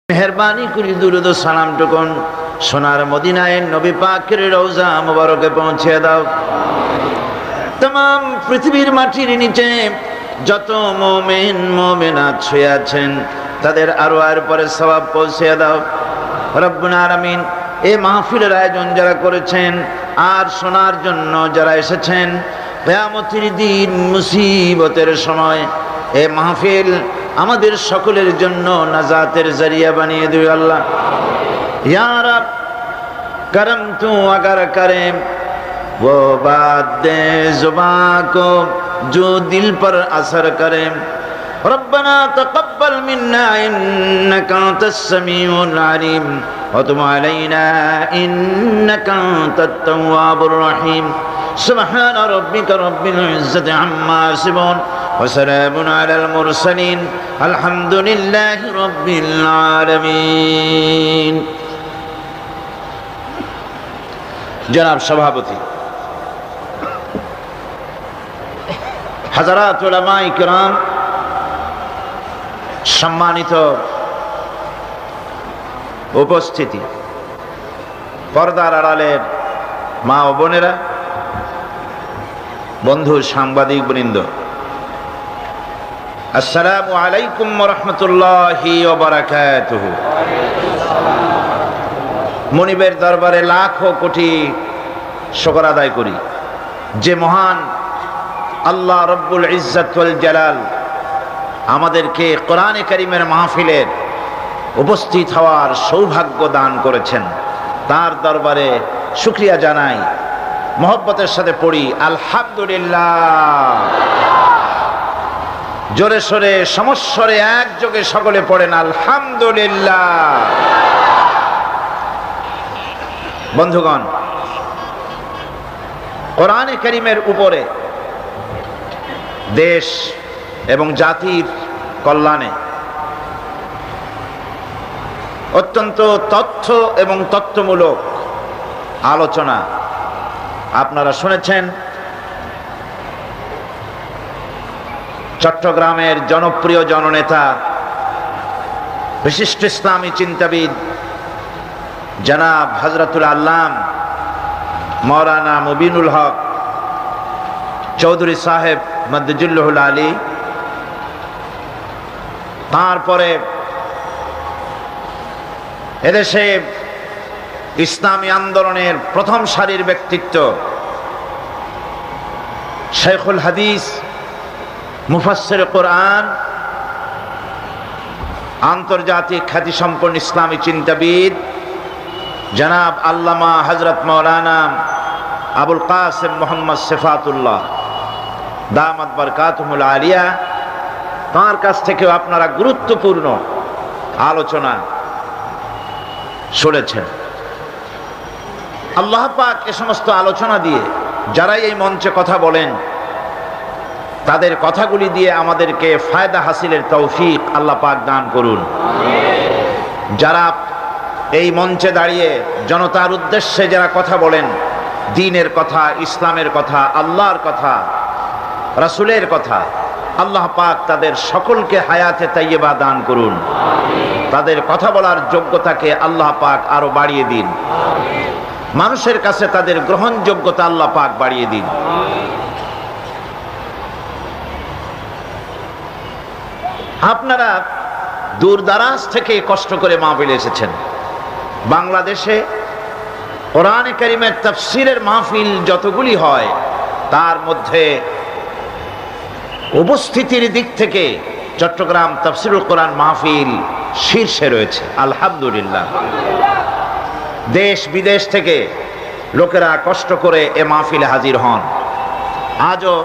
মেহরবানি করে দুরুদ ও সালাম টুকুন সোনার মদিনায় নবী পাকের রওজা মুবারকে পৌঁছে দাও। तमाम পৃথিবীর মাটির নিচে যত মুমিন মুমিনাত শুয়ে আছেন তাদের আরওয়ার পরে সওয়াব পৌঁছে দাও রব্বুল আলামিন। এই মাহফিলের আয়োজন যারা করেছেন আর শোনার জন্য যারা এসেছেন, কিয়ামতের দিন মুসিবতের সময় এই মাহফিল আমাদের সকলের জন্য নাজাতের জরিয়া বানিয়ে দিও আল্লাহ। ইয়া রব करम तू अगर करे वो बात दे जुबां को जो दिल पर असर करे। रब्बना तक़ब्बल मिन्ना इन्नका अंतस समीउल अलीम व तुब अलैना इन्नका अंतत तव्वाबुर रहीम। सुब्हान रब्बिका रब्बिल इज्जति अम्मा यसिफून व सलामुन अलल मुरसलीन अल्हम्दुलिल्लाहि रब्बिल आलामीन। जनाब सभापति, हज़रात उलमाए किराम, सम्मानित उपस्थिति, पर्दार आड़ालेर मा ओ बोनेरा, बंधु सांबादिक बृंद, अस्सलामु आलैकुम व रहमतुल्लाहि व बाराकातुहु। মনিবের দরবারে লাখো কোটি শুকর আদায় করি যে মহান আল্লাহ রব্বুল ইজ্জত ওয়াল জালাল আমাদেরকে কোরআনে কারীমের মাহফিলের উপস্থিত হওয়ার সৌভাগ্য দান করেছেন। তার দরবারে শুকরিয়া জানাই, মহব্বতের সাথে পড়ি আলহামদুলিল্লাহ। জোরে সোরে সমস্বরে একযোগে সকলে পড়েন আলহামদুলিল্লাহ। বন্ধুগণ, কোরআনে কারীমের উপরে দেশ এবং জাতির কল্যাণে অত্যন্ত তথ্য এবং তত্ত্বমূলক আলোচনা আপনারা শুনেছেন। চট্টগ্রামের জনপ্রিয় জননেতা বিশিষ্ট ইসলামী চিন্তাবিদ জনাব হযরতুল আল্লাম মৌলানা মুবিনুল হক চৌধুরী সাহেব মদ্দুজুল্লাহুল আলী, তারপরে এদেশে ইসলামী আন্দোলনের প্রথম সারির ব্যক্তিত্ব শেখুল হাদিস মুফাসসির কোরআন, আন্তর্জাতিক খ্যাতিসম্পন্ন ইসলামী চিন্তাবিদ জনাব আল্লামা হযরত মাওলানা আবুল কাসেম মোহাম্মদ সিফাতুল্লাহ দামাত বারকাতুহুল আলিয়া, তাঁর কাছ থেকেও আপনারা গুরুত্বপূর্ণ আলোচনা শুনেছেন। আল্লাহ পাক এ সমস্ত আলোচনা দিয়ে যারাই এই মঞ্চে কথা বলেন তাদের কথাগুলি দিয়ে আমাদেরকে ফায়দা হাসিলের তৌফিক আল্লাহ পাক দান করুন। যারা এই মঞ্চে দাঁড়িয়ে জনতার উদ্দেশ্যে যারা কথা বলেন, দ্বীনের কথা, ইসলামের কথা, আল্লাহর কথা, রাসূলের কথা, আল্লাহ পাক তাদের সকলকে হায়াতে তাইয়্যিবা দান করুন। তাদের কথা বলার যোগ্যতাকে আল্লাহ পাক আরো বাড়িয়ে দিন। মানুষের কাছে তাদের গ্রহণযোগ্যতা আল্লাহ পাক বাড়িয়ে দিন। আপনারা দূর দারাজ থেকে কষ্ট করে মাহফিলে এসেছেন। বাংলাদেশে কোরআনে কারীমের তাফসীরের মাহফিল যতগুলি হয় তার মধ্যে উপস্থিতির দিক থেকে চট্টগ্রাম তাফসীরুল কোরআন মাহফিল শীর্ষে রয়েছে আলহামদুলিল্লাহ। দেশ বিদেশ থেকে লোকেরা কষ্ট করে এ মাহফিলে হাজির হন। আজও,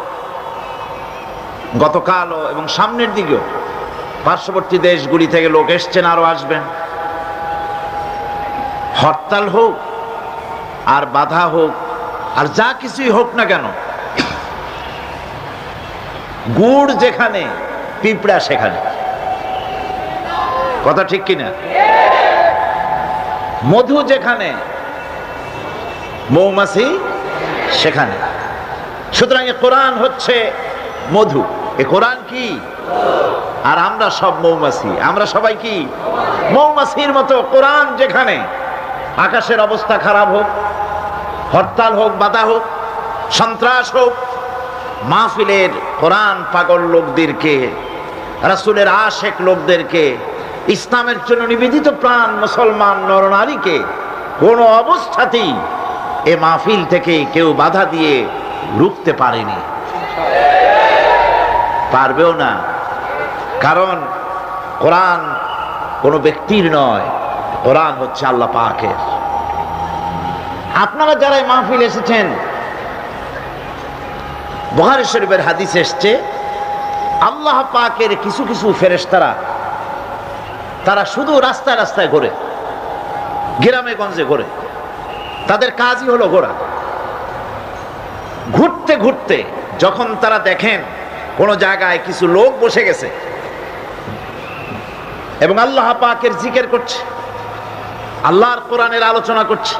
গতকালও এবং সামনের দিকেও পার্শ্ববর্তী দেশগুলি থেকে লোক এসছেন, আরো আসবেন। হরতাল হোক আর বাধা হোক আর যা কিছুই হোক না কেন, গুড় যেখানে পিঁপড়া সেখানে, কথা ঠিক কিনা? মধু যেখানে মৌমাছি সেখানে। সুতরাং কোরআন হচ্ছে মধু। এ কোরআন কি? আর আমরা সব মৌমাছি। আমরা সবাই কি? মৌমাছির মতো। কোরআন যেখানে, আকাশের অবস্থা খারাপ হোক, হরতাল হোক, বাধা হোক, সন্ত্রাস হোক, মাহফিলের কোরআন পাগল লোকদেরকে, রাসূলের আশেক লোকদেরকে, ইসলামের জন্য নিবেদিত প্রাণ মুসলমান নরনারীকে কোন অবস্থাতেই এ মাহফিল থেকে কেউ বাধা দিয়ে রুখতে পারেনি, পারবেও না। কারণ কোরআন কোনো ব্যক্তির নয়, কোরআন হচ্ছে আল্লাহ পাকের। আপনারা যারা এই মাহফিল এসেছেন, বুখারী শরীফের হাদিস এসছে, আল্লাহ পাকের কিছু কিছু ফেরেশতারা তারা শুধু রাস্তায় রাস্তায় ঘোরে, গ্রামে গঞ্জে ঘোরে। তাদের কাজই হলো ঘোরা। ঘুরতে ঘুরতে যখন তারা দেখেন কোন জায়গায় কিছু লোক বসে গেছে এবং আল্লাহ পাকের জিকির করছে, আল্লাহর কোরআনের আলোচনা করছে,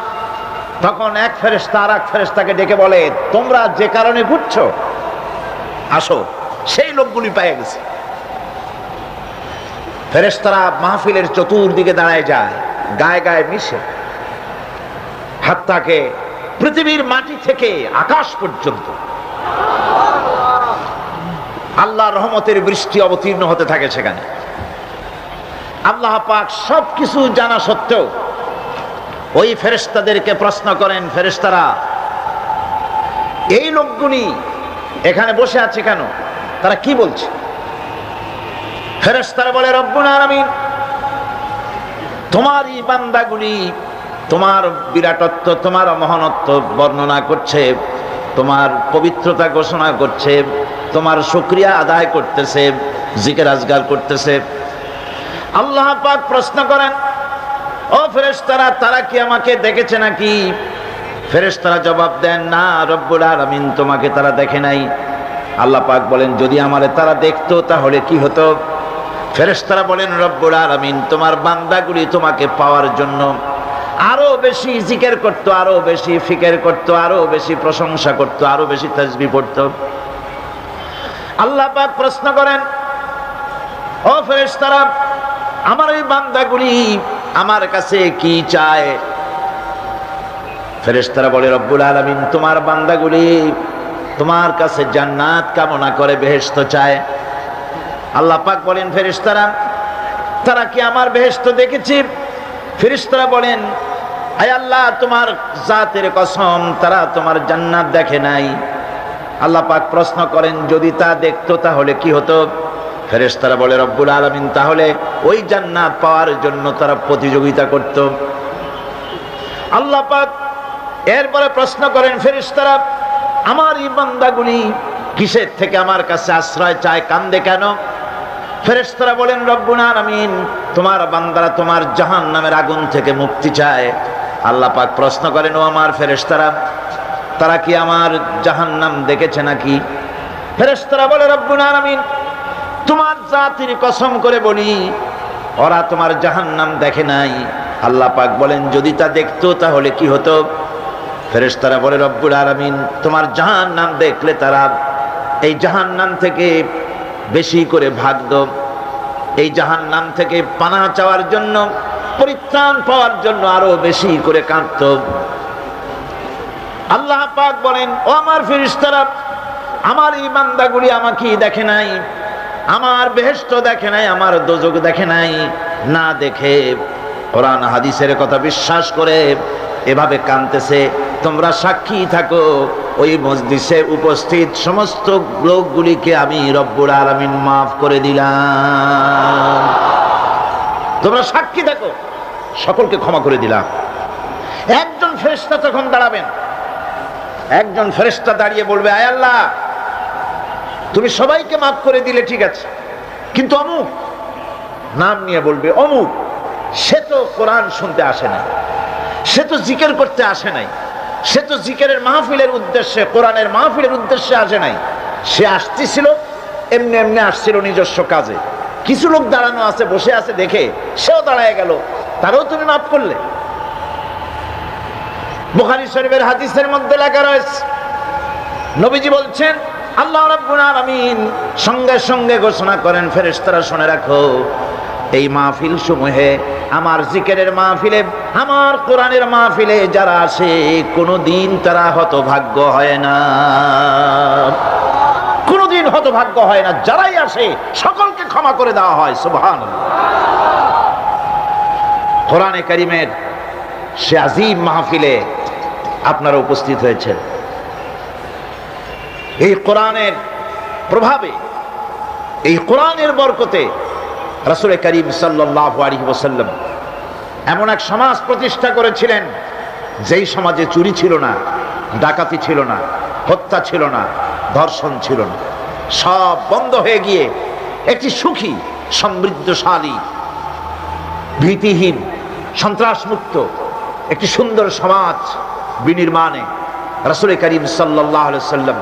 তখন এক ফেরেশতা আর এক ফেরেশতাকে ডেকে বলে, তোমরা যে কারণে ঘুরছো আসো। সেই লোকগুলি পেয়ে গেছে। ফেরেশতারা মাহফিলের চতুর্দিকে দাঁড়ায় যায়, গায়ে গায়ে মিশে, হাত্তাকে পৃথিবীর মাটি থেকে আকাশ পর্যন্ত আল্লাহর রহমতের বৃষ্টি অবতীর্ণ হতে থাকে সেখানে। আল্লাহ পাক সবকিছু জানা সত্ত্বেও ওই ফেরেশতাদেরকে প্রশ্ন করেন, ফেরেশতারা এই লোকগুলি এখানে বসে আছে কেন? তারা কি বলছে? ফেরেশতারা বলে, রব্বুল আলামিন তোমার এই বান্দাগুলি তোমার বিরাটত্ব, তোমার মহানত্ব বর্ণনা করছে, তোমার পবিত্রতা ঘোষণা করছে, তোমার শুকরিয়া আদায় করতেছে, জিকির আজগার করতেছে। আল্লাহ পাক প্রশ্ন করেন, ও ফেরেশতারা তারা কি আমাকে দেখেছে নাকি? ফেরেশতারা জবাব দেন, না রব্বুল আলামিন তোমাকে তারা দেখে নাই। আল্লাহ পাক বলেন, যদি আমারে তারা দেখতো তাহলে কি হতো? ফেরেশতারা বলেন, রব্বুল আলামিন তোমার বান্দাগুলি তোমাকে পাওয়ার জন্য আরো বেশি জিকির করত, আরো বেশি ফিকির করত, আরো বেশি প্রশংসা করত, আরো বেশি তাসবিহ পড়ত। আল্লাহ পাক প্রশ্ন করেন, ও ফেরেশতারা আমার এই বান্দাগুলি আমার কাছে কি চায়? ফেরেশতারা বলে, রব্বুল আলামিন তোমার বান্দাগুলি তোমার কাছে জান্নাত কামনা করে, বেহেশত চায়। আল্লাহ পাক বলেন, ফেরেশতারা তারা কি আমার বেহেশত দেখেছে? ফেরেশতারা বলেন, আয় আল্লাহ তোমার জাতের কসম তারা তোমার জান্নাত দেখে নাই। আল্লাহ পাক প্রশ্ন করেন, যদি তা দেখতো তাহলে কি হতো? ফেরেশতারা বলে, রব্বুল আলামিন তাহলে ওই জান্নাত পাওয়ার জন্য তারা প্রতিযোগিতা করত। আল্লাহ পাক এরপরে প্রশ্ন করেন, ফেরেশতারা আমার এই বান্দাগুলি কিসের থেকে আমার কাছে আশ্রয় চায়, কান্দে কেন? ফেরেশতারা বলেন, রব্বুল আলামিন তোমার বান্দারা তোমার জাহান্নামের আগুন থেকে মুক্তি চায়। আল্লাহ পাক প্রশ্ন করেন, ও আমার ফেরেশতারা তারা কি আমার জাহান্নাম দেখেছে নাকি? ফেরেশতারা বলে, রব্বুল আলামিন তোমার জাতির কসম করে বলি ওরা তোমার জাহান্নাম দেখে নাই। আল্লাহ পাক বলেন, যদি তা দেখতো তাহলে কি হতো? ফেরেশতারা বলে, রব্বুল আলামিন তোমার জাহান্নাম দেখলে তারা এই জাহান্নাম থেকে বেশি করে ভাগতো, এই জাহান্নাম থেকে পানাহ চাওয়ার জন্য, পরিত্রাণ পাওয়ার জন্য আরো বেশি করে কাঁদতো। আল্লাহ পাক বলেন, ও আমার ফেরেশতারা আমার এই বান্দাগুলি আমাকে দেখে নাই, আমার বেহেশত দেখে নাই, আমার দোজখ দেখে নাই। না দেখে কোরআন হাদিসের কথা বিশ্বাস করে এভাবে কাঁদতেছে। তোমরা সাক্ষী থাকো, ওই মজলিসে উপস্থিত সমস্ত লোকগুলিকে আমি রব্বুল আলামিন মাফ করে দিলাম। তোমরা সাক্ষী থাকো, সকলকে ক্ষমা করে দিলাম। একজন ফেরেশতা তখন দাঁড়াবেন, একজন ফেরেশতা দাঁড়িয়ে বলবে, আয় আল্লাহ তুমি সবাইকে মাফ করে দিলে ঠিক আছে, কিন্তু অমুক, নাম নিয়ে বলবে, অমুক সে তো কোরআন শুনতে আসে নাই, সে তো জিকির করতে আসে নাই, সে তো জিকিরের মাহফিলের উদ্দেশ্যে, কোরআনের মাহফিলের উদ্দেশ্যে আসে নাই, সে আসতেছিল এমনি এমনি আসছিল নিজস্ব কাজে। কিছু লোক দাঁড়ানো আছে, বসে আছে দেখে সেও দাঁড়ায় গেল, তারও তুমি মাফ করলে। বুখারী শরীফের হাদিসের মধ্যে লেখা রয়েছে, নবীজি বলছেন, আল্লাহ রাব্বুল আলামিন সঙ্গে সঙ্গে ঘোষণা করেন, ফেরেশতারা শুনে রাখো, এই মাহফিল সমূহে, আমার জিকিরের মাহফিলে, আমার কোরআনের মাহফিলে যারা আসে কোনোদিন তারা হতভাগ্য হয় না, কোনোদিন হতভাগ্য হয় না। যারাই আসে সকলকে ক্ষমা করে দেওয়া হয়। সুবহানাল্লাহ। কোরআনে কারীমের সে আজিম মাহফিলে আপনারা উপস্থিত হয়েছেন। এই কোরআনের প্রভাবে, এই কোরআনের বরকতে রাসূল করিম সাল্লাল্লাহু আলাইহি ওয়াসাল্লাম এমন এক সমাজ প্রতিষ্ঠা করেছিলেন, যেই সমাজে চুরি ছিল না, ডাকাতি ছিল না, হত্যা ছিল না, ধর্ষণ ছিল না, সব বন্ধ হয়ে গিয়ে একটি সুখী, সমৃদ্ধশালী, ভীতিহীন, সন্ত্রাসমুক্ত একটি সুন্দর সমাজ বিনির্মাণে রাসূল করিম সাল্লাল্লাহু আলাইহি ওয়াসাল্লাম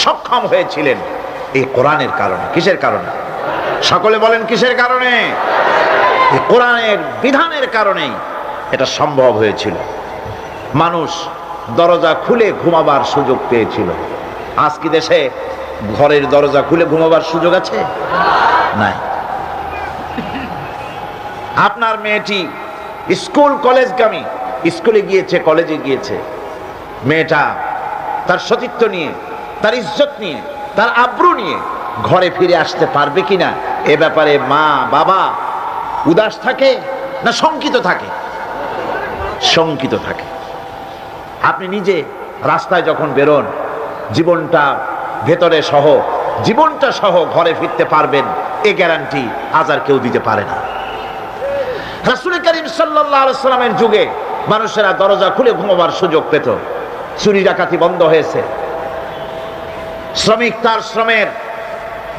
সক্ষম হয়েছিলেন এই কোরআনের কারণে। কিসের কারণে? সকলে বলেন কিসের কারণে? এই কোরআনের বিধানের কারণেই এটা সম্ভব হয়েছিল। মানুষ দরজা খুলে ঘুমাবার সুযোগ পেয়েছিল। আজ কি দেশে ঘরের দরজা খুলে ঘুমাবার সুযোগ আছে? নাই। আপনার মেয়েটি স্কুল কলেজগামী, স্কুলে গিয়েছে, কলেজে গিয়েছে, মেয়েটা তার সতীত্ব নিয়ে, তার ইজ্জত নিয়ে, তার আব্রু নিয়ে ঘরে ফিরে আসতে পারবে কিনা, এ ব্যাপারে মা বাবা উদাস থাকে না শঙ্কিত থাকে? শঙ্কিত থাকে। আপনি নিজে রাস্তায় যখন বেরোন, জীবনটা ভেতরে সহ, জীবনটা সহ ঘরে ফিরতে পারবেন, এ গ্যারান্টি আজ আর কেউ দিতে পারে না। রাসূল করিম সাল্লাল্লাহু আলাইহি ওয়াসাল্লামের যুগে মানুষেরা দরজা খুলে ঘুমাবার সুযোগ পেত, চুরি ডাকাতি বন্ধ হয়েছে, শ্রমিক তার শ্রমের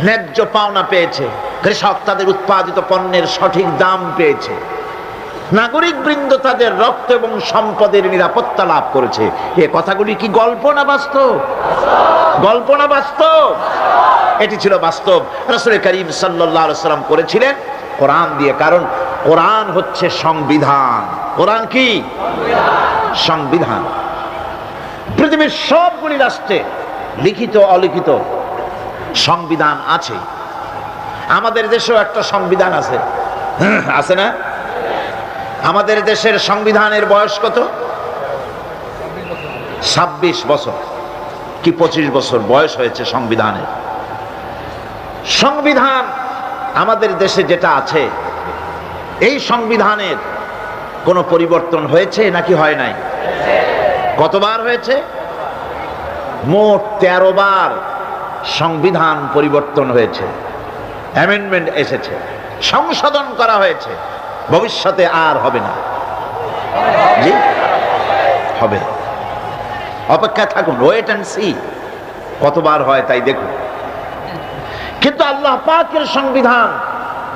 ন্যায্য পাওনা পেয়েছে, কৃষক তাদের উৎপাদিত পণ্যের সঠিক দাম পেয়েছে, নাগরিক বৃন্দ তাদের রক্ত এবং সম্পদের নিরাপত্তা লাভ করেছে। এ কথাগুলি কি গল্প না বাস্তব? গল্প না বাস্তব? এটি ছিল বাস্তব। রাসূল করিম সাল্লাল্লাহু আলাইহি ওয়াসাল্লাম করেছিলেন কোরআন দিয়ে, কারণ কোরআন হচ্ছে সংবিধান। কোরআন কি? সংবিধান। পৃথিবীর সবগুলি রাষ্ট্রে লিখিত অলিখিত সংবিধান আছে। আমাদের দেশেও একটা সংবিধান আছে, আছে না? আমাদের দেশের সংবিধানের বয়স কত? 26 বছর কি 25 বছর বয়স হয়েছে সংবিধানের। সংবিধান আমাদের দেশে যেটা আছে, এই সংবিধানের কোনো পরিবর্তন হয়েছে নাকি হয় নাই? কতবার হয়েছে? মোট 13 বার সংবিধান পরিবর্তন হয়েছে, অ্যামেন্ডমেন্ট এসেছে, সংশোধন করা হয়েছে। ভবিষ্যতে আর হবে না। জি হবে, অপেক্ষা থাকুন, ওয়েট অ্যান্ড সি কতবার হয় তাই দেখুন। কিন্তু আল্লাহ পাকের সংবিধান,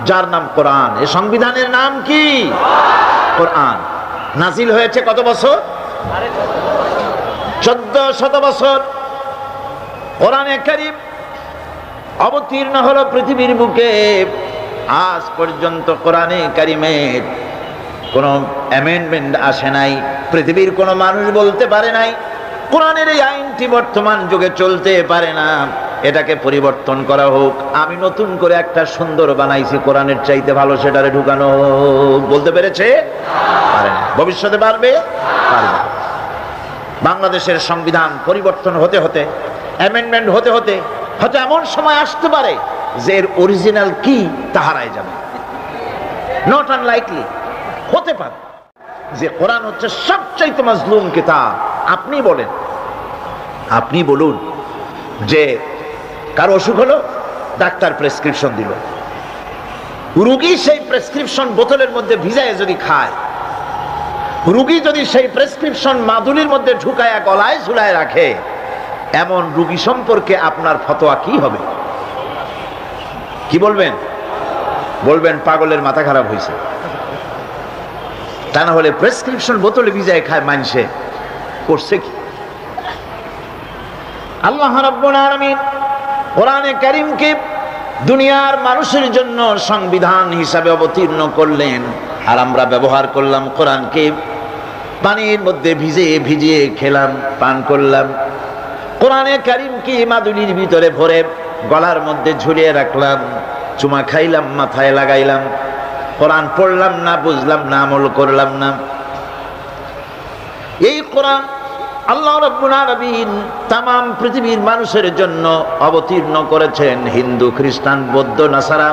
যার নাম কোরআন, এই সংবিধানের নাম কি? কোরআন। নাজিল হয়েছে কত বছর? 1400 বছর। কোরআনে কারীম অবতীর্ণ হলো পৃথিবীর বুকে। আজ পর্যন্ত কোরআনে কারীমের কোনো অ্যামেন্ডমেন্ট আসে নাই। পৃথিবীর কোনো মানুষ বলতে পারে নাই কোরআনের এই আইনটি বর্তমান যুগে চলতে পারে না, এটাকে পরিবর্তন করা হোক, আমি নতুন করে একটা সুন্দর বানাইছি, কোরআনের চাইতে ভালো, সেটারে ঢুকানো হোক। বলতে পেরেছে? পারে না। ভবিষ্যতে পারবে? পারবে। বাংলাদেশের সংবিধান পরিবর্তন হতে হতে, অ্যামেন্ডমেন্ট হতে হতে হয়তো এমন সময় আসতে পারে যে এর অরিজিনাল কি তা হারায় যাবে। নট আনলাইকলি, হতে পারে যে কোরআন হচ্ছে সবচাইতে মাজলুম কিতাব। আপনি বলেন, আপনি বলুন যে কারো অসুখ হলো, ডাক্তার প্রেসক্রিপশন দিল, রোগী সেই প্রেসক্রিপশন বোতলের মধ্যে ভিজায় যদি খায়, রোগী যদি সেই প্রেসক্রিপশন মাদুলির মধ্যে ঢুকায় গলায় ঝুলায় রাখে, এমন রোগী সম্পর্কে আপনার ফতোয়া কি হবে? কি বলবেন? বলবেন পাগলের মাথা খারাপ হয়েছে। তা না হলে প্রেসক্রিপশন বোতলে ভিজায় খায় মানুষে, করছে কি? আল্লাহ রাব্বুল আলামিন কোরআনে কারীমকে দুনিয়ার মানুষের জন্য সংবিধান হিসাবে অবতীর্ণ করলেন, আর আমরা ব্যবহার করলাম কোরআনকে, পানির মধ্যে ভিজিয়ে ভিজিয়ে খেলাম, পান করলাম। কোরআনে কারীম কি মাদুলির ভিতরে ভরে গলার মধ্যে ঝুলিয়ে রাখলাম, চুমা খাইলাম, মাথায় লাগাইলাম, কোরআন পড়লাম না, বুঝলাম না, আমল করলাম না। এই কোরআন আল্লাহ রাব্বুল আলামিন তামাম পৃথিবীর মানুষের জন্য অবতীর্ণ করেছেন। হিন্দু, খ্রিস্টান, বৌদ্ধ, নাসারা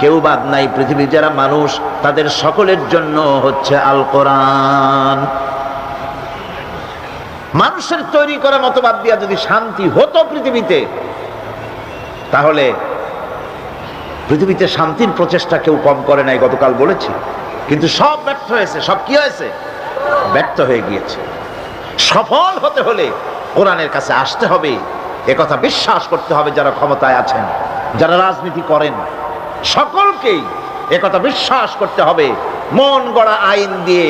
কেউ বাদ নাই। পৃথিবীর যারা মানুষ তাদের সকলের জন্য হচ্ছে আল কোরআন। মানুষের তৈরি করা মতবাদ দিয়া যদি শান্তি হতো পৃথিবীতে, তাহলে পৃথিবীতে শান্তির প্রচেষ্টা কেউ কম করে নাই, গতকাল বলেছি। কিন্তু সব ব্যর্থ হয়েছে। সব কি হয়েছে? ব্যর্থ হয়ে গিয়েছে। সফল হতে হলে কোরআনের কাছে আসতে হবে, একথা বিশ্বাস করতে হবে। যারা ক্ষমতায় আছেন, যারা রাজনীতি করেন, সকলকেই একথা বিশ্বাস করতে হবে, মন গড়া আইন দিয়ে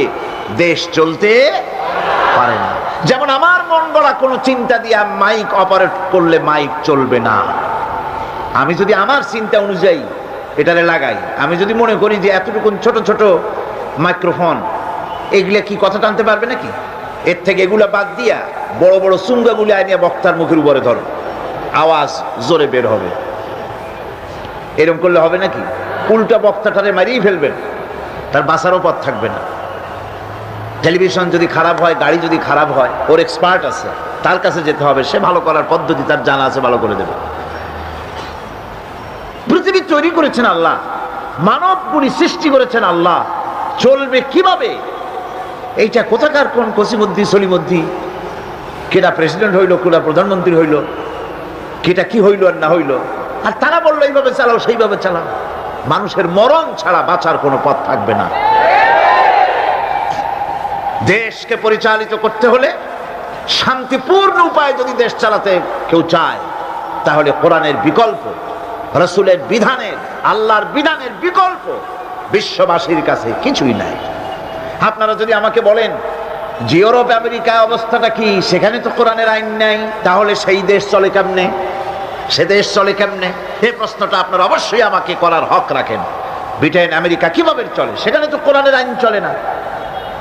দেশ চলতে পারে না। যেমন আমার মন গড়া কোনো চিন্তা দিয়ে মাইক অপারেট করলে মাইক চলবে না। আমি যদি আমার চিন্তা অনুযায়ী এটারে লাগাই, আমি যদি মনে করি যে এতটুকু ছোট ছোট মাইক্রোফোন এগুলা কি কথা টানতে পারবে নাকি, এর থেকে এগুলা বাদ দিয়া বড় বড় চুঙ্গাগুলি আনিয়া বক্তার মুখের উপরে ধরো, আওয়াজ জোরে বের হবে। এরকম করলে হবে নাকি? উল্টা বক্তাটারে মারিয়ে ফেলবেন, তার বাঁচারও পথ থাকবে না। টেলিভিশন যদি খারাপ হয়, গাড়ি যদি খারাপ হয়, ওর এক্সপার্ট আছে, তার কাছে যেতে হবে, সে ভালো করার পদ্ধতি তার জানা আছে, ভালো করে দেবে। পৃথিবী তৈরি করেছেন আল্লাহ, মানবগুলি সৃষ্টি করেছেন আল্লাহ, চলবে কিভাবে? এইটা কোথাকার কোন কসিমুদ্দি সলিমুদ্দি, কেটা প্রেসিডেন্ট হইল, কেটা প্রধানমন্ত্রী হইল, কেটা কি হইল আর না হইল, আর তারা বললো এইভাবে চালাও, সেইভাবে চালাও। মানুষের মরণ ছাড়া বাঁচার কোনো পথ থাকবে না। দেশকে পরিচালিত করতে হলে শান্তিপূর্ণ উপায়ে যদি দেশ চালাতে কেউ চায়, তাহলে কোরআনের বিকল্প, রাসূলের বিধানের, আল্লাহর বিধানের বিকল্প বিশ্ববাসীর কাছে কিছুই নাই। আপনারা যদি আমাকে বলেন যে ইউরোপ আমেরিকায় অবস্থাটা কি, সেখানে তো কোরআনের আইন নাই, তাহলে সেই দেশ চলে কেমনে, সে দেশ চলে কেমনে? এই প্রশ্নটা আপনারা অবশ্যই আমাকে করার হক রাখেন। ব্রিটেন, আমেরিকা কিভাবে চলে? সেখানে তো কোরআনের আইন চলে না।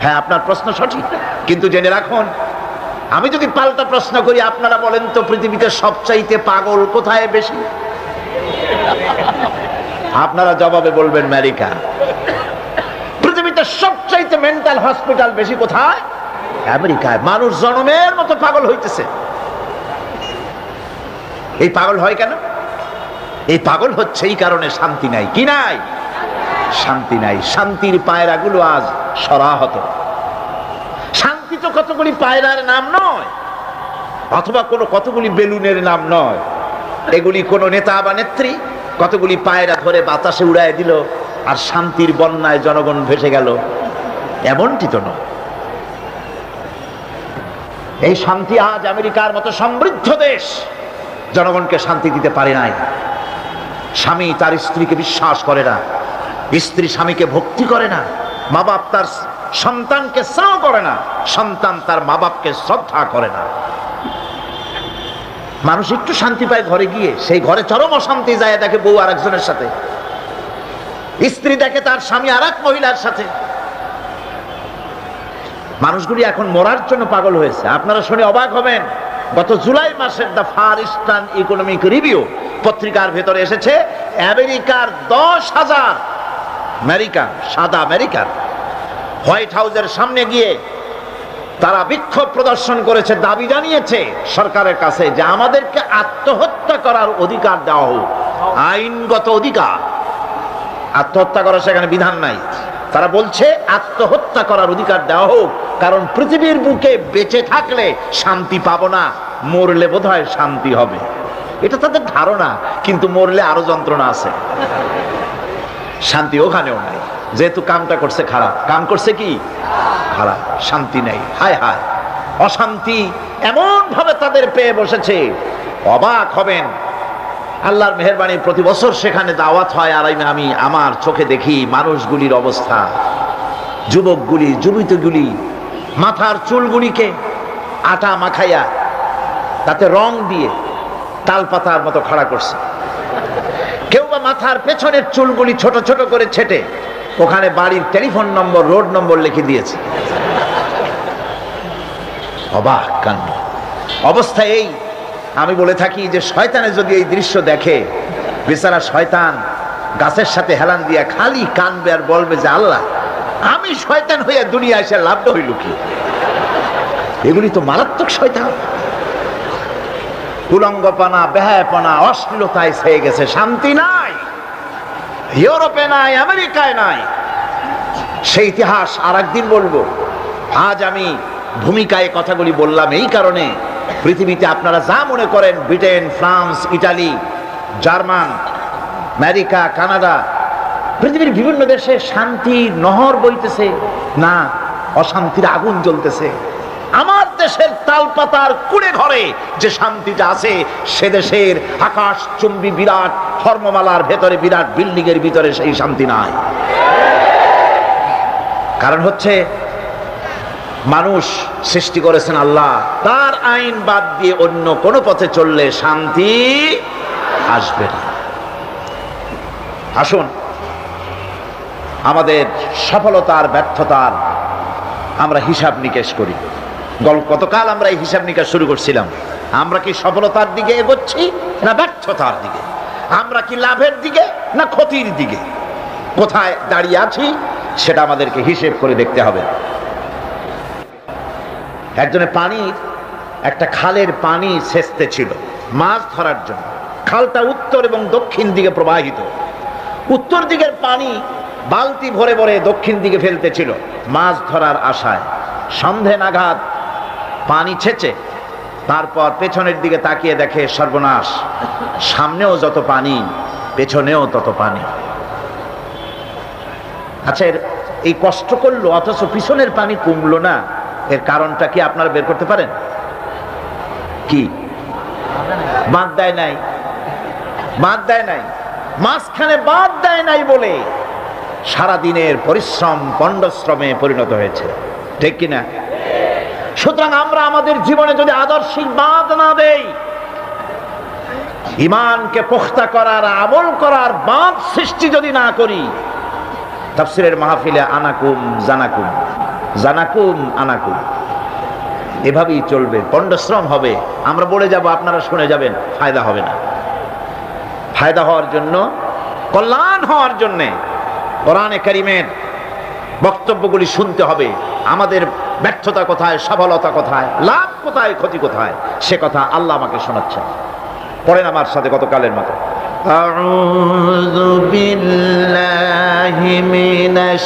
হ্যাঁ, আপনার প্রশ্ন সঠিক, কিন্তু জেনে রাখুন, আমি যদি পাল্টা প্রশ্ন করি, আপনারা বলেন তো পৃথিবীতে সবচাইতে পাগল কোথায় বেশি? আপনারা জবাবে বলবেন আমেরিকা। পৃথিবীতে সবচাইতে মেন্টাল হসপিটাল বেশি কোথায়? আমেরিকায়। মানুষ জনমের মতো পাগল হইতেছে। এই পাগল হয় কেন? এই পাগল হচ্ছে এই কারণে শান্তি নাই। কি নাই? শান্তি নাই। শান্তির পায়রাগুলো আজ সরাহত। শান্তি তো কতগুলি পায়রার নাম নয়, অথবা কতগুলি বেলুনের নাম নয়। এগুলি কোন নেতা বা নেত্রী কতগুলি পায়রা ধরে বাতাসে উড়ায় দিল আর শান্তির বন্যায় জনগণ ভেসে গেল, এমনটি তো নয়। এই শান্তি আজ আমেরিকার মতো সমৃদ্ধ দেশ জনগণকে শান্তি দিতে পারে নাই। স্বামী তার স্ত্রীকে বিশ্বাস করে না, স্ত্রী স্বামীকে ভক্তি করে না, মা বাপ তার সন্তানকে স্নেহ করে না, সন্তান তার মা বাপকে শ্রদ্ধা করে না। মানুষ একটু শান্তি পায় ঘরে গিয়ে, সেই ঘরে চরম অশান্তি যায়, দেখে বউ আর একজনের সাথে, স্ত্রী দেখে তার স্বামী আর এক মহিলার সাথে। মানুষগুলি এখন মরার জন্য পাগল হয়েছে। আপনারা শুনে অবাক হবেন, গত জুলাই মাসের the Far Eastern Economic Review পত্রিকার ভেতরে এসেছে, আমেরিকার 10,000 আমেরিকান, সাদা আমেরিকান হোয়াইট হাউসের সামনে গিয়ে তারা বিক্ষোভ প্রদর্শন করেছে, দাবি জানিয়েছে সরকারের কাছে যে আমাদেরকে আত্মহত্যা করার অধিকার দেওয়া হোক, আইনগত অধিকার। আত্মহত্যা করার সেখানে বিধান নাই। তারা বলছে আত্মহত্যা করার অধিকার দেওয়া হোক, কারণ পৃথিবীর বুকে বেঁচে থাকলে শান্তি পাবো না, মরলে বোধহয় শান্তি হবে। এটা তাদের ধারণা, কিন্তু মরলে আরো যন্ত্রণা আছে। শান্তি ওখানেও নাই, যেহেতু কামটা করছে খারাপ। কাম করছে কি খারাপ, শান্তি নেই। হায় হায়, অশান্তি এমন ভাবে তাদের পেয়ে বসেছে, অবাক হবেন। আল্লাহর মেহেরবানি, প্রতি বছর সেখানে দাওয়াত হয়, আর আমি আমার চোখে দেখি মানুষগুলির অবস্থা। যুবকগুলি, যুবতীগুলি মাথার চুলগুলিকে আটা মাখাইয়া তাতে রং দিয়ে তালপাতার মতো খাড়া করছে। কেউ বা মাথার পেছনের চুলগুলি ছোট ছোট করে ছেটে ওখানে বাড়ির টেলিফোন নম্বর, রোড নম্বর লিখে দিয়েছে। অবাক কাণ্ড। অবস্থা এই, আমি বলে থাকি যে শয়তানে যদি এই দৃশ্য দেখে, বেচারা শয়তান গাছের সাথে হেলান দিয়া খালি কানবে আর বলবে যে আল্লাহ, আমি শয়তান হইয়া দুনিয়া এসে লাভটা হইল কি? এগুলি তো মারাত্মক শয়তান। উলঙ্গপনা, বেহায়াপনা, অশ্লীলতায় ছেয়ে গেছে, শান্তি নাই, ইউরোপে নাই, আমেরিকায় নাই। সেই ইতিহাস আর একদিন বলবো। আজ আমি ভূমিকায় কথাগুলি বললাম এই কারণে, পৃথিবীতে আপনারা যা মনে করেন, Britain, France, Italy, German, America, Canada, পৃথিবীর বিভিন্ন দেশে শান্তির নহর বইতেছে না, অশান্তির আগুন জ্বলতেছে। আমার দেশের তালপাতার কুড়ে ঘরে যে শান্তিটা আছে, সে দেশের আকাশ চুম্বী বিরাট ধর্মমালার ভেতরে, বিরাট বিল্ডিং এর ভিতরে সেই শান্তি নাই। কারণ হচ্ছে মানুষ সৃষ্টি করেছেন আল্লাহ, তার আইন বাদ দিয়ে অন্য কোন পথে চললে শান্তি আসবে না। আসুন আমাদের সফলতার ব্যর্থতার আমরা হিসাব নিকেশ করি। গতকাল আমরা এই হিসাব নিকাশ শুরু করছিলাম। আমরা কি সফলতার দিকে এগোচ্ছি না ব্যর্থতার দিকে? আমরা কি লাভের দিকে না ক্ষতির দিকে? কোথায় দাঁড়িয়ে আছি সেটা আমাদেরকে হিসেব করে দেখতে হবে। একজনের পানির একটা খালের পানি সেচতে ছিল মাছ ধরার জন্য। খালটা উত্তর এবং দক্ষিণ দিকে প্রবাহিত। উত্তর দিকের পানি বালতি ভরে ভরে দক্ষিণ দিকে ফেলতেছিল মাছ ধরার আশায়। সন্ধে নাগাদ পানি ছেচে তারপর পেছনের দিকে তাকিয়ে দেখে সর্বনাশ, সামনেও যত পানি পেছনেও তত পানি। আচ্ছা, এই কষ্ট করলো অথচ পিছনের পানি কমলো না, এর কারণটা কি আপনারা বের করতে পারেন? কি? বাদ দেয় নাই, বাদ দেয় নাই, মাঝখানে বাদ দেয় নাই বলে সারাদিনের পরিশ্রম পণ্ডশ্রমে পরিণত হয়েছে, ঠিক কিনা? সুতরাং আমরা আমাদের জীবনে যদি আদর্শিক বাদ না দেই, ঈমানকে পুখতা করার, আমল করার বাদ সৃষ্টি যদি না করি, তাফসীরের মাহফিলে আনাকুম জানাকুম, জানাকুম আনাকুম, এভাবেই চলবে, পণ্ডশ্রম হবে। আমরা বলে যাব, আপনারা শুনে যাবেন, ফায়দা হবে না। ফায়দা হওয়ার জন্য, কল্যাণ হওয়ার জন্যে কোরআনে কারীমের বক্তব্যগুলি শুনতে হবে। আমাদের ব্যর্থতা কোথায়, সফলতা কোথায়, লাভ কোথায়, ক্ষতি কোথায়, সে কথা আল্লাহ আমাকে শোনাচ্ছেন। পড়েন আমার সাথে গতকালের মতো। আউযু বিল্লাহি মিনাশ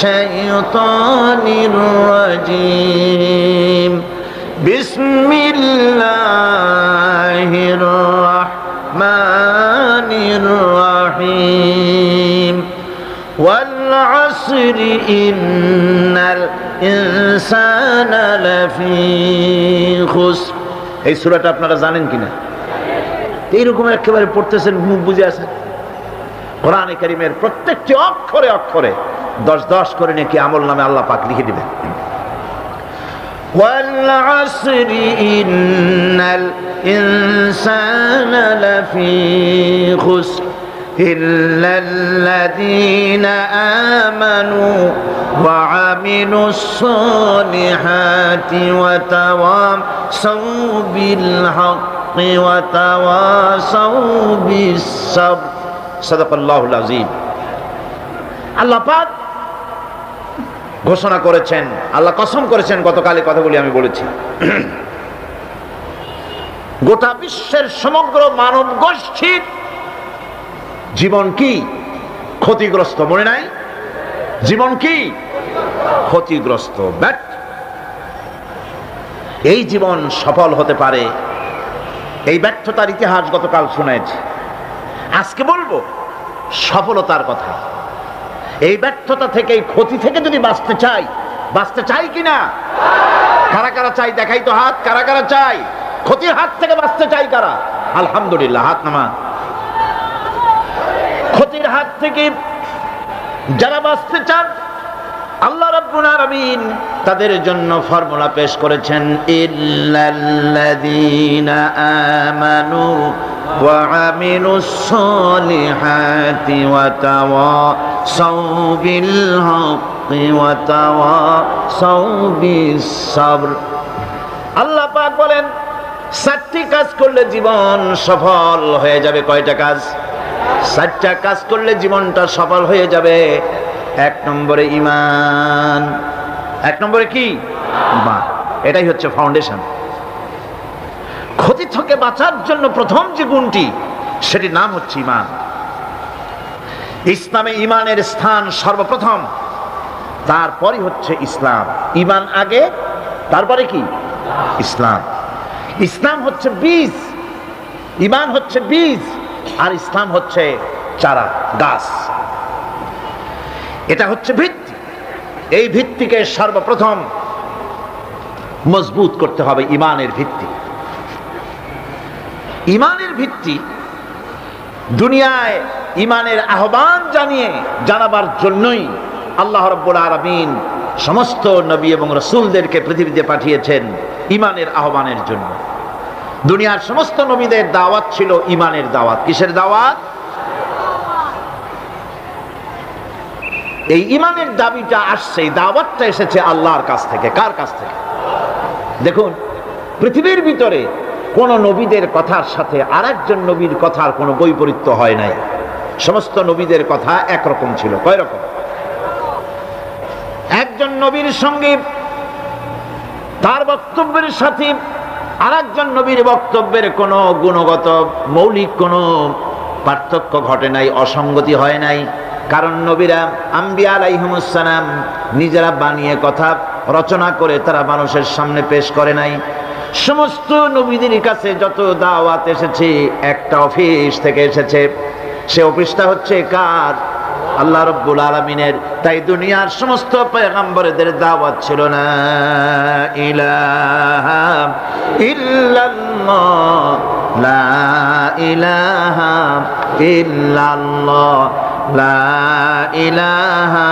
শাইতানির রাজীম। বিসমিল্লাহির রাহমানির রাহিম। ওয়াল আসরি ইন্নাল ইনসানা লাফি খুসর। এই সূরাটা আপনারা জানেন কিনা? এইরকম একেবারে পড়তেছেন, মুখ বুঝে আছেন। কোরআনে কারীমের প্রত্যেকটি অক্ষরে অক্ষরে 10-10 করে নাকি আমল নামে আল্লাহ পাক লিখে দিবেন। ওয়াল আসরি ইন্নাল ইনসানা লাফি খুসর ইল্লাল্লাযীনা আমানু ওয়া আমিলুস সালিহাতি ওয়া তাওয়াসাউ বিল হাক্কি ওয়া তাওয়াসাউ বিস সাবর। সাদাকাল্লাহুল আযীম। আল্লাহ পাক ঘোষণা করেছেন, আল্লাহ কসম করেছেন, গতকাল এই কথাগুলি আমি বলেছি, গোটা বিশ্বের সমগ্র মানব গোষ্ঠীর জীবন কি ক্ষতিগ্রস্ত, মনে নাই? জীবন কি ক্ষতিগ্রস্ত, ব্যর্থ। এই জীবন সফল হতে পারে, এই ব্যর্থতার ইতিহাস গতকাল শুনেছি। আজকে বলবো সফলতার কথা। এই ব্যর্থতা থেকে, এই ক্ষতি থেকে যদি বাঁচতে চাই কিনা? কারা কারা চাই দেখাই তো হাত। কারা কারা চাই? ক্ষতির হাত থেকে বাঁচতে চাই কারা? আলহামদুলিল্লাহ, হাত নামান। ক্ষতির হাত থেকে যারা বাঁচতে চান, আল্লাহ রাব্বুল আলামিন তাদের জন্য ফর্মুলা পেশ করেছেন, ইল্লাল্লাযীনা আমানু ওয়া আমিলুস সালিহাতি ওয়া তাওয়াসাউ বিল হাক্কি ওয়া তাওয়াসাউ বিস সাবর। আল্লাহ পাক বলেন, 4টি কাজ করলে জীবন সফল হয়ে যাবে। কয়টা কাজ? 4টা কাজ করলে জীবনটা সফল হয়ে যাবে। 1 নম্বরে ঈমান। 1 নম্বরে কি? ঈমান। এটাই হচ্ছে ফাউন্ডেশন। ক্ষতি থেকে বাঁচার জন্য প্রথম যে গুণটি, সেটির নাম হচ্ছে ঈমান। ইসলামে ঈমানের স্থান সর্বপ্রথম, তারপরই হচ্ছে ইসলাম। ঈমান আগে, তারপরে কি? ইসলাম। ইসলাম হচ্ছে বীজ, ঈমান হচ্ছে বীজ, আর ইসলাম হচ্ছে চারা, গাছ। এটা হচ্ছে ভিত্তি। এই ভিত্তিকে সর্বপ্রথম মজবুত করতে হবে। ঈমানের ভিত্তি, ঈমানের ভিত্তি দুনিয়ায় ঈমানের আহ্বান জানাবার জন্যই আল্লাহ রাব্বুল আলামিন সমস্ত নবী এবং রাসূলদেরকে পৃথিবীতে পাঠিয়েছেন ঈমানের আহ্বানের জন্য। দুনিয়ার সমস্ত নবীদের দাওয়াত ছিল ঈমানের দাওয়াত। কিসের দাওয়াত? এই ঈমানের দাবিটা আসছে, এই দাওয়াতটা এসেছে আল্লাহর কাছ থেকে। কার কাছ থেকে? দেখুন, পৃথিবীর ভিতরে কোন নবীদের কথার সাথে আরেকজন নবীর কথার কোনো বৈপরীত্য হয় নাই। সমস্ত নবীদের কথা একরকম ছিল। কয় রকম? একজন নবীর সঙ্গে তার বক্তব্যের সাথে আরেকজন নবীর বক্তব্যের কোনো গুণগত মৌলিক কোনো পার্থক্য ঘটে নাই, অসঙ্গতি হয় নাই। কারণ নবীরা, আম্বিয়া আলাইহিমুস সালাম, নিজেরা বানিয়ে কথা রচনা করে তারা মানুষের সামনে পেশ করে নাই। সমস্ত নবীদের কাছে যত দাওয়াত এসেছে, একটা অফিস থেকে এসেছে। সে অফিসটা হচ্ছে কার? আল্লাহ রাব্বুল আলামিনের। তাই দুনিয়ার সমস্ত পয়গম্বরদের দাওয়াত ছিল না ইলাহা ইল্লাল্লাহ, লা ইলাহা ইল্লাল্লাহ, লা ইলাহা,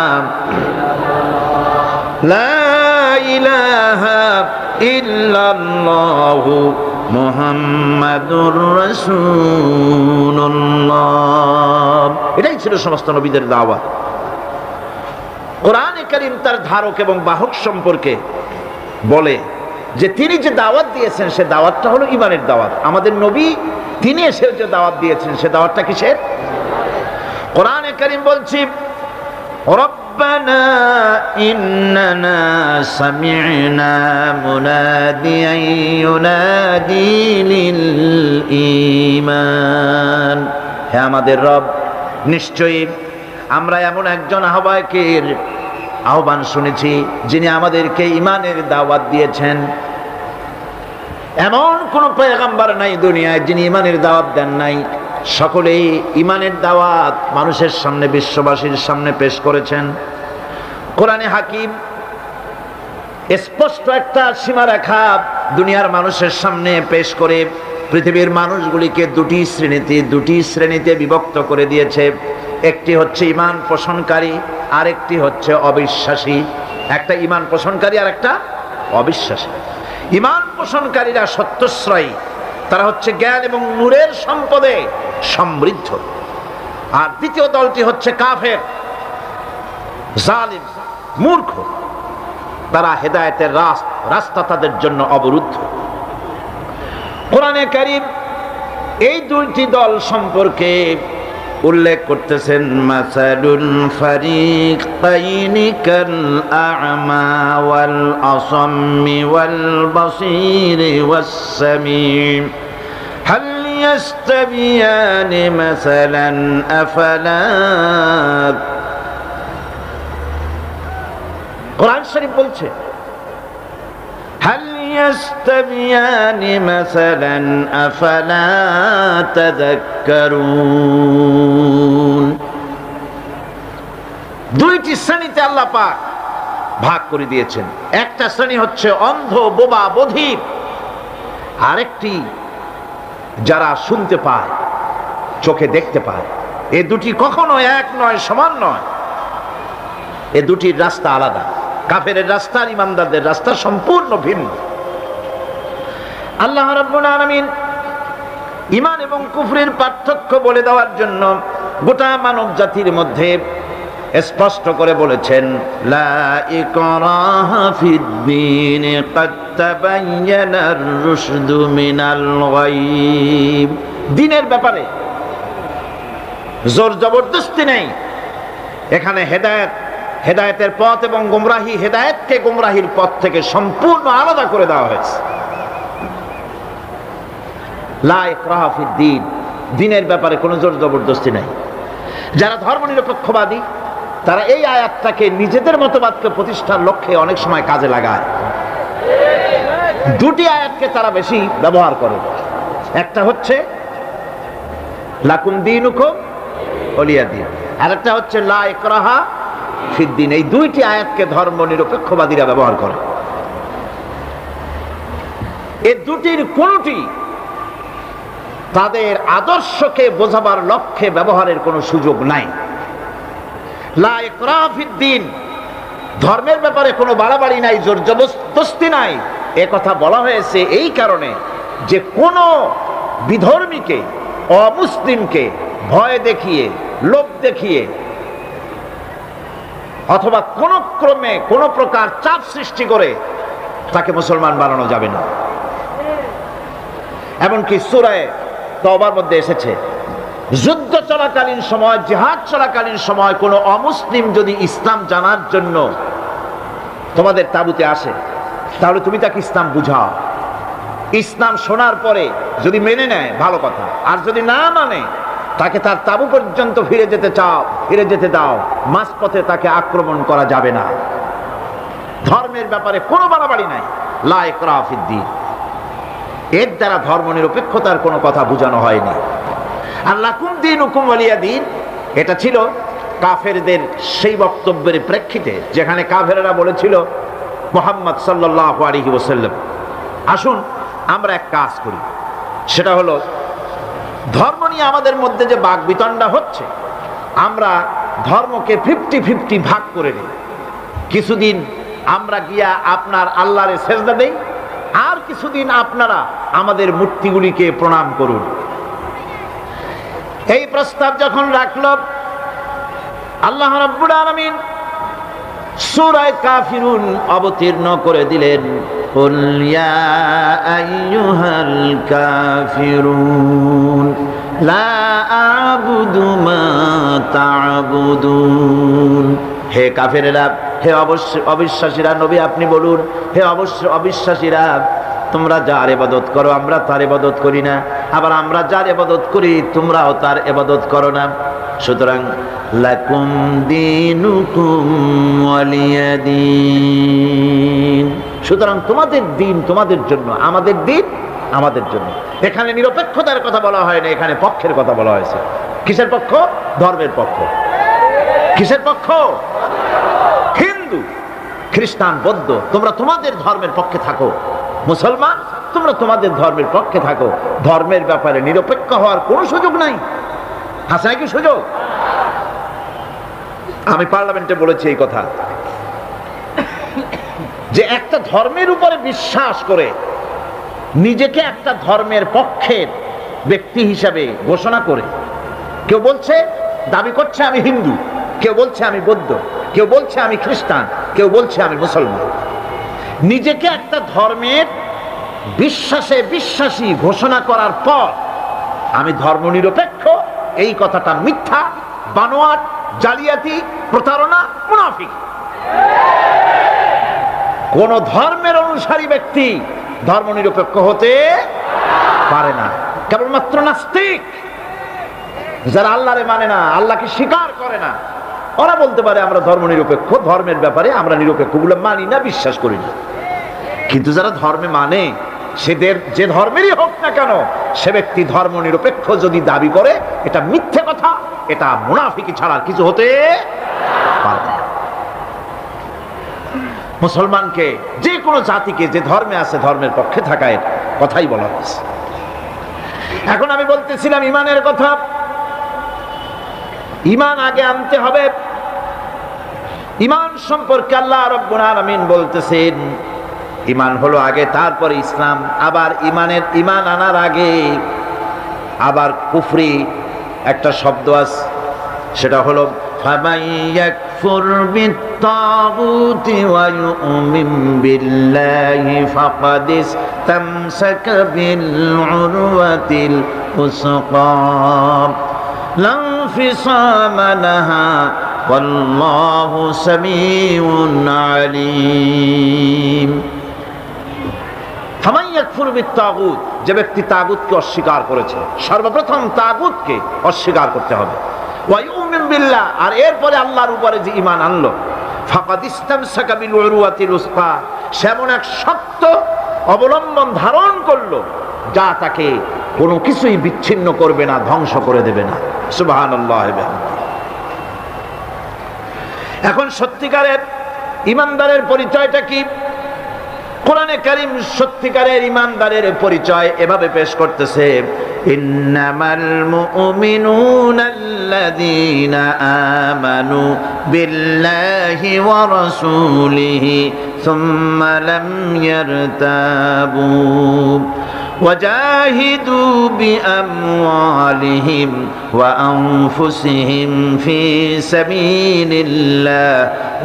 লা ইলাহা ইল্লাল্লাহু মুহাম্মাদুর রাসূলুল্লাহ। এটাই ছিল সমস্ত নবীদের দাওয়াত। কোরআনে কারীম তার ধারক এবং বাহক সম্পর্কে বলে যে তিনি যে দাওয়াত দিয়েছেন সে দাওয়াতটা হলো ঈমানের দাওয়াত। আমাদের নবী তিনি এসে যে দাওয়াত দিয়েছেন সে দাওয়াতটা কিসের? কোরআনে কারীম বলছে, ربنا إننا سمعنا مناديا ينادي للإيمان। হে আমাদের রব, নিশ্চয়ই আমরা এমন একজন আহ্বায়কের আহ্বান শুনেছি যিনি আমাদেরকে ঈমানের দাওয়াত দিয়েছেন। এমন কোন পয়গম্বর নাই দুনিয়ায় যিনি ঈমানের দাওয়াত দেন নাই। সকলেই ঈমানের দাওয়াত মানুষের সামনে, বিশ্ববাসীর সামনে পেশ করেছেন। কোরআনে হাকিম স্পষ্ট একটা সীমারেখা দুনিয়ার মানুষের সামনে পেশ করে পৃথিবীর মানুষগুলিকে দুটি শ্রেণীতে বিভক্ত করে দিয়েছে। একটি হচ্ছে ঈমান পোষণকারী, আরেকটি হচ্ছে অবিশ্বাসী। একটা ঈমান পোষণকারী আর একটা অবিশ্বাসী। ঈমান পোষণকারীরা সত্যশ্রয়ী, তারা হচ্ছে জ্ঞান এবং নূরের সম্পদে সমৃদ্ধ। আর দ্বিতীয় দলটি হচ্ছে কাফের, জালিম, মূর্খ। তারা হেদায়েতের রাস্তা তাদের জন্য অবরুদ্ধ। কোরআনে কারীম এই দুইটি দল সম্পর্কে উল্লেখ করতেছেন, মাসালুল ফারিকাইনি কাল আ'মা ওয়াল আসাম্মি ওয়াল বাসীরি ওয়াস সামিম হাল ইয়াস্তাবিয়ানি মাসালান আফালা। কোরআন শরীফ বলছে, হাল ইয়াস্তাবিয়ানি মাসালান আফালা তাযাক্কারুন। দুইটি শ্রেণীতে আল্লাহ পাক ভাগ করে দিয়েছেন। একটা শ্রেণী হচ্ছে অন্ধ, বোবা, বধির। আরেকটি যারা শুনতে পায়, চোখে দেখতে পায়। এ দুটি কখনো এক নয়, সমান নয়। এ দুটির রাস্তা আলাদা। কাফেরের রাস্তা আর ইমানদারদের রাস্তা সম্পূর্ণ ভিন্ন। আল্লাহ রাব্বুল আলামিন ঈমান এবং কুফরের পার্থক্য বলে দেওয়ার জন্য গোটা মানব জাতির মধ্যে স্পষ্ট করে বলেছেন, লা ইকরাহা ফিদ্দীন ক্বাদ তাবায়্যানার রুশদু মিনাল গায়ব। দ্বীনের ব্যাপারে জোর জবরদস্তি নেই। এখানে হেদায়েতের পথ এবং গোমরাহি, হেদায়েতকে গোমরাহির পথ থেকে সম্পূর্ণ আলাদা করে দেওয়া হয়েছে। লা ইকরাহা ফিদ্দীন, দ্বীনের ব্যাপারে কোনো জোর জবরদস্তি নেই। যারা ধর্মনিরপেক্ষবাদী তারা এই আয়াতটাকে নিজেদের মতবাদকে প্রতিষ্ঠার লক্ষ্যে অনেক সময় কাজে লাগায়। দুটি আয়াতকে তারা বেশি ব্যবহার করে। একটা হচ্ছে লাকুম দীনুকুম ওয়ালিয়া দীন, আর একটা হচ্ছে লা ইকরাহা ফিদ্দীন। এই দুইটি আয়াতকে ধর্মনিরপেক্ষবাদীরা ব্যবহার করে। এই দুটির কোনটি তাদের আদর্শকে বোঝাবার লক্ষ্যে ব্যবহারের কোনো সুযোগ নাই। লা ইকরাহা ফিদ্দীন, ধর্মের ব্যাপারে কোনো বাড়াবাড়ি নাই, জোর জবরদস্তি নাই। এ কথা বলা হয়েছে এই কারণে যে কোনো বিধর্মীকে, অমুসলিমকে ভয় দেখিয়ে, লোভ দেখিয়ে অথবা কোন ক্রমে কোন প্রকার চাপ সৃষ্টি করে তাকে মুসলমান বানানো যাবে না। এমনকি সূরা তওবার মধ্যে এসেছে, যুদ্ধ চলাকালীন সময়, জিহাদ চলাকালীন সময় কোনো অমুসলিম যদি ইসলাম জানার জন্য তোমাদের তাঁবুতে আসে, তাহলে তুমি তাকে ইসলাম বুঝাও। ইসলাম শোনার পরে যদি মেনে নেয় ভালো কথা, আর যদি না মানে তাকে তার তাঁবু পর্যন্ত ফিরে যেতে দাও। মাঝপথে তাকে আক্রমণ করা যাবে না। ধর্মের ব্যাপারে কোনো বাড়াবাড়ি নাই। লা ইকরাহা ফিদ্দীন, এর দ্বারা ধর্মনিরপেক্ষতার কোনো কথা বোঝানো হয়নি। আর লাকুম দীনুকুম ওয়ালিয়া দীন, এটা ছিল কাফেরদের সেই বক্তব্যের প্রেক্ষিতে যেখানে কাফেররা বলেছিল মুহাম্মদ সাল্লাল্লাহু আলাইহি ওয়াসাল্লাম, আসুন আমরা এক কাজ করি, সেটা হলো ধর্ম নিয়ে আমাদের মধ্যে যে বাকবিতণ্ডা হচ্ছে, আমরা ধর্মকে 50-50 ভাগ করে নিই। কিছুদিন আমরা গিয়া আপনার আল্লাহরে সেজদা দেই, আর কিছুদিন আপনারা আমাদের মূর্তিগুলিকে প্রণাম করুন। এই প্রস্তাব যখন রাখল, আল্লাহ রাব্বুল আলামিন সূরা কাফিরুন অবতীর্ণ করে দিলেন, কুল ইয়া আইয়ুহাল কাফিরুন লা আ'বুদু মা তা'বুদুন। হে কাফেরেরা, হে অবিশ্বাসীরা, নবী আপনি বলুন, হে অবিশ্বাসীরা, তোমরা যার ইবাদত করো আমরা তার ইবাদত করি না, আবার আমরা যার ইবাদত করি তোমরাও তার ইবাদত করো না। সুতরাং লাকুম দীনুকুম ওয়ালিয়া দীন, সুতরাং তোমাদের দিন তোমাদের জন্য, আমাদের দিন আমাদের জন্য। এখানে নিরপেক্ষতার কথা বলা হয় না, এখানে পক্ষের কথা বলা হয়েছে। কিসের পক্ষ? ধর্মের পক্ষ। কিসের পক্ষ? হিন্দু, খ্রিস্টান, বৌদ্ধ, তোমরা তোমাদের ধর্মের পক্ষে থাকো। মুসলমান, তোমরা তোমাদের ধর্মের পক্ষে থাকো। ধর্মের ব্যাপারে নিরপেক্ষ হওয়ার কোনো সুযোগ নাই। আছে নাকি সুযোগ? আমি পার্লামেন্টে বলেছি এই কথা, যে একটা ধর্মের উপরে বিশ্বাস করে নিজেকে একটা ধর্মের পক্ষের ব্যক্তি হিসাবে ঘোষণা করে কেউ বলছে, দাবি করছে আমি হিন্দু, কেউ বলছে আমি বৌদ্ধ, কেউ বলছে আমি খ্রিস্টান, কেউ বলছে আমি মুসলমান। নিজেকে একটা ধর্মের বিশ্বাসী ঘোষণা করার পর আমি ধর্মনিরপেক্ষ, এই কথাটা মিথ্যা, বানোয়াট, জালিয়াতি, প্রতারণা, মুনাফিক। কোন ধর্মের অনুসারী ব্যক্তি ধর্মনিরপেক্ষ হতে পারে না। কেবলমাত্র নাস্তিক, যারা আল্লাহরে মানে না, আল্লাহকে স্বীকার করে না, ওরা বলতে পারে আমরা ধর্মনিরপেক্ষ, ধর্মের ব্যাপারে আমরা নিরপেক্ষ, গুলো মানি না, বিশ্বাস করি না। কিন্তু যারা ধর্মে মানে, সেদের যে ধর্মেরই হোক না কেন, সে ব্যক্তি ধর্মনিরপেক্ষ যদি দাবি করে, এটা মিথ্যে কথা, এটা মুনাফিকি ছাড়া কিছু হতে পারে না। মুসলমানকে, যে কোনো জাতিকে যে ধর্মে আছে ধর্মের পক্ষে থাকার কথাই বলা হয়েছে। এখন আমি বলতেছিলাম ইমানের কথা। ইমান আগে আনতে হবে। ইমান সম্পর্কে আল্লাহ রাব্বুল আলামিন বলতেছেন, ইমান হলো আগে, তারপরে ইসলাম। আবার ইমান আনার আগে আবার কুফরি একটা শব্দ আছে, সেটা হলো ফামান ইয়াকফুর বিত্তাগুতি ওয়া ইউমিন বিল্লাহি ফাকাদ ইসতামসাকা বিল উরওয়াতিল উসকা লা ইনফিসামা লাহা ওয়াল্লাহু সামিউন আলীম। ফামান ইয়াকফুর বিত্তাগুত, যে ব্যক্তি তাগুতকে অস্বীকার করেছে, সর্বপ্রথম তাগুতকে অস্বীকার করতে হবে। ওয়া ইউমিন বিল্লাহ, আর এরপরে আল্লাহর উপরে যে ঈমান আনলো, ফাকাদ ইসতামসাকা বিল উরওয়াতিল উসকা, সে এমন এক শক্ত অবলম্বন ধারণ করলো যা তাকে কোনো কিছুই বিচ্ছিন্ন করবে না, ধ্বংস করে দেবে না। সুবহানাল্লাহ। এখন সত্যিকারের ঈমানদারের পরিচয়টা কি? কোরআনে কারীম সত্যিকারের ঈমানদারের পরিচয় এভাবে পেশ করতেছে, ইন্নামাল মুমিনুনা আল্লাযীনা আমানু বিল্লাহি ওয়া রাসূলিহি সুম্মা লাম ইয়ারতাবু وجاهدوا بأموالهم وأنفسهم في سبيل الله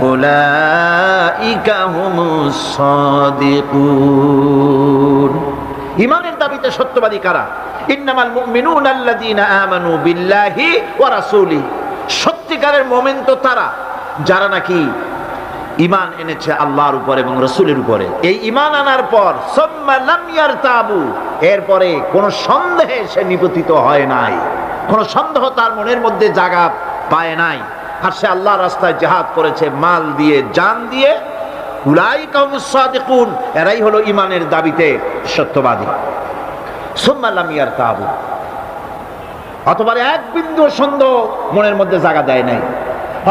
أولئك هم الصادقون। ঈমানের দাবিতে সত্যবাদী কারা? ইন্নামাল মুমিনুনা আল্লাযীনা আমানু বিল্লাহি ওয়া রাসূলিহি, সত্যিকারের মুমিন তো তারা যারা নাকি ঈমান এনেছে আল্লাহর উপর এবং রাসূলের উপরে। এই ঈমান আনার পর সুম্মা লাম ইয়ারতাবু, এরপরে কোনো সন্দেহে সে নিপতিত হয় নাই, কোনো সন্দেহ তার মনের মধ্যে জায়গা পায় নাই, আর সে আল্লাহর রাস্তায় জিহাদ করেছে মাল দিয়ে, জান দিয়ে। উলাইকা হুমুস সাদিকুন, এরাই হলো ঈমানের দাবিতে সত্যবাদী। সুম্মা লাম ইয়ারতাবু, অথবা এক বিন্দু সন্দেহ মনের মধ্যে জায়গা দেয় নাই,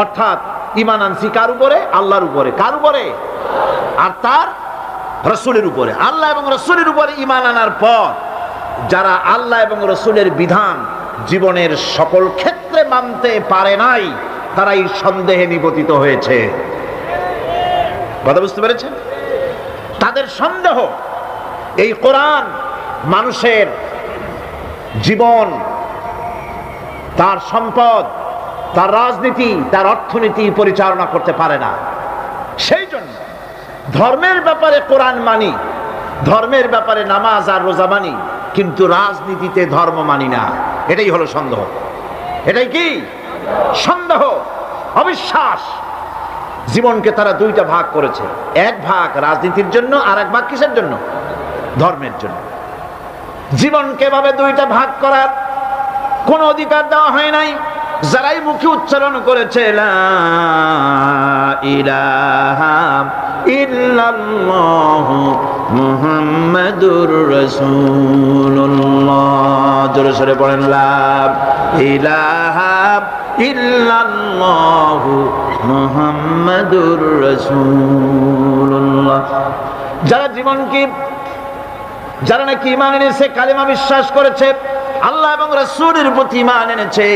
অর্থাৎ ঈমান আনছি কার উপরে? আল্লাহর উপরে। কার উপরে? আর তার রাসূলের উপরে। আল্লাহ এবং রাসূলের উপরে ঈমান আনার পর যারা আল্লাহ এবং রাসূলের বিধান জীবনের সকল ক্ষেত্রে মানতে পারে নাই, তারা এই সন্দেহে নিপতিত হয়েছে। কথা বুঝতে পেরেছেন? তাদের সন্দেহ এই কোরআন মানুষের জীবন, তার সম্পদ, তার রাজনীতি, তার অর্থনীতি পরিচালনা করতে পারে না। সেই জন্য ধর্মের ব্যাপারে কোরআন মানি, ধর্মের ব্যাপারে নামাজ আর রোজা মানি, কিন্তু রাজনীতিতে ধর্ম মানি না। এটাই হলো সন্দেহ। এটাই কি? সন্দেহ, অবিশ্বাস। জীবনকে তারা দুইটা ভাগ করেছে, এক ভাগ রাজনীতির জন্য আর এক ভাগ কিসের জন্য? ধর্মের জন্য। জীবনকে এভাবে দুইটা ভাগ করার কোন অধিকার দেওয়া হয় নাই। যারাই মুখে উচ্চারণ করেছে লা ইলাহা ইল্লাল্লাহু মুহাম্মাদুর রাসূলুল্লাহ, জোরে সোরে পড়েন লা ইলাহা ইল্লাল্লাহু মুহাম্মাদুর রাসূলুল্লাহ। যারা জীবনকে, যারা নাকি ঈমান এনেছে, কালেমা বিশ্বাস করেছে, আল্লাহ এবং রাসূলের প্রতি ঈমান এনেছে,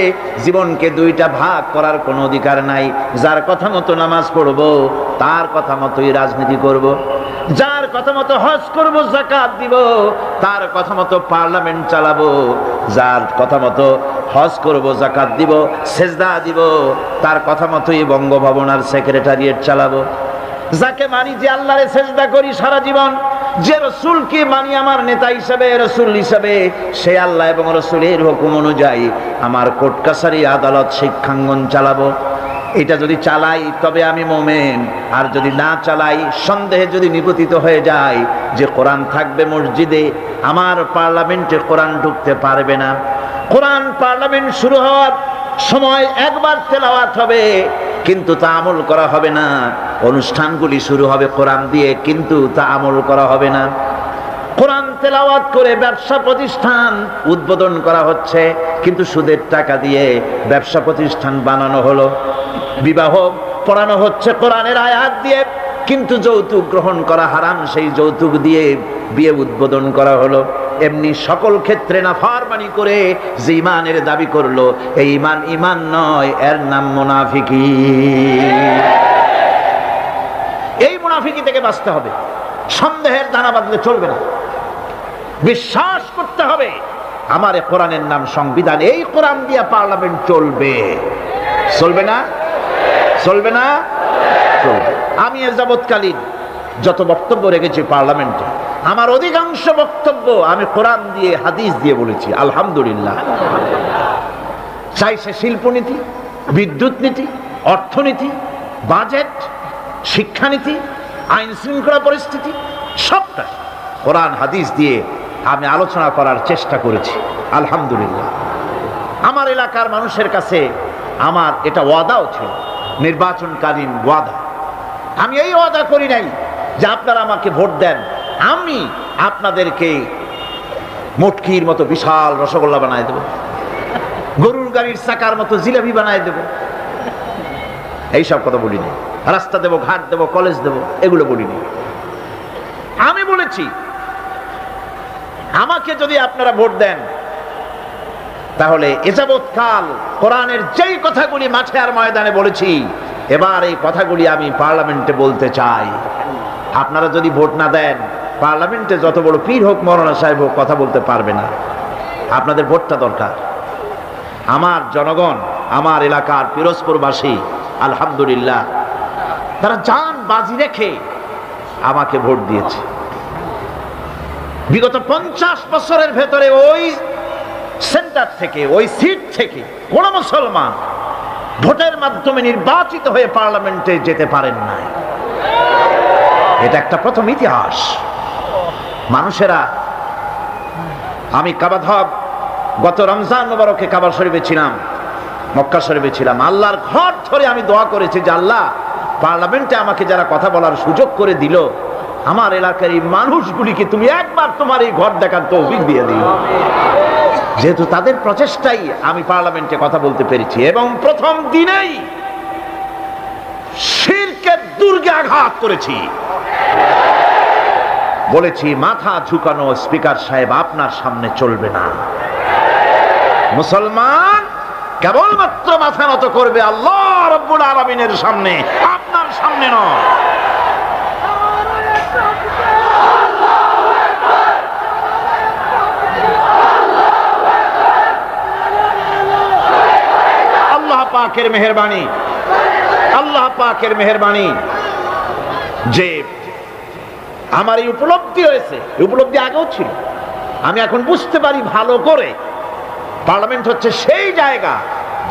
জীবনকে দুইটা ভাগ করার কোনো অধিকার নাই। যার কথা মতো নামাজ পড়ব, তার কথা মতোই রাজনীতি করব। যার কথা মতো হজ করব, যাকাত দিব, তার কথা মতো পার্লামেন্ট চালাবো। যার কথা মতো হজ করব, যাকাত দিব, সেজদা দিব, তার কথা মতোই বঙ্গভবন আর সেক্রেটারিয়েট চালাবো। যাকে মানি, যে আল্লাহরে সেজদা করি সারা জীবন, যে রাসূলকে মানি আমার নেতা হিসেবে, রাসূল হিসেবে, সে আল্লাহ এবং রাসূলের হুকুম অনুযায়ী আমার কোর্ট কাছারি, আদালত, শিক্ষাঙ্গন চালাবো। এটা যদি চালাই তবে আমি মুমিন, আর যদি না চালাই, সন্দেহে যদি নিপতিত হয়ে যায় যে কোরআন থাকবে মসজিদে, আমার পার্লামেন্টে কোরআন ঢুকতে পারবে না। কোরআন পার্লামেন্ট শুরু হওয়ার সময় একবার তেলাওয়াত হবে, কিন্তু তা আমল করা হবে না। অনুষ্ঠানগুলি শুরু হবে কোরআন দিয়ে, কিন্তু তা আমল করা হবে না। কোরআন তেলাওয়াত করে ব্যবসা প্রতিষ্ঠান উদ্বোধন করা হচ্ছে, কিন্তু সুদের টাকা দিয়ে ব্যবসা প্রতিষ্ঠান বানানো হলো। বিবাহ পড়ানো হচ্ছে কোরআনের আয়াত দিয়ে, কিন্তু যৌতুক গ্রহণ করা হারাম, সেই যৌতুক দিয়ে বিয়ে উদ্বোধন করা হলো। এমনি সকল ক্ষেত্রে নাফরমানি করে যে ঈমানের দাবি করলো, এই ঈমান ঈমান নয়, এর নাম মুনাফিকি। এই মুনাফিকি থেকে বাঁচতে হবে। সন্দেহের দানা বাঁধলে চলবে না, বিশ্বাস করতে হবে আমার কোরআনের নাম সংবিধান, এই কোরআন দিয়ে পার্লামেন্ট চলবে। চলবে না? চলবে না? চলবে। আমি এ যাবৎকালীন যত বক্তব্য রেখেছি পার্লামেন্টে, আমার অধিকাংশ বক্তব্য আমি কোরআন দিয়ে হাদিস দিয়ে বলেছি, আলহামদুলিল্লাহ। চাই সে শিল্পনীতি, বিদ্যুৎ নীতি, অর্থনীতি, বাজেট, শিক্ষানীতি, আইন শৃঙ্খলা পরিস্থিতি, সবটা কোরআন হাদিস দিয়ে আমি আলোচনা করার চেষ্টা করেছি, আলহামদুলিল্লাহ। আমার এলাকার মানুষের কাছে আমার এটা ওয়াদাও ছিল, নির্বাচনকালীন ওয়াদা। আমি এই ওয়াদা করি নাই যে আপনারা আমাকে ভোট দেন, আমি আপনাদেরকে মটকির মতো বিশাল রসগোল্লা বানায় দেব, গরুর গাড়ির চাকার মতো জিলাপি বানায় দেব, এইসব কথা বলিনি। রাস্তা দেব, ঘাট দেব, কলেজ দেব, এগুলো বলিনি। আমি বলেছি আমাকে যদি আপনারা ভোট দেন তাহলে এযাবৎকাল কোরআনের যেই কথাগুলি মাঠে আর ময়দানে বলেছি, এবার এই কথাগুলি আমি পার্লামেন্টে বলতে চাই। আপনারা যদি ভোট না দেন, পার্লামেন্টে যত বড় পীর হোক, মৌলানা সাহেব হোক, কথা বলতে পারবে না। আপনাদের ভোটটা দরকার। আমার জনগণ, আমার এলাকার পিরোজপুরবাসী, আলহামদুলিল্লাহ, তারা জান বাজি রেখে আমাকে ভোট দিয়েছে। বিগত 50 বছরের ভেতরে ওই সেন্টার থেকে, ওই সিট থেকে কোন মুসলমান ভোটের মাধ্যমে নির্বাচিত হয়ে পার্লামেন্টে যেতে পারেন নাই। এটা একটা প্রথম ইতিহাস। মানুষেরা, আমি কাবাধব গত রমজান মুবারকে কাবা শরীফে ছিলাম, মক্কা শরীফে ছিলাম। আল্লাহর ঘর ধরে আমি দোয়া করেছি যে আল্লাহ, পার্লামেন্টে আমাকে যারা কথা বলার সুযোগ করে দিল, আমার এলাকার এই মানুষগুলিকে তুমি একবার তোমার এই ঘর দেখার তৌফিক দিয়ে দিও। যেহেতু তাদের প্রচেষ্টাই আমি পার্লামেন্টে কথা বলতে পেরেছি, এবং প্রথম দিনেই শিরকের দুর্গে আঘাত করেছি। বলেছি মাথা ঝুঁকানো স্পিকার সাহেব আপনার সামনে চলবে না। মুসলমান কেবলমাত্র মাথা নত করবে আল্লাহ রাব্বুল আলামিনের সামনে, আপনার সামনে নয়। আল্লাহ পাকের মেহেরবানি, আল্লাহ পাকের মেহেরবানি যে আমার এই উপলব্ধি হয়েছে। উপলব্ধি আগেও ছিল, আমি এখন বুঝতে পারি ভালো করে। পার্লামেন্ট হচ্ছে সেই জায়গা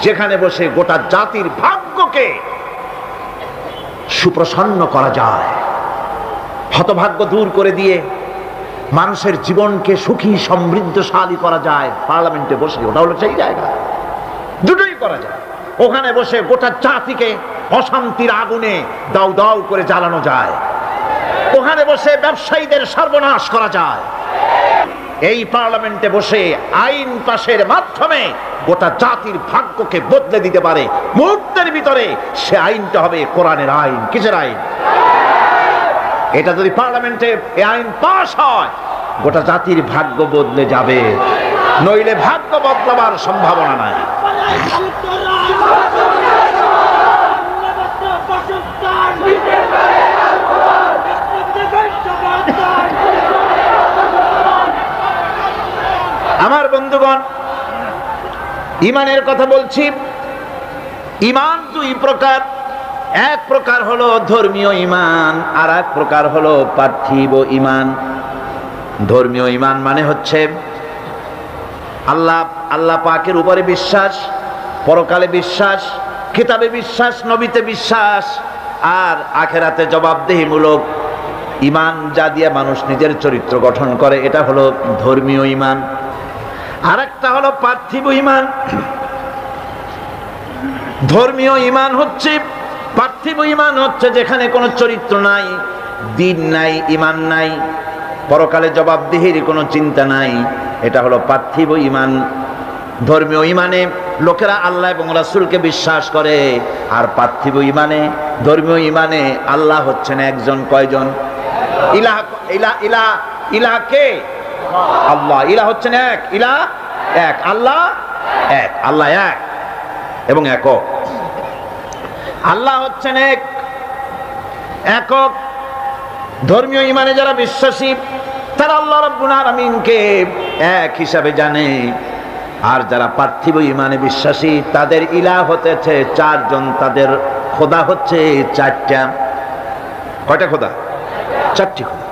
যেখানে বসে গোটা জাতির ভাগ্যকে সুপ্রসন্ন করা যায়, হতভাগ্য দূর করে দিয়ে মানুষের জীবনকে সুখী সমৃদ্ধশালী করা যায় পার্লামেন্টে বসে। ওটা হলো সেই জায়গা, দুটোই করা যায়। ওখানে বসে গোটা জাতিকে অশান্তির আগুনে দাউ দাউ করে জ্বালানো যায়, ওখানে বসে ব্যবসায়ীদের সর্বনাশ করা যায়। এই পার্লামেন্টে বসে আইন পাশের মাধ্যমে গোটা জাতির ভাগ্যকে বদলে দিতে পারে মুহূর্তের ভিতরে। সে আইনটা হবে কোরআনের আইন। কিসের আইন? এটা যদি পার্লামেন্টে এই আইন পাশ হয়, গোটা জাতির ভাগ্য বদলে যাবে, নইলে ভাগ্য বদলাবার সম্ভাবনা নাই। আমার বন্ধুগণ, ইমানের কথা বলছি। ইমান দুই প্রকার। এক প্রকার হলো ধর্মীয় ইমান, আর এক প্রকার হলো পার্থিব ইমান। ধর্মীয় ইমান মানে হচ্ছে আল্লাহ পাকের উপরে বিশ্বাস, পরকালে বিশ্বাস, কিতাবে বিশ্বাস, নবীতে বিশ্বাস, আর আখেরাতে জবাবদেহিমূলক ইমান, যা দিয়ে মানুষ নিজের চরিত্র গঠন করে, এটা হলো ধর্মীয় ইমান। আর একটা হলো পার্থিব ইমান। ধর্মীয় ইমান হচ্ছে, পার্থিব ইমান হচ্ছে যেখানে কোনো চরিত্র নাই, দিন নাই, ইমান নাই, পরকালে জবাবদিহির কোনো চিন্তা নাই। এটা হলো পার্থিব ইমান। ধর্মীয় ইমানে লোকেরা আল্লাহ এবং রাসূলকে বিশ্বাস করে, আর পার্থিব ইমানে, ধর্মীয় ইমানে আল্লাহ হচ্ছেন একজন। কয়জন? ইলাহ, ইলাহ, ইলাহ, ইলাহ কে? আল্লাহ। ইলাহ হচ্ছেন এক, ইলাহ এক, আল্লাহ এক, আল্লাহ এক এবং একক। আল্লাহ হচ্ছেন এক, একক। ধর্মীয় ইমানে যারা বিশ্বাসী, তারা আল্লাহ রাব্বুল আলামিনকে এক হিসাবে জানে। আর যারা পার্থিব ইমানে বিশ্বাসী তাদের ইলাহ হতেছে চারজন, তাদের খোদা হচ্ছে চারটা। কয়টা খোদা? চারটি খোদা,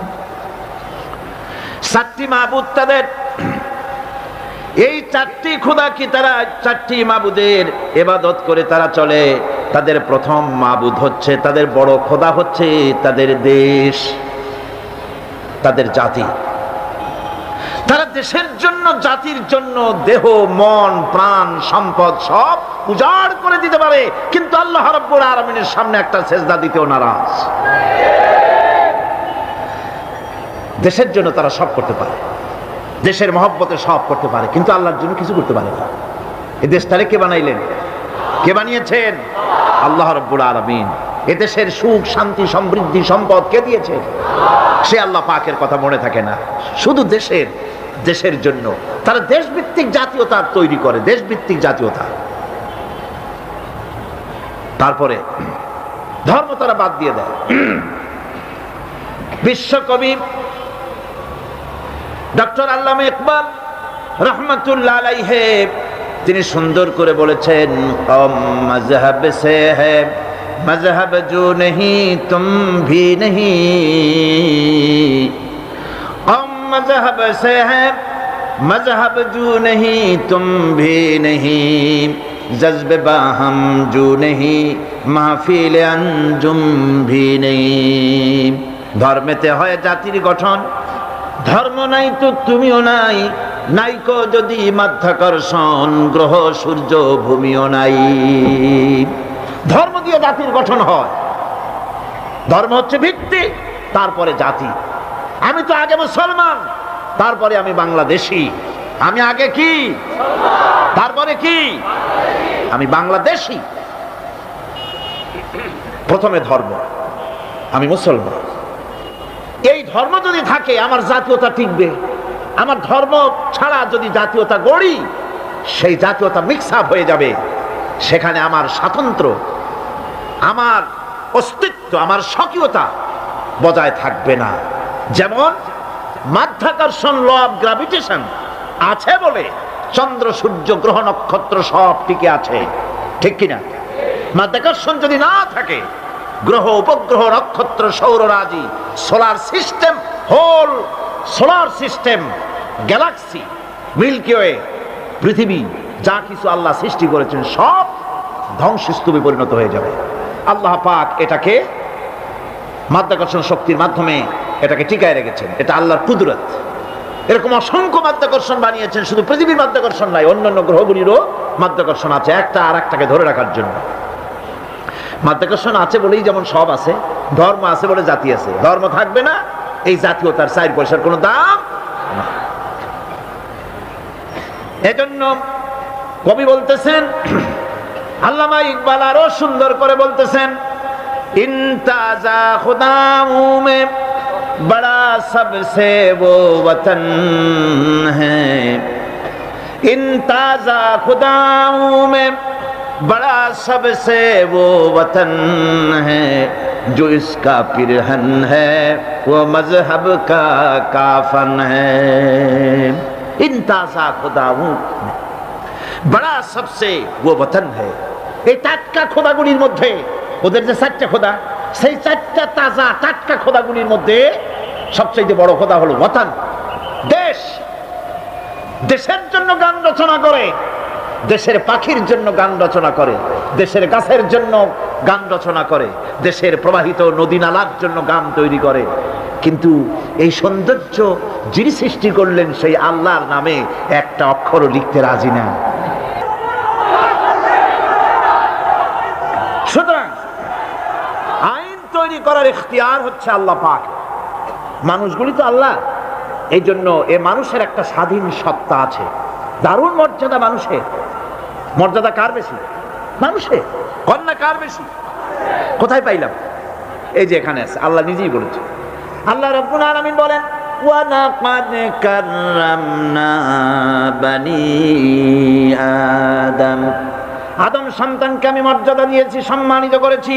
চারটি মাবুদ তাদের। এই চারটি খোদা কি তারা চারটি মাবুদের ইবাদত করে তারা চলে। তাদের প্রথম মাবুদ হচ্ছে, তাদের বড় খোদা হচ্ছে তাদের দেশ, তাদের জাতি। তারা দেশের জন্য, জাতির জন্য দেহ, মন, প্রাণ, সম্পদ সব উজাড় করে দিতে পারে, কিন্তু আল্লাহ রাব্বুল আলামিনের সামনে একটা সেজদা দিতেও নারাজ। দেশের জন্য তারা সব করতে পারে, দেশের মহব্বতে সব করতে পারে, কিন্তু আল্লাহর জন্য কিছু করতে পারে না। এই দেশটারে কে বানাইলেন? কে বানিয়েছেন? আল্লাহ রাব্বুল আলামিন। এ দেশের সুখ, শান্তি, সমৃদ্ধি, সম্পদ কে দিয়েছে? সে আল্লাহ পাকের কথা মনে থাকে না। শুধু দেশের জন্য তারা দেশভিত্তিক জাতীয়তা তৈরি করে, দেশভিত্তিক জাতীয়তা। তারপরে ধর্ম তারা বাদ দিয়ে দেয়। বিশ্বকবি ডক্টর আল্লামা ইকবাল রহমাতুল্লাহ আলাইহি তিনি সুন্দর করে বলেছেন, মজহব সে হ্যায় मजहब जो नहीं तुम भी नहीं, कौम मजहब से है मजहब जो नहीं तुम भी नहीं, जज्बे बाहम जो नहीं महफिल अंजुम भी नहीं। ধর্মেতে হয় জাতির গঠন, ধর্ম নাই তো তুমিও নাই, নাইকো যদি মাধ্যাকর্ষণ, গ্রহ সূর্য ভূমিও নাই। ধর্ম দিয়ে জাতির গঠন হয়, ধর্ম হচ্ছে ভিত্তি, তারপরে জাতি। আমি তো আগে মুসলমান, তারপরে আমি বাংলাদেশি। আমি আগে কি, তারপরে কি, আমি বাংলাদেশি। প্রথমে ধর্ম, আমি মুসলমান। এই ধর্ম যদি থাকে আমার জাতীয়তা টিকবে। আমার ধর্ম ছাড়া যদি জাতীয়তা গড়ি, সেই জাতীয়তা মিক্স আপ হয়ে যাবে। সেখানে আমার স্বাতন্ত্র্য, আমার অস্তিত্ব, আমার স্বকীয়তা বজায় থাকবে না। যেমন মাধ্যাকর্ষণ, ল অফ গ্র্যাভিটেশন আছে বলে চন্দ্র, সূর্য, গ্রহ, নক্ষত্র সব টিকে আছে, ঠিক কিনা? মাধ্যাকর্ষণ যদি না থাকে, গ্রহ, উপগ্রহ, নক্ষত্র, সৌররাজি, solar system, whole solar system, galaxy, milky way, পৃথিবী, যা কিছু আল্লাহ সৃষ্টি করেছেন সব ধ্বংসস্তূপে পরিণত হয়ে যাবে। আল্লাহ পাক এটাকে মাধ্যাকর্ষণ শক্তির মাধ্যমে এটাকে টিকায় রেখেছেন। এটা আল্লাহর কুদরত। এরকম অসংখ্য মাধ্যাকর্ষণ বানিয়েছেন। শুধু পৃথিবীর মাধ্যাকর্ষণ নাই, অন্যান্য গ্রহগুলিরও মাধ্যাকর্ষণ আছে, একটা আর একটাকে ধরে রাখার জন্য। মাধ্যাকর্ষণ আছে বলেই যেমন সব আছে, ধর্ম আছে বলে জাতি আছে। ধর্ম থাকবে না, এই জাতীয়তার 4 পয়সার কোনো দাম না। এজন্য কবি বলতেছেন, আল্লামা ইকবাল আরো সুন্দর করে বলতেছেন, ইনতাজা খুদাউ মে বড়া সবসে वो वतन है, ইনতাজা খুদাউ মে बड़ा सबसे वो वतन है, जो इसका पिरहन है वो मजहब का काफन है। इंताजा खुदाऊ बड़ा सबसे वो वतन है। এই টাটকা খোদাগুলির মধ্যে, ওদের যে 4টা খোদা, সেই 4টা তাজা টাটকা খোদাগুলির মধ্যে সবচেয়ে বড় খোদা হলো ওয়াতান, দেশ। দেশের জন্য গান রচনা করে, দেশের পাখির জন্য গান রচনা করে, দেশের গাছের জন্য গান রচনা করে, দেশের প্রবাহিত নদী নালার জন্য গান তৈরি করে। কিন্তু এই সৌন্দর্য যিনি সৃষ্টি করলেন সেই আল্লাহর নামে একটা অক্ষরও লিখতে রাজি না। সুতরাং আইন তৈরি করার ইখতিয়ার হচ্ছে আল্লাহ পাক। মানুষগুলি তো আল্লাহ, এই জন্য এ মানুষের একটা স্বাধীন সত্তা আছে, দারুণ মর্যাদা। মানুষের মর্যাদা কার বেশি? মানুষের। কন্যা কার বেশি? কোথায় পাইলাম? এই যে এখানে আছে, আল্লাহ নিজেই বলেছে। আল্লাহ রাব্বুল আলামিন বলেন, ওয়া লাকাদ কাররামনা বানি আদম, আদম সন্তানকে আমি মর্যাদা দিয়েছি, সম্মানিত করেছি,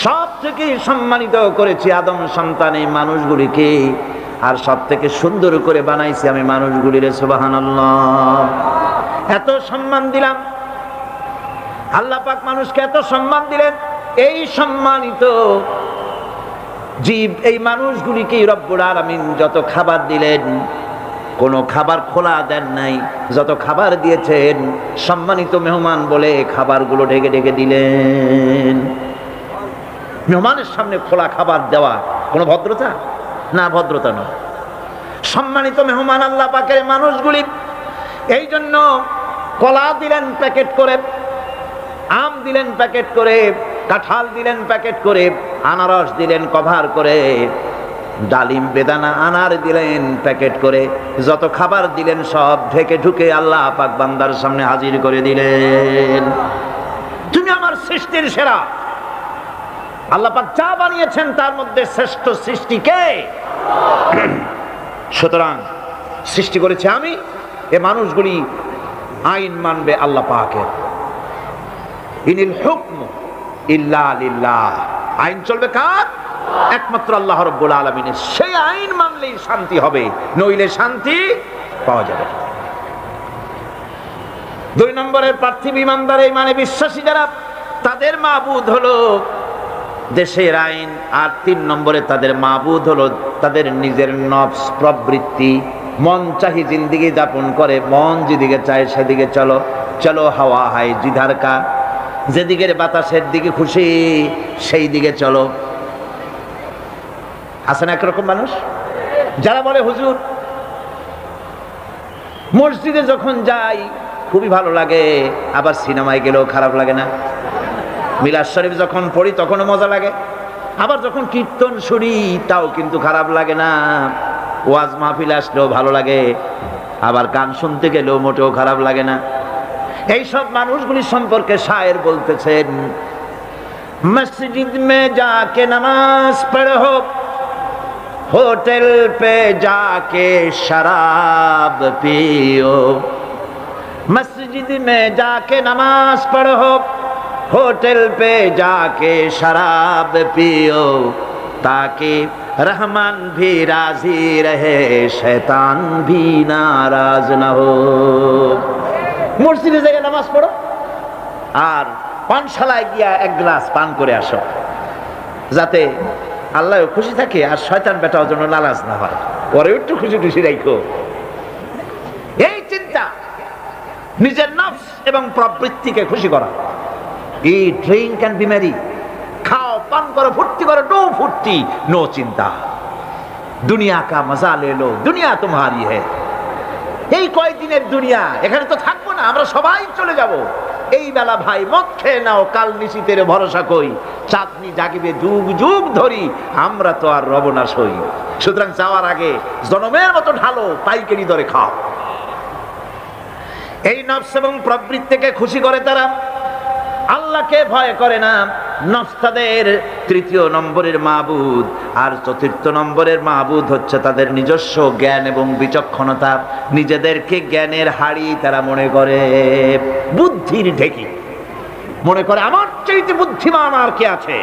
সব থেকে সম্মানিত করেছি আদম সন্তান এই মানুষগুলিকে, আর সব থেকে সুন্দর করে বানাইছি আমি মানুষগুলিরে। সুবহানাল্লাহ। এত সম্মান দিলাম, আল্লাহ পাক মানুষকে এত সম্মান দিলেন। এই সম্মানিত জীব, এই মানুষগুলিকে রব্বুল আলামিন যত খাবার দিলেন, কোনো খাবার খোলা দেন নাই। যত খাবার দিয়েছেন সম্মানিত মেহমান বলে খাবারগুলো ঢেকে ঢেকে দিলেন। মেহমানের সামনে খোলা খাবার দেওয়া কোনো ভদ্রতা না? ভদ্রতা নয়। সম্মানিত মেহমান আল্লাহ পাকের মানুষগুলি, এই জন্য কলা দিলেন প্যাকেট করে, আম দিলেন প্যাকেট করে, কাঁঠাল দিলেন প্যাকেট করে, আনারস দিলেন কভার করে, ডালিম বেদানা আনার দিলেন প্যাকেট করে। যত খাবার দিলেন সব ঢেকে ঢুকে আল্লাহ পাক বান্দার সামনে হাজির করে দিলেন। তুমি আমার সৃষ্টির সেরা। আল্লাহ পাক যা বানিয়েছেন তার মধ্যে শ্রেষ্ঠ সৃষ্টি কে? সুতরাং সৃষ্টি করেছে আমি, এ মানুষগুলি আইন মানবে আল্লাহ পাকের। ইনিল হুকমু ইল্লা লিল্লাহ। আইন চলবে কার? একমাত্র আল্লাহ রাব্বুল আলামিনের। সেই আইন মানলেই শান্তি হবে, নইলে শান্তি পাওয়া যাবে। 2 নম্বরের পার্থিব ইমানদার, এই মানে বিশ্বাসী যারা, তাদের মাবুদ হলো দেশের আইন। আর 3 নম্বরে তাদের মাবুদ হলো তাদের নিজের নফস, প্রবৃত্তি। মন চাহি জিন্দিগি যাপন করে, মন যেদিকে চায় সেদিকে চলো। চলো হাওয়া হায় জিধার কা, যেদিকের বাতাসের দিকে খুশি সেই দিকে চলো। আছে না একরকম মানুষ যারা বলে হুজুর মসজিদে যখন যাই খুবই ভালো লাগে, আবার সিনেমায় গেলেও খারাপ লাগে না। মিলাদ শরীফ যখন পড়ি তখনও মজা লাগে, আবার যখন কীর্তন শুনি তাও কিন্তু খারাপ লাগে না। ওয়াজ মাহফিল আসলেও ভালো লাগে, আবার গান শুনতে গেলেও মোটেও খারাপ লাগে না। এই সব মানুষগুলি সম্পর্কে শায়ের বলতেছেন, মসজিদ মে যাকে নামাজ পড়ো, হোটেল পে যাকে শরাব পিও। মসজিদ মে যাকে নামাজ পড়ো, होटल पे जाके शराब पियो, ताकि रहमान भी राजी रहे, शैतान भी नाराज न हो। মসজিদে যাইয়া নামাজ পড়ো আর পানশালায় গিয়া 1 গ্লাস পান করে আসো, যাতে আল্লাহ খুশি থাকে আর শয়তান বেটাও যেন নারাজ না হয়, পরে একটু খুশি খুশি রাখো। এই চিন্তা নিজের নফস এবং প্রবৃত্তিকে খুশি করা। Eat, drink and be merry. খাও, পান করো, ফুর্তি করো, নো ফুর্তি, নো চিন্তা। দুনিয়া কা মজা লে লো, দুনিয়া তোমারি है। এই কয়দিনের দুনিয়া, এখানে তো থাকবো না, আমরা সবাই চলে যাব। এই বেলা ভাই মদ খেয়ে নাও, কাল নিশীতের ভরসা কই, চাঁদনি জাগিবে যুগ যুগ ধরি, আমরা তো আর রব না সই। সুতরাং যাওয়ার আগে জনমের মতো ঢালো, পাইকারি দরে খাও। এই নফস এবং প্রবৃত্তিকে খুশি করে তারা, আল্লাহকে ভয় করে না। নফস তাদের 3য় নম্বরের মাবুদ, আর 4র্থ নম্বরের মাবুদ হচ্ছে তাদের নিজস্ব জ্ঞান এবং বিচক্ষণতা। নিজেদেরকে জ্ঞানের হাড়ি তারা মনে করে, বুদ্ধির ঢেকি মনে করে, আমার চাইতে বুদ্ধিমান আর কে আছে।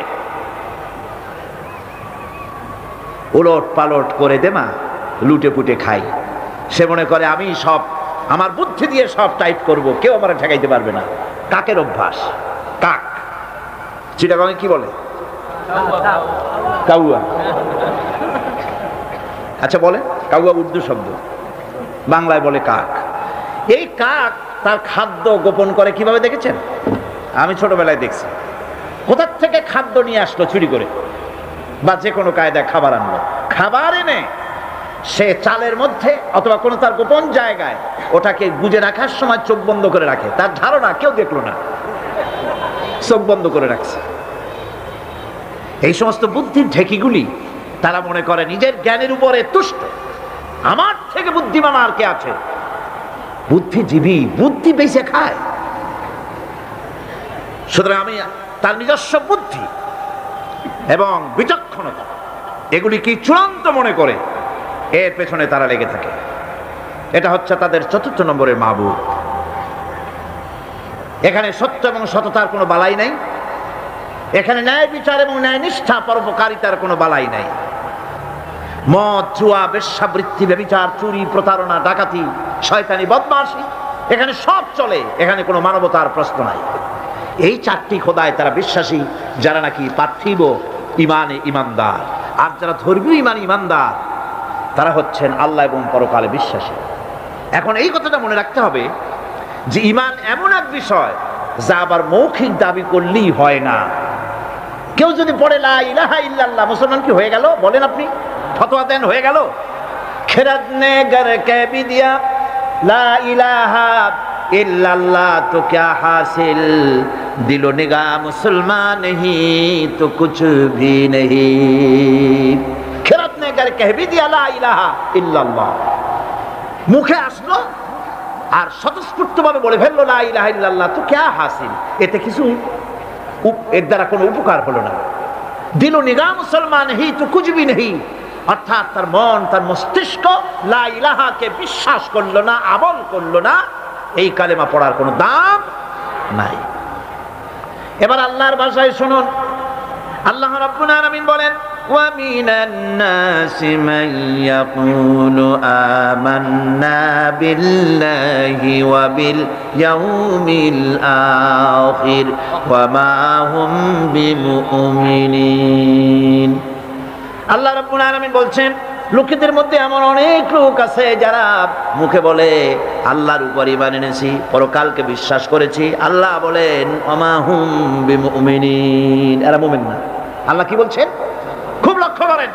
উলট পালট করে দেমা লুটে পুটে খাই। সে মনে করে আমি সব আমার বুদ্ধি দিয়ে সব টাইট করব, কেউ আমার ঠেকাইতে পারবে না। কাকের অভ্যাস, কাক চিটাগাঁয়ে কি বলে? কাউয়া। আচ্ছা বলে কাউয়া উর্দু শব্দ, বাংলায় বলে কাক। এই কাক তার খাদ্য গোপন করে কিভাবে দেখেছেন? আমি ছোটবেলায় দেখছি। কোথার থেকে খাদ্য নিয়ে আসলো চুরি করে, বা যে কোনো কায়দায় খাবার আনলো, খাবার এনে সে চালের মধ্যে অথবা কোনো তার গোপন জায়গায় ওটাকে গুজে রাখার সময় চোখ বন্ধ করে রাখে। তার ধারণা কেউ দেখলো না, চোখ বন্ধ করে রাখছে। এই সমস্ত বুদ্ধির ঢেকিগুলি তারা মনে করে নিজের জ্ঞানের উপরে তুষ্ট, আমার থেকে বুদ্ধিমান আর কে আছে। বুদ্ধিজীবী বুদ্ধি বেঁচে খায়। সুতরাং আমি তার নিজস্ব বুদ্ধি এবং বিচক্ষণতা এগুলি কি চূড়ান্ত মনে করে এর পেছনে তারা লেগে থাকে। এটা হচ্ছে তাদের 4র্থ নম্বরের মাবুদ। এখানে সত্য এবং সততার কোনো বালাই নাই, এখানে ন্যায় বিচার এবং ন্যায় নিষ্ঠা পরোপকারিতার কোনো বালাই নাই। মদ, জুয়া, বেশ্যাবৃত্তি, ব্যভিচার, চুরি, প্রতারণা, ডাকাতি, শয়তানি, বদমাশি এখানে সব চলে, এখানে কোনো মানবতার প্রশ্ন নাই। এই চারটি খোদায় তারা বিশ্বাসী, যারা নাকি পার্থিব ইমানে ইমানদার। আর যারা ধর্মীয় ইমান ইমানদার তারা হচ্ছেন আল্লাহ এবং পরকালে বিশ্বাসী। এখন এই কথাটা মনে রাখতে হবে যে ইমান এমন এক বিষয় যা আবার মৌখিক দাবি করলেই হয় না। কেউ যদি পড়ে লা ইলাহা ইল্লাল্লাহ, মুসলমান কি হয়ে গেল? বলেন আপনি, ফতোয়া দেন হয়ে গেল? খেরাত নে গর কে ভি দিয়া লা ইলাহা ইল্লাল্লাহ তো क्या हासिल, दिलो निगाह मुसलमान नहीं तो कुछ भी नहीं। খেরাত নে গর কে ভি দিয়া লা ইলাহা ইল্লাল্লাহ, মুখে আসলো আর স্বতঃস্ফূর্তভাবে বলে ফেললো লা ইলাহা ইল্লাল্লাহ, তো क्या हासिल, এতে কিছু এর দ্বারা কোনো উপকার হলো না। দিলো নিগাহ মুসলমান হি তো কুছ ভি নেহি, অর্থাৎ তার মন তার মস্তিষ্ক লা ইলাহাকে বিশ্বাস করলো না, আমল করলো না, এই কালেমা পড়ার কোনো দাম নাই। এবার আল্লাহর ভাষায় শুনুন, আল্লাহ রাব্বুল আলামিন বলেন ওয়া মিনান নাসি মান ইয়াকুলু আমান্না বিল্লাহি ওয়া বিল ইয়াউমিল আখির ওয়া মা হুম বিমুমিনিন। আল্লাহ রাব্বুল আলামিন বলছেন লোকেদের মধ্যে এমন অনেক লোক আছে যারা মুখে বলে আল্লাহর উপর ঈমান এনেছি, পরকালকে বিশ্বাস করেছি। আল্লাহ বলেন ওমা হুম বিমুমিনিন, এরা মুমিন না। আল্লাহ কি বলছেন খুব লক্ষ্য করেন।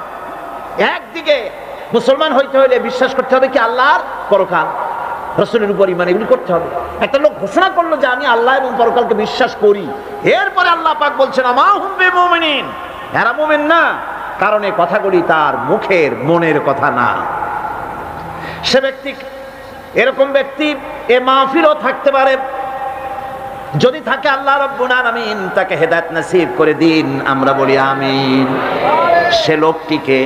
একদিকে মুসলমান হইতে হলে বিশ্বাস করতে হবে কি আল্লাহর পরকাল, রাসূলের উপর ঈমান, এগুলি করতে হবে। একটা লোক ঘোষণা করলো যে আমি আল্লাহ এবং পরকালকে বিশ্বাস করি, এরপরে আল্লাহ পাক বলছেন ওমা হুম বিমুমিনিন, এরা মুমিন না। কারণ এই কথাগুলি তার মুখের মনের কথা না। সে ব্যক্তি, এরকম ব্যক্তি এ মাহফিলও থাকতে পারে, যদি থাকে আল্লাহ রাব্বুল আলামিন তাকে হেদায়েত নসিব করে দিন, আমরা বলি আমিন। সে লোকটিকে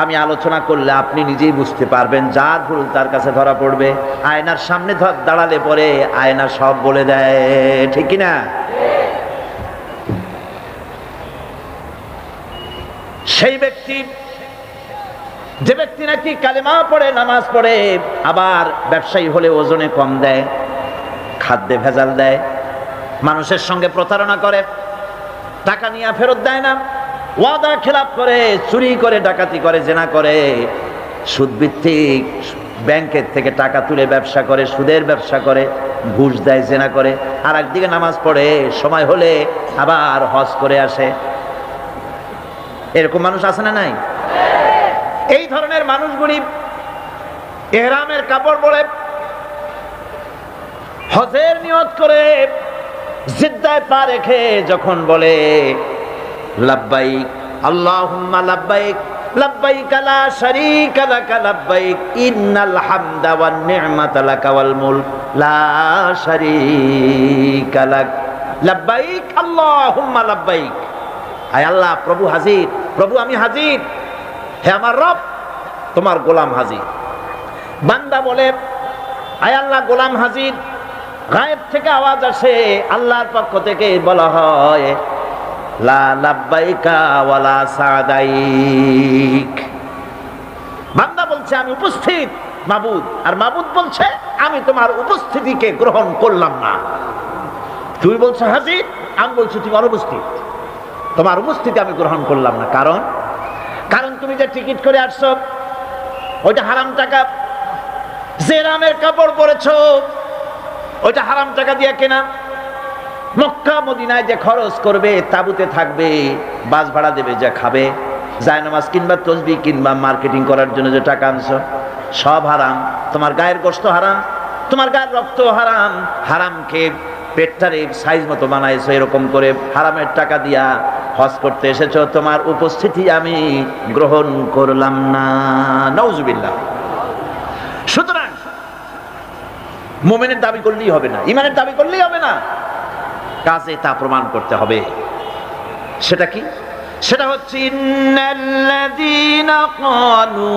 আমি আলোচনা করলে আপনি নিজেই বুঝতে পারবেন, যার ভুল তার কাছে ধরা পড়বে। আয়নার সামনে দাঁড়ালে পরে আয়না সব বলে দেয়, ঠিক কিনা? সেই ব্যক্তি, যে ব্যক্তি নাকি কালেমা পড়ে, নামাজ পড়ে, আবার ব্যবসায়ী হলে ওজনে কম দেয়, খাদ্যে ভেজাল দেয়, মানুষের সঙ্গে প্রতারণা করে, টাকা নিয়ে ফেরত দেয় না, ওয়াদা খেলাপ করে, চুরি করে, ডাকাতি করে, জেনা করে, সুদভিত্তিক ব্যাংকের থেকে টাকা তুলে ব্যবসা করে, সুদের ব্যবসা করে, ঘুষ দেয়, জেনা করে, আর একদিকে নামাজ পড়ে, সময় হলে আবার হজ করে আসে। এরকম মানুষ আছে না নাই? এই ধরনের মানুষগুলি ইহরামের কাপড় পরে হজের নিয়ত করে জিদ্দায় পা রেখে যখন বলে লাব্বাইক আল্লাহুম্মা লাব্বাইক লাব্বাইক লা শারীকা লাকা লাব্বাইক ইন্নাল হামদা ওয়ান নি'মাতা লাকা ওয়াল মুলক লা শারীকা লাক, লাব্বাইক আল্লাহুম্মা লাব্বাইক, আয় আল্লাহ প্রভু হাজির, প্রভু আমি হাজির, হে আমার রব তোমার গোলাম হাজির। বান্দা বলে আয় আল্লাহ গোলাম হাজির, গায়েব থেকে আওয়াজ আসে, আল্লাহর পক্ষ থেকে বলা হয় লা লাব্বাইকা ওয়ালা সাদাইক। বান্দা বলছে আমি উপস্থিত মাবুদ, আর মাবুদ বলছে আমি তোমার উপস্থিতিকে গ্রহণ করলাম না। তুই বলছো হাজির, আমি বলছি তুমি অনুপস্থিত, তোমার উপস্থিতি আমি গ্রহণ করলাম না। কারণ তুমি যে টিকিট করে আসছো ওইটা হারাম টাকা, যে রামের কাপড় পরেছো ওইটা হারাম টাকা দিয়ে কেনা, মক্কা মদিনায় যে খরচ করবে, তাবুতে থাকবে, বাস ভাড়া দেবে, যা খাবে, জায়নামাজ কিনবা, তসবিহ কিনবা, মার্কেটিং করার জন্য যে টাকা আনছো সব হারাম। তোমার গায়ের গোশত হারাম, তোমার গায়ের রক্ত হারাম, হারাম খেয়ে পেটটারে সাইজ মতো বানাইছো, এরকম করে হারামের টাকা দিয়া হজ করতে এসেছো, তোমার উপস্থিতি আমি গ্রহণ করলাম না। নাউজুবিল্লাহ। সুতরাং মুমিনের দাবি করলেই হবে না, ইমানের দাবি করলেই হবে না, কাজে তা প্রমাণ করতে হবে। সেটা কি? সেটা হচ্ছে ইন্নাল্লাযীনা ক্বালু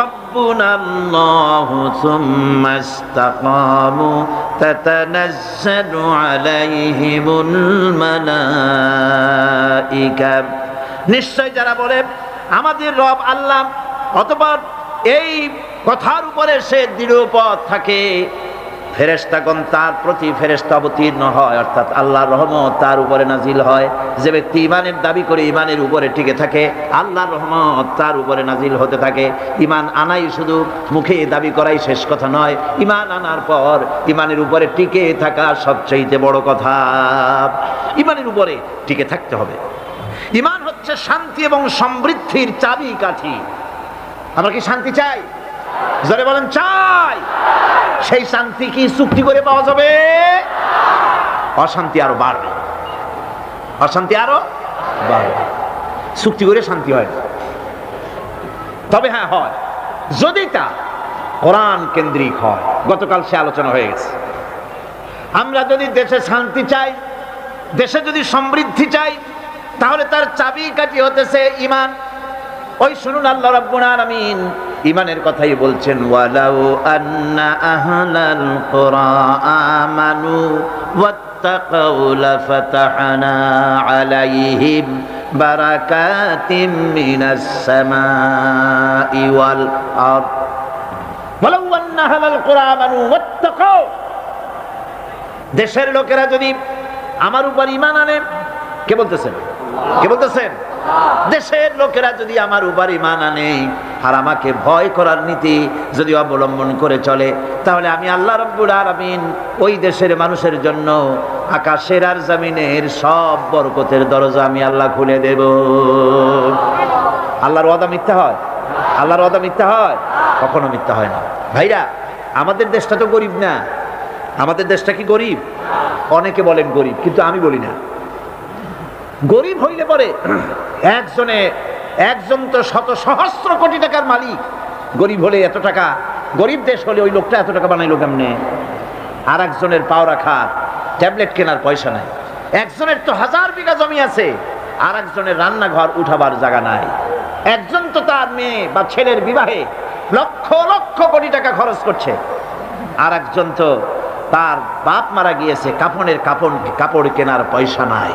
রাব্বুনাল্লাহু সুম্মা ইসতাকামু তাতানাজ্জালু আলাইহিমুল মালাইকা, নিশ্চয় যারা বলে আমাদের রব আল্লাহ, অতঃপর এই কথার উপরে সে দৃঢ় পথ থাকে, ফেরেশতাগণ তার প্রতি ফেরেশতা অবতীর্ণ হয়, অর্থাৎ আল্লাহর রহমত তার উপরে নাজিল হয়। যে ব্যক্তি ঈমানের দাবি করে ঈমানের উপরে টিকে থাকে, আল্লাহর রহমত তার উপরে নাজিল হতে থাকে। ঈমান আনাই শুধু মুখে দাবি করাই শেষ কথা নয়, ঈমান আনার পর ঈমানের উপরে টিকে থাকা সবচেয়ে বড় কথা। ঈমানের উপরে টিকে থাকতে হবে। ঈমান হচ্ছে শান্তি এবং সমৃদ্ধির চাবিকাঠি। আমরা কি শান্তি চাই? জোরে বলেন চাই। সেই শান্তি কি চুক্তি করে পাওয়া যাবে? অশান্তি আরো বাড়বে, অশান্তি আরো বাড়বে। চুক্তি করে শান্তি হয় না। তবে হ্যাঁ হয় যদি তা কোরআন কেন্দ্রিক হয়। গতকাল সে আলোচনা হয়ে গেছে। আমরা যদি দেশে শান্তি চাই, দেশে যদি সমৃদ্ধি চাই, তাহলে তার চাবিকাঠি হতেছে ঈমান। ওই শুনুন, আল্লাহ রাব্বুল আলামিন ঈমানের কথাই বলছেন, ওয়ালাউ আন্না আহলাল কুরা আমানু ওয়াত্তাকাউ লাফাতাহনা আলাইহিম বারাকাতিম মিনাস সামাই ওয়াল আরদ। ওয়ালাউ আন্না আহলাল কুরা আমানু ওয়াত্তাকাউ, দেশের লোকেরা যদি আমার উপর ঈমান আনে, কে বলতেছেন? কে বলতেছেন? দেশের লোকেরা যদি আমার উপর ঈমান আনে আর আমাকে ভয় করার নীতি যদি অবলম্বন করে চলে, তাহলে আমি আল্লাহ রাব্বুল আলামিন ওই দেশের মানুষের জন্য আকাশের আর জমিনের সব বরকতের দরজা আমি আল্লাহ খুলে দেব। আল্লাহর ওয়াদা মিথ্যা হয়? আল্লাহর ওয়াদা মিথ্যা হয়? কখনো মিথ্যা হয় না। ভাইরা, আমাদের দেশটা তো গরিব না। আমাদের দেশটা কি গরিব? অনেকে বলেন গরিব, কিন্তু আমি বলি না। গরিব হইলে পরে একজন তো শত সহস্র কোটি টাকার মালিক। গরিব হলে এত টাকা, গরিব দেশ হলে ওই লোকটা এত টাকা বানাইলো কেমনে? আর একজনের পাও রাখার ট্যাবলেট কেনার পয়সা নাই। একজনের তো 1000 বিঘা জমি আছে, আর একজনের রান্নাঘর উঠাবার জায়গা নাই। একজন তো তার মেয়ে বা ছেলের বিবাহে লক্ষ লক্ষ কোটি টাকা খরচ করছে, আর একজন তো তার বাপ মারা গিয়েছে, কাপড় কেনার পয়সা নাই।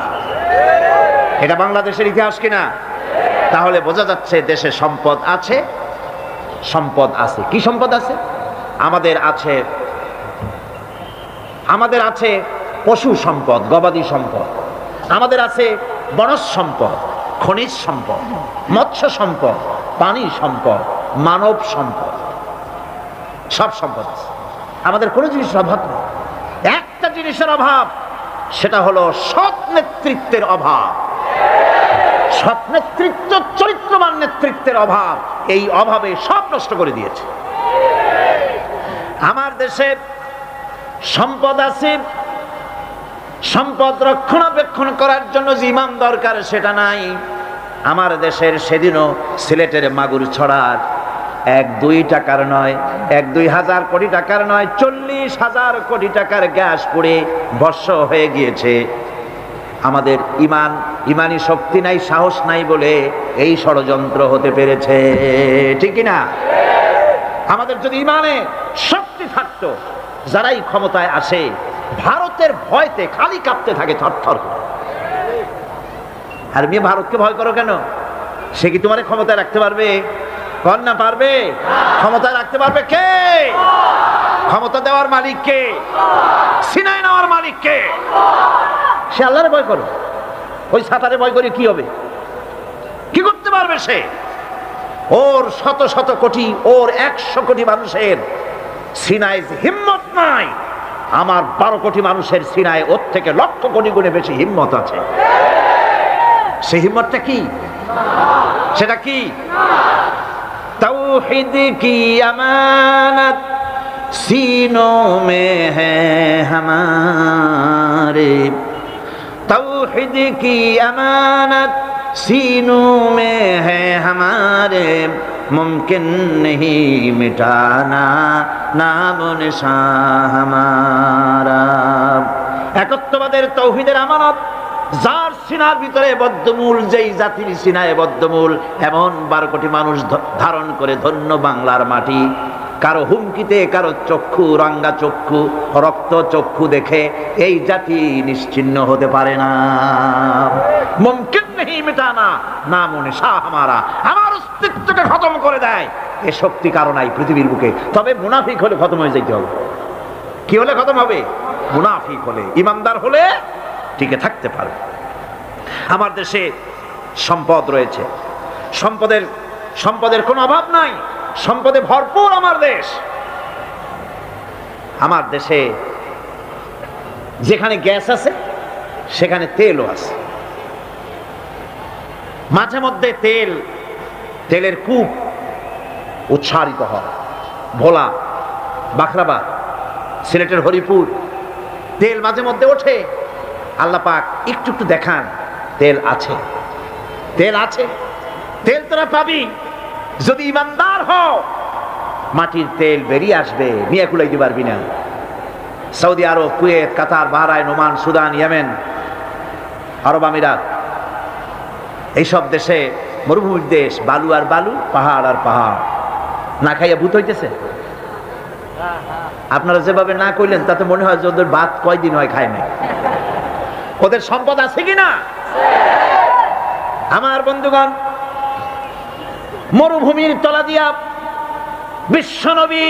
এটা বাংলাদেশের ইতিহাস কিনা? তাহলে বোঝা যাচ্ছে দেশে সম্পদ আছে, সম্পদ আছে। কি সম্পদ আছে? আমাদের আছে পশু সম্পদ, গবাদি সম্পদ। আমাদের আছে বনজ সম্পদ, খনিজ সম্পদ, মৎস্য সম্পদ, পানি সম্পদ, মানব সম্পদ। সব সম্পদ আছে। আমাদের কোনো জিনিসের অভাব নেই। একটা জিনিসের অভাব, সেটা হলো সৎ নেতৃত্বের অভাব। সৎ নেতৃত্ব, চরিত্রবান নেতৃত্বের অভাব। এই অভাবে সব নষ্ট করে দিয়েছে। আমার দেশে সম্পদ আছে, সম্পদ রক্ষণাবেক্ষণ করার জন্য যে ইমাম দরকার সেটা নাই। আমার দেশের সেদিনও সিলেটের মাগুর ছড়ার 1-2 টাকার নয়, 1-2 হাজার কোটি টাকার নয়, 40,000 কোটি টাকার গ্যাস পুড়ে ভস্ম হয়ে গিয়েছে। আমাদের ইমানি শক্তি নাই, সাহস নাই বলে এই ষড়যন্ত্র হতে পেরেছে। ঠিক কিনা? আমাদের যদি ইমানে শক্তি থাকতো, যারাই ক্ষমতায় আসে ভারতের ভয়তে খালি কাঁপতে থাকে থরথর করে। আর মেয়ে ভারতকে ভয় করো কেন? সে কি তোমার ক্ষমতায় রাখতে পারবে? কর না পারবে? ক্ষমতায় রাখতে পারবে কে? ক্ষমতা দেওয়ার মালিক কে? সিনাই নেওয়ার মালিক কে? সে আল্লাহরে ভয় করো। ওই সাতারে ভয় করে কি হবে? কি করতে পারবে সে? ওর শত শত কোটি, ওর 100 কোটি মানুষের সিনায় হিম্মত নাই। আমার 12 কোটি মানুষের সিনায় ওর থেকে লক্ষ কোটি গুণে বেশি হিম্মত আছে। সেই হিম্মতটা কি? সেটা কি? तौहीद की अमानत सीनों में है हमारे, तौहीद की अमानत सीनों में है हमारे, मुमकिन नहीं मिटाना नाम निशान हमारा। একত্ববাদের তৌহিদের আমানত যার সিনার ভিতরে বদ্ধমূল, যেই জাতির সিনায় বদ্ধমূল এমন 12 কোটি মানুষ ধারণ করে ধন্য বাংলার মাটি। কারো হুমকিতে, কারো চক্ষু, রাঙ্গা চক্ষু, রক্ত চক্ষু দেখে এই জাতি নিশ্চিহ্ন হতে পারে না। মুমকিন নেই মিটানা নাম নিশান হামারা, আমার অস্তিত্বকে খতম করে দেয় এ শক্তি কারো নাই পৃথিবীর বুকে। তবে মুনাফিক হলে খতম হয়ে যেতে হবে। কি হলে খতম হবে? মুনাফিক হলে। ইমানদার হলে টিকে থাকতে পারবে। আমার দেশে সম্পদ রয়েছে, সম্পদের কোনো অভাব নাই, সম্পদে ভরপুর আমার দেশ। আমার দেশে যেখানে গ্যাস আছে সেখানে তেলও আছে। মাঝে মধ্যে তেলের কূপ উৎসারিত হয়। ভোলা, বাখরাবাদ, সিলেটের হরিপুর তেল মাঝে মধ্যে ওঠে। আল্লাহ পাক একটু একটু দেখান তেল আছে, তেল আছে। তেল তোরা পাবি যদি ইমানদার হও। মাটির তেল বেরিয়ে আসবে, মিয়া কুলাইতে পারবি না। সৌদি আরব, কুয়েত, কাতার, বাহরাইন, ওমান, সুদান, ইয়েমেন, আরব আমিরাত, এইসব দেশে মরুভূমির দেশ, বালু আর বালু, পাহাড় আর পাহাড়। না খাইয়া ভূত হইতেছে। আপনারা যেভাবে না কইলেন তাতে মনে হয় যে ওদের ভাত কয়দিন হয় খায় নাই। ওদের সম্পদ আছে কিনা? আমার বন্ধুগণ, মরুভূমির তলা দিয়া বিশ্বনবী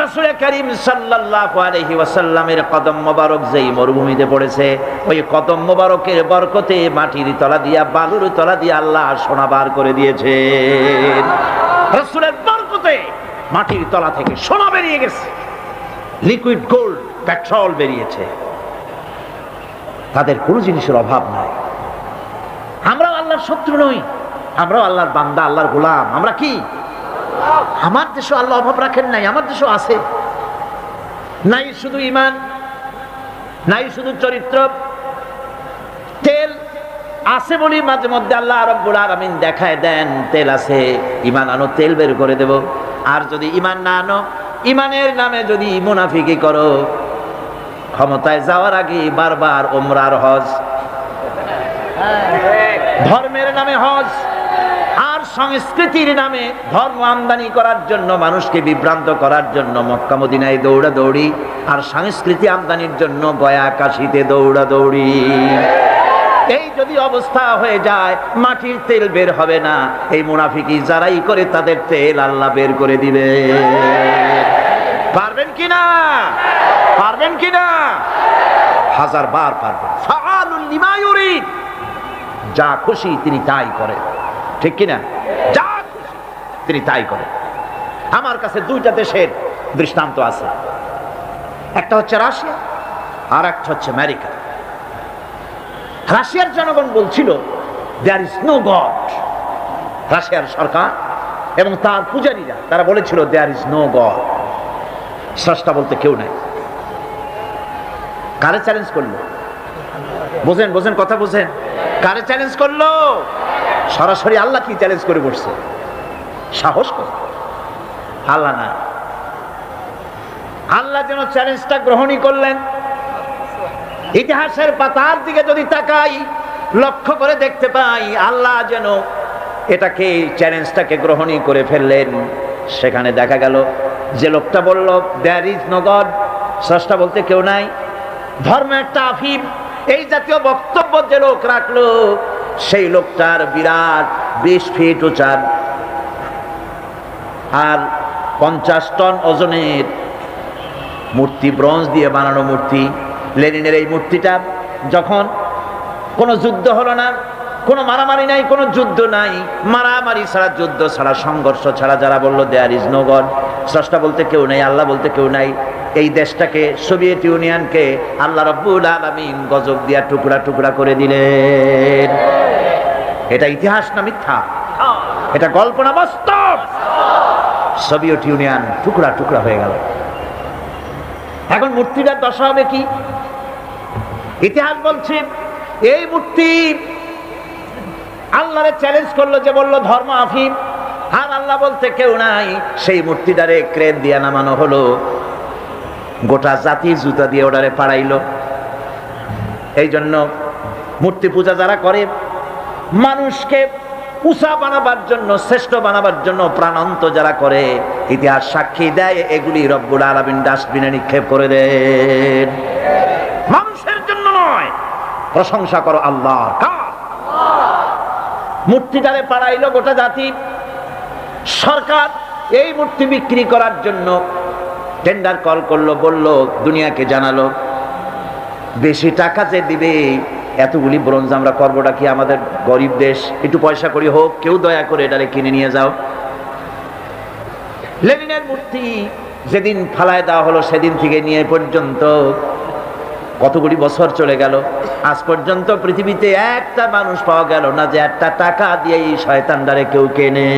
রাসূল করিম সাল্লাল্লাহু আলাইহি ওয়াসাল্লামের কদম মোবারক যেই মরুভূমিতে পড়েছে, ওই কদম মোবারকের বরকতে মাটির তলা দিয়া, বালুর তলা দিয়া আল্লাহ সোনা বার করে দিয়েছেন। রাসূলের বরকতে মাটির তলা থেকে সোনা বেরিয়ে গেছে, লিকুইড গোল্ড, পেট্রোল বেরিয়েছে। তাদের কোনো জিনিসের অভাব নাই। আমরাও আল্লাহর শত্রু নই, আমরাও আল্লাহর বান্দা, আল্লাহর গোলাম। আমরা কি? আমার দেশও আল্লাহ অভাব রাখেন নাই, আমার দেশও আছে। নাই শুধু ঈমান, নাই শুধু চরিত্র, তেল আছে বলি মাঝে মধ্যে আল্লাহ রাব্বুল আলামিন দেখায় দেন তেল আছে, ঈমান আনো, তেল বের করে দেব। আর যদি ঈমান না আনো, ঈমানের নামে যদি মুনাফিকি করো, ক্ষমতায় যাওয়ার আগে বারবার উমরার হজ, ধর্মের নামে হজ, আর সংস্কৃতির নামে ধর্ম আমদানি করার জন্য, মানুষকে বিভ্রান্ত করার জন্য মক্কা মদিনায় দৌড়াদৌড়ি, আর সংস্কৃতি আমদানির জন্য গয়া কাশীতে দৌড়াদৌড়ি। এই যদি অবস্থা হয়ে যায়, মাটির তেল বের হবে না। এই মুনাফিকি যারাই করে তাদের তেল আল্লাহ বের করে দিবে। পারবেন কিনা? পারবেন কিনা? হাজার বার পারবেন। ফাআলুল লিমা ইউরিদ, যা খুশি তিনি তাই করেন, ঠিক কিনা? যা খুশি তিনি তাই করেন। আমার কাছে দুইটা দেশের দৃষ্টান্ত আছে, একটা হচ্ছে রাশিয়া আর একটা হচ্ছে আমেরিকা। রাশিয়ার জনগণ বলছিল দেয়ার ইজ নো গড। রাশিয়ার সরকার এবং তার পূজারীরা তারা বলেছিল দেয়ার ইজ নো গড, স্রষ্টা বলতে কেউ নাই। কারে চ্যালেঞ্জ করলো? বোঝেন বোঝেন কথা বোঝেন? কারে চ্যালেঞ্জ করলো? সরাসরি আল্লাহ কি চ্যালেঞ্জ করে বসছে? সাহস করে আল্লাহ না, আল্লাহ যেন চ্যালেঞ্জটা গ্রহণই করলেন। ইতিহাসের পাতার দিকে যদি তাকাই, লক্ষ্য করে দেখতে পাই আল্লাহ যেন এটাকে, চ্যালেঞ্জটাকে গ্রহণই করে ফেললেন। সেখানে দেখা গেল যে লোকটা বলল দেয়ার ইজ নো গড, স্রষ্টা বলতে কেউ নাই, ধর্ম একটা আফিম, এই জাতীয় বক্তব্য যে লোক রাখলো, সেই লোকটার বিরাট 20 ফিট উঁচার আর 50 টন ওজনের মূর্তি, ব্রোঞ্জ দিয়ে বানানো মূর্তি, লেনিনের এই মূর্তিটা যখন কোনো যুদ্ধ হলো না, কোনো মারামারি নাই, কোনো যুদ্ধ নাই, মারামারি ছাড়া, যুদ্ধ ছাড়া, সংঘর্ষ ছাড়া, যারা বলল দেয়ার ইজ নো গড, স্রষ্টা বলতে কেউ নাই, আল্লাহ বলতে কেউ নাই, এই দেশটাকে, সোভিয়েত ইউনিয়নকে আল্লাহ রাব্বুল আলামিন গজব দিয়া টুকরা টুকরা করে দিলেন। এটা ইতিহাস না মিথ্যা? এটা গল্প না বাস্তব? সোভিয়েত ইউনিয়ন টুকরা টুকরা হয়ে গেল। এখন মূর্তিটার দশা হবে কি? ইতিহাস বলছে এই মূর্তি আল্লাহরে চ্যালেঞ্জ করলো, যে বলল ধর্ম আফিম আর আল্লাহ বলতে কেউ নাই, সেই মূর্তিটারে ক্রেন দিয়ে নামানো হলো, গোটা জাতি জুতা দিয়ে ওটারে পাড়াইলো। এই জন্য মূর্তি পূজা যারা করে, মানুষকে উঁচা বানাবার জন্য, শ্রেষ্ঠ বানাবার জন্য প্রাণান্ত যারা করে, ইতিহাস সাক্ষী দেয় এগুলি রব্বুল আলামিন ডাস্টবিনে নিক্ষেপ করে দেন। মানুষের জন্য নয়, প্রশংসা করো আল্লাহর। মূর্তিটারে পাড়াইলো গোটা জাতি। সরকার এই মূর্তি বিক্রি করার জন্য টেন্ডার কল করলো, বলল দুনিয়াকে জানালো বেশি টাকা যে দিবে এতগুলি ব্রোঞ্জ আমরা করবোটা কি, আমাদের গরিব দেশ, একটু পয়সা করি হোক, কেউ দয়া করে এটারে কিনে নিয়ে যাও। লেনিনের মূর্তি যেদিন ফালায় দেওয়া হলো সেদিন থেকে নিয়ে পর্যন্ত কতগুলি বছর চলে গেল, আজ পর্যন্ত পৃথিবীতে একটা মানুষ পাওয়া গেল না যে একটা টাকা দিয়ে এই শয়তানদারে কেউ কেনে।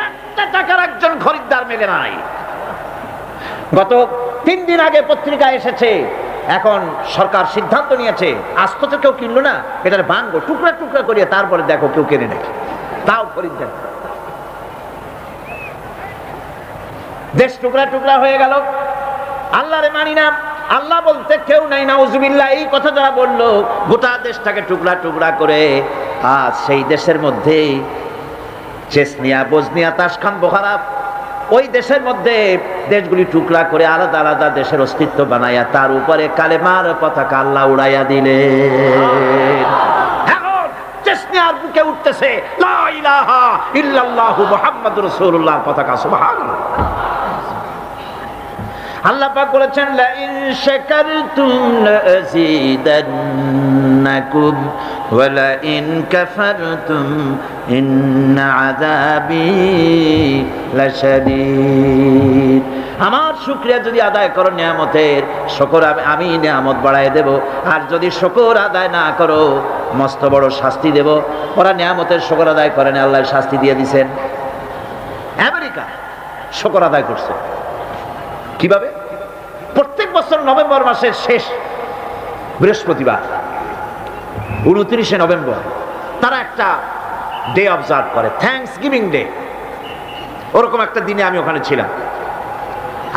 একটা টাকার একজন খরিদ্দার মেলে নাই। গত 3 দিন আগে পত্রিকায় এসেছে, এখন সরকার সিদ্ধান্ত নিয়েছে আস্ত তো কেউ কিনলো না, এটার ভাঙবো, টুকরা টুকরা করিয়ে তারপরে দেখো কেউ কেনে নাকি, তাও খরিদ্দার। দেশ টুকরা টুকরা হয়ে গেল। আল্লাহরে মানি না, আল্লাহ বলতে কেউ নাই, নাউজুবিল্লাহ, এই কথা যারা বললো গোটা দেশটাকে টুকরা টুকরা করে আজ সেই দেশের মধ্যে চেচনিয়া, বজনিয়া, তাসখান, বোখারা, ওই দেশের মধ্যে দেশগুলি টুকরা করে আলাদা আলাদা দেশের অস্তিত্ব বানাইয়া তার উপরে কালেমার পতাকা আল্লাহ উড়াইয়া দিলেন। এখন চেচনিয়ার বুকে উঠতেছে লা ইলাহা ইল্লাল্লাহু মুহাম্মাদুর রাসূলুল্লাহর পতাকা। সুবহানাল্লাহ। আল্লাহ পাক বলেছেন লা ইন শাকারতুম লাযীদান্নাকুম ওয়া লা ইন কাফারতুম ইন্না আযাবি লাশাদীদ। আমার শুকরিয়া যদি আদায় করো নিয়ামতের, শুকর আমি নিয়ামত বাড়ায় দেব, আর যদি শুকর আদায় না করো মস্ত বড় শাস্তি দেব। ওরা নিয়ামতের শুকর আদায় করেন, আল্লাহ শাস্তি দিয়ে দিয়েছেন। আমেরিকা শুকর আদায় করছে কিভাবে? প্রত্যেক বছর নভেম্বর মাসের শেষ বৃহস্পতিবার 29শে নভেম্বর তারা একটা ডে অবজার্ভ করে, থ্যাঙ্কস গিভিং ডে। ওরকম একটা দিনে আমি ওখানে ছিলাম।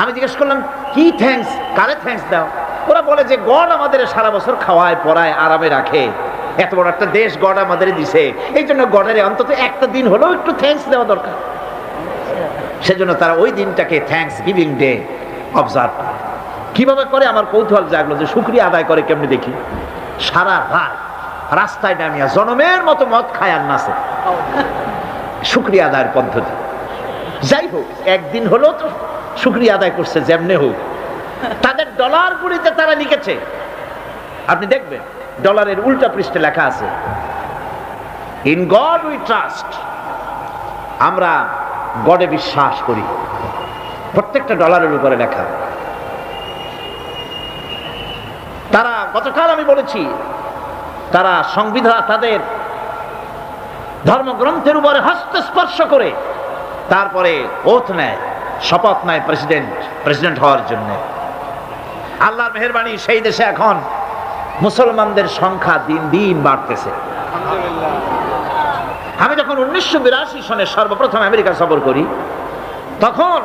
আমি জিজ্ঞেস করলাম কি থ্যাঙ্কস, কারে থ্যাঙ্কস দাও? ওরা বলে যে গড আমাদের সারা বছর খাওয়ায় পড়ায় আরামে রাখে, এত বড় একটা দেশ গড আমাদের দিছে, এই জন্য গডের অন্তত একটা দিন হলেও একটু থ্যাঙ্কস দেওয়া দরকার। সেজন্য তারা ওই দিনটাকে থ্যাঙ্কস গিভিং ডে অবজার্ভ করে। কিভাবে করে আমার কৌতূহল জাগলো যে শুকরিয়া আদায় করে কেমনি দেখি। সারা রাত রাস্তায় নামিয়া জনমের মতো মদ খায় আর নাচে, শুকরিয়া আদায়ের পদ্ধতি। যাই হোক, একদিন হলেও তো শুকরিয়া আদায় করছে যেমনে হোক। তাদের ডলার গুলিতে তারা লিখেছে, আপনি দেখবেন ডলারের উল্টা পৃষ্ঠে লেখা আছে ইন গড উই ট্রাস্ট, আমরা গডে বিশ্বাস করি। প্রত্যেকটা ডলারের উপরে লেখা। তারা গতকাল আমি বলেছি তারা সংবিধান, তাদের ধর্মগ্রন্থের উপরে হস্তস্পর্শ করে তারপরে ওথ নেয়, শপথ নেয় প্রেসিডেন্ট হওয়ার জন্য। আল্লাহর মেহেরবানি, সেই দেশে এখন মুসলমানদের সংখ্যা দিন দিন বাড়তেছে। আমি যখন 1982 সনে সর্বপ্রথম আমেরিকা সফর করি, তখন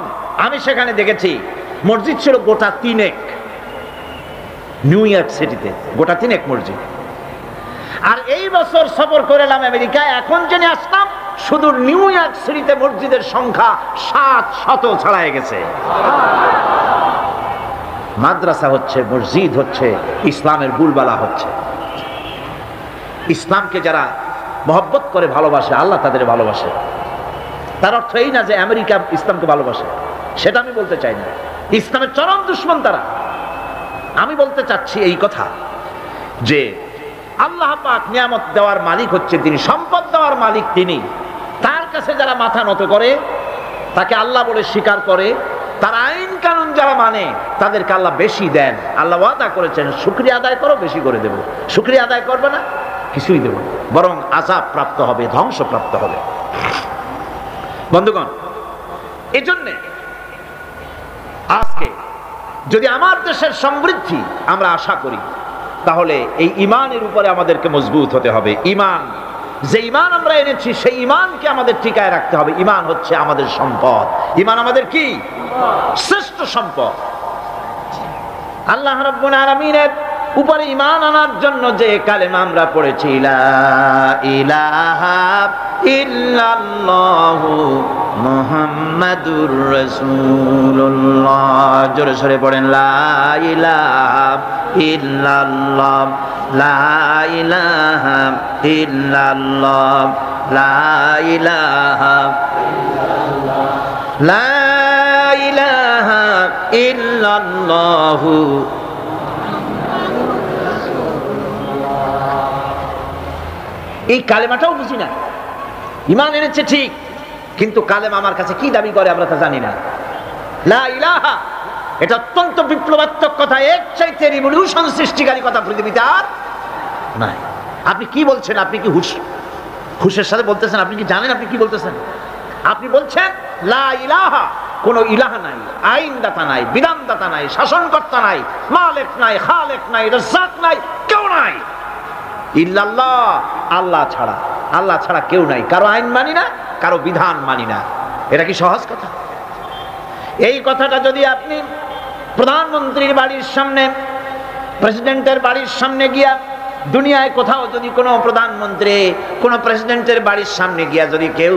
আমি সেখানে দেখেছি মসজিদ ছিল গোটা 3 নিউ ইয়র্ক সিটিতে, গোটা 3 মসজিদ। আর এই বছর সফর করলাম আমেরিকায়, এখন জেনে আসলাম শুধু নিউ ইয়র্ক সিটিতে মসজিদের সংখ্যা 700 ছাড়াই গেছে। মাদ্রাসা হচ্ছে, মসজিদ হচ্ছে, ইসলামের বুলবালা হচ্ছে। ইসলামকে যারা মহব্বত করে ভালোবাসে, আল্লাহ তাদের ভালোবাসে। তার অর্থ এই না যে আমেরিকা ইসলামকে ভালোবাসে, সেটা আমি বলতে চাই না। ইসলামের চরম দুশমন তারা। আমি বলতে চাচ্ছি এই কথা যে আল্লাহ পাক নিয়ামত দেওয়ার মালিক হচ্ছে তিনি, সম্পদ দেওয়ার মালিক তিনি। তার কাছে যারা মাথা নত করে, তাকে আল্লাহ বলে স্বীকার করে, তার আইন কানুন যারা মানে, তাদেরকে আল্লাহ বেশি দেন। আল্লাহ ওয়াদা করেছেন শুকরিয়া আদায় করো, বেশি করে দেব। শুকরিয়া আদায় করবে না, কিছুই দেব, বরং আযাব প্রাপ্ত হবে, ধ্বংস প্রাপ্ত হবে। বন্ধুগণ, এজন্য আজকে যদি আমার দেশের সমৃদ্ধি আমরা আশা করি, তাহলে এই ঈমানের উপরে আমাদেরকে মজবুত হতে হবে। ঈমান, যে ঈমান আমরা এনেছি সেই ঈমানকে আমাদের টিকায় রাখতে হবে। ঈমান হচ্ছে আমাদের সম্পদ। ঈমান আমাদের কি? শ্রেষ্ঠ সম্পদ। আল্লাহ রাব্বুল আলামিনের উপরে ঈমান আনার জন্য যে কালেমা আমরা পড়েছি, লা ইলাহা ইল্লাল্লাহু মুহাম্মাদুর রাসূলুল্লাহ, জোরে সরে পড়েন, লা ইলাহা ইল্লাল্লাহ, লা ইলাহা ইল্লাল্লাহ, লা ইলাহা ইল্লাল্লাহ, লা ইলাহা ইল্লাল্লাহু। এই কালেমাটাও বুঝি না। ঈমান এনেছে ঠিক, কিন্তু কালেমা আমার কাছে কি দাবি করে আমরা তা জানি না। লা ইলাহা, এটা অত্যন্ত বিপ্লবাত্মক কথা, এর চাইতে রিভলিউশন সৃষ্টিকারী কথা পৃথিবীতে আর নাই। আপনি কি বলছেন? আপনি কি হুশের সাথে বলতেছেন? আপনি কি জানেন আপনি কি বলতেছেন? আপনি বলছেন লা ইলাহা, কোনো ইলাহা নাই, আইনদাতা নাই, বিধানদাতা নাই, শাসনকর্তা নাই, মালিক নাই, খালেক নাই, রাজ্জাক নাই, কেউ নাই, ইল্লাল্লাহ, আল্লাহ ছাড়া। আল্লাহ ছাড়া কেউ নাই। কারো আইন মানি না, কারো বিধান মানি না। এটা কি সহজ কথা? এই কথাটা যদি আপনি প্রধানমন্ত্রীর বাড়ির সামনে, প্রেসিডেন্টের বাড়ির সামনে গিয়া, দুনিয়ায় কোথাও যদি কোনো প্রধানমন্ত্রী কোনো প্রেসিডেন্টের বাড়ির সামনে গিয়া যদি কেউ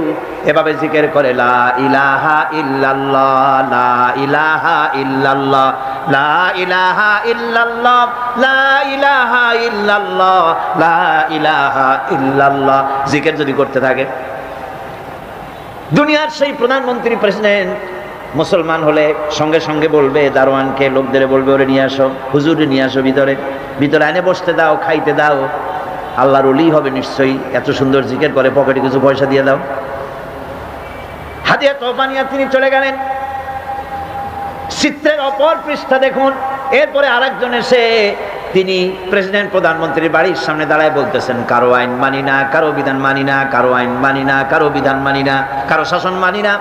এভাবে জিকির করে লা ইলাহা ইল্লাল্লাহ, লা ইলাহা ইল্লাল্লাহ, লা ইলাহা ইল্লাল্লাহ, লা ইলাহা ইল্লাল্লাহ, লা ইলাহা ইল্লাল্লাহ, জিকির যদি করতে থাকে, দুনিয়ার সেই প্রধানমন্ত্রী প্রেসিডেন্ট মুসলমান হলে সঙ্গে সঙ্গে বলবে দারোয়ানকে, লোকদের বলবে ওরে নিয়ে আসো, হুজুরে নিয়ে আসো, ভিতরে ভিতরে এনে বসতে দাও, খাইতে দাও। আল্লাহর ওলি হবে নিশ্চয়ই, এত সুন্দর জিকির করে, পকেটে কিছু পয়সা দিয়ে দাও। হাদিয়া তোফা নিয়ে তিনি চলে গেলেন। চিত্রের অপর পৃষ্ঠা দেখুন। এরপরে আরেকজন এসে তিনি প্রেসিডেন্ট প্রধানমন্ত্রীর বাড়ির সামনে দাঁড়ায় বলতেছেন কারো আইন মানি না, কারো বিধান মানি না, কারো আইন মানি না, কারো বিধান মানি না, কারো শাসন মানি না,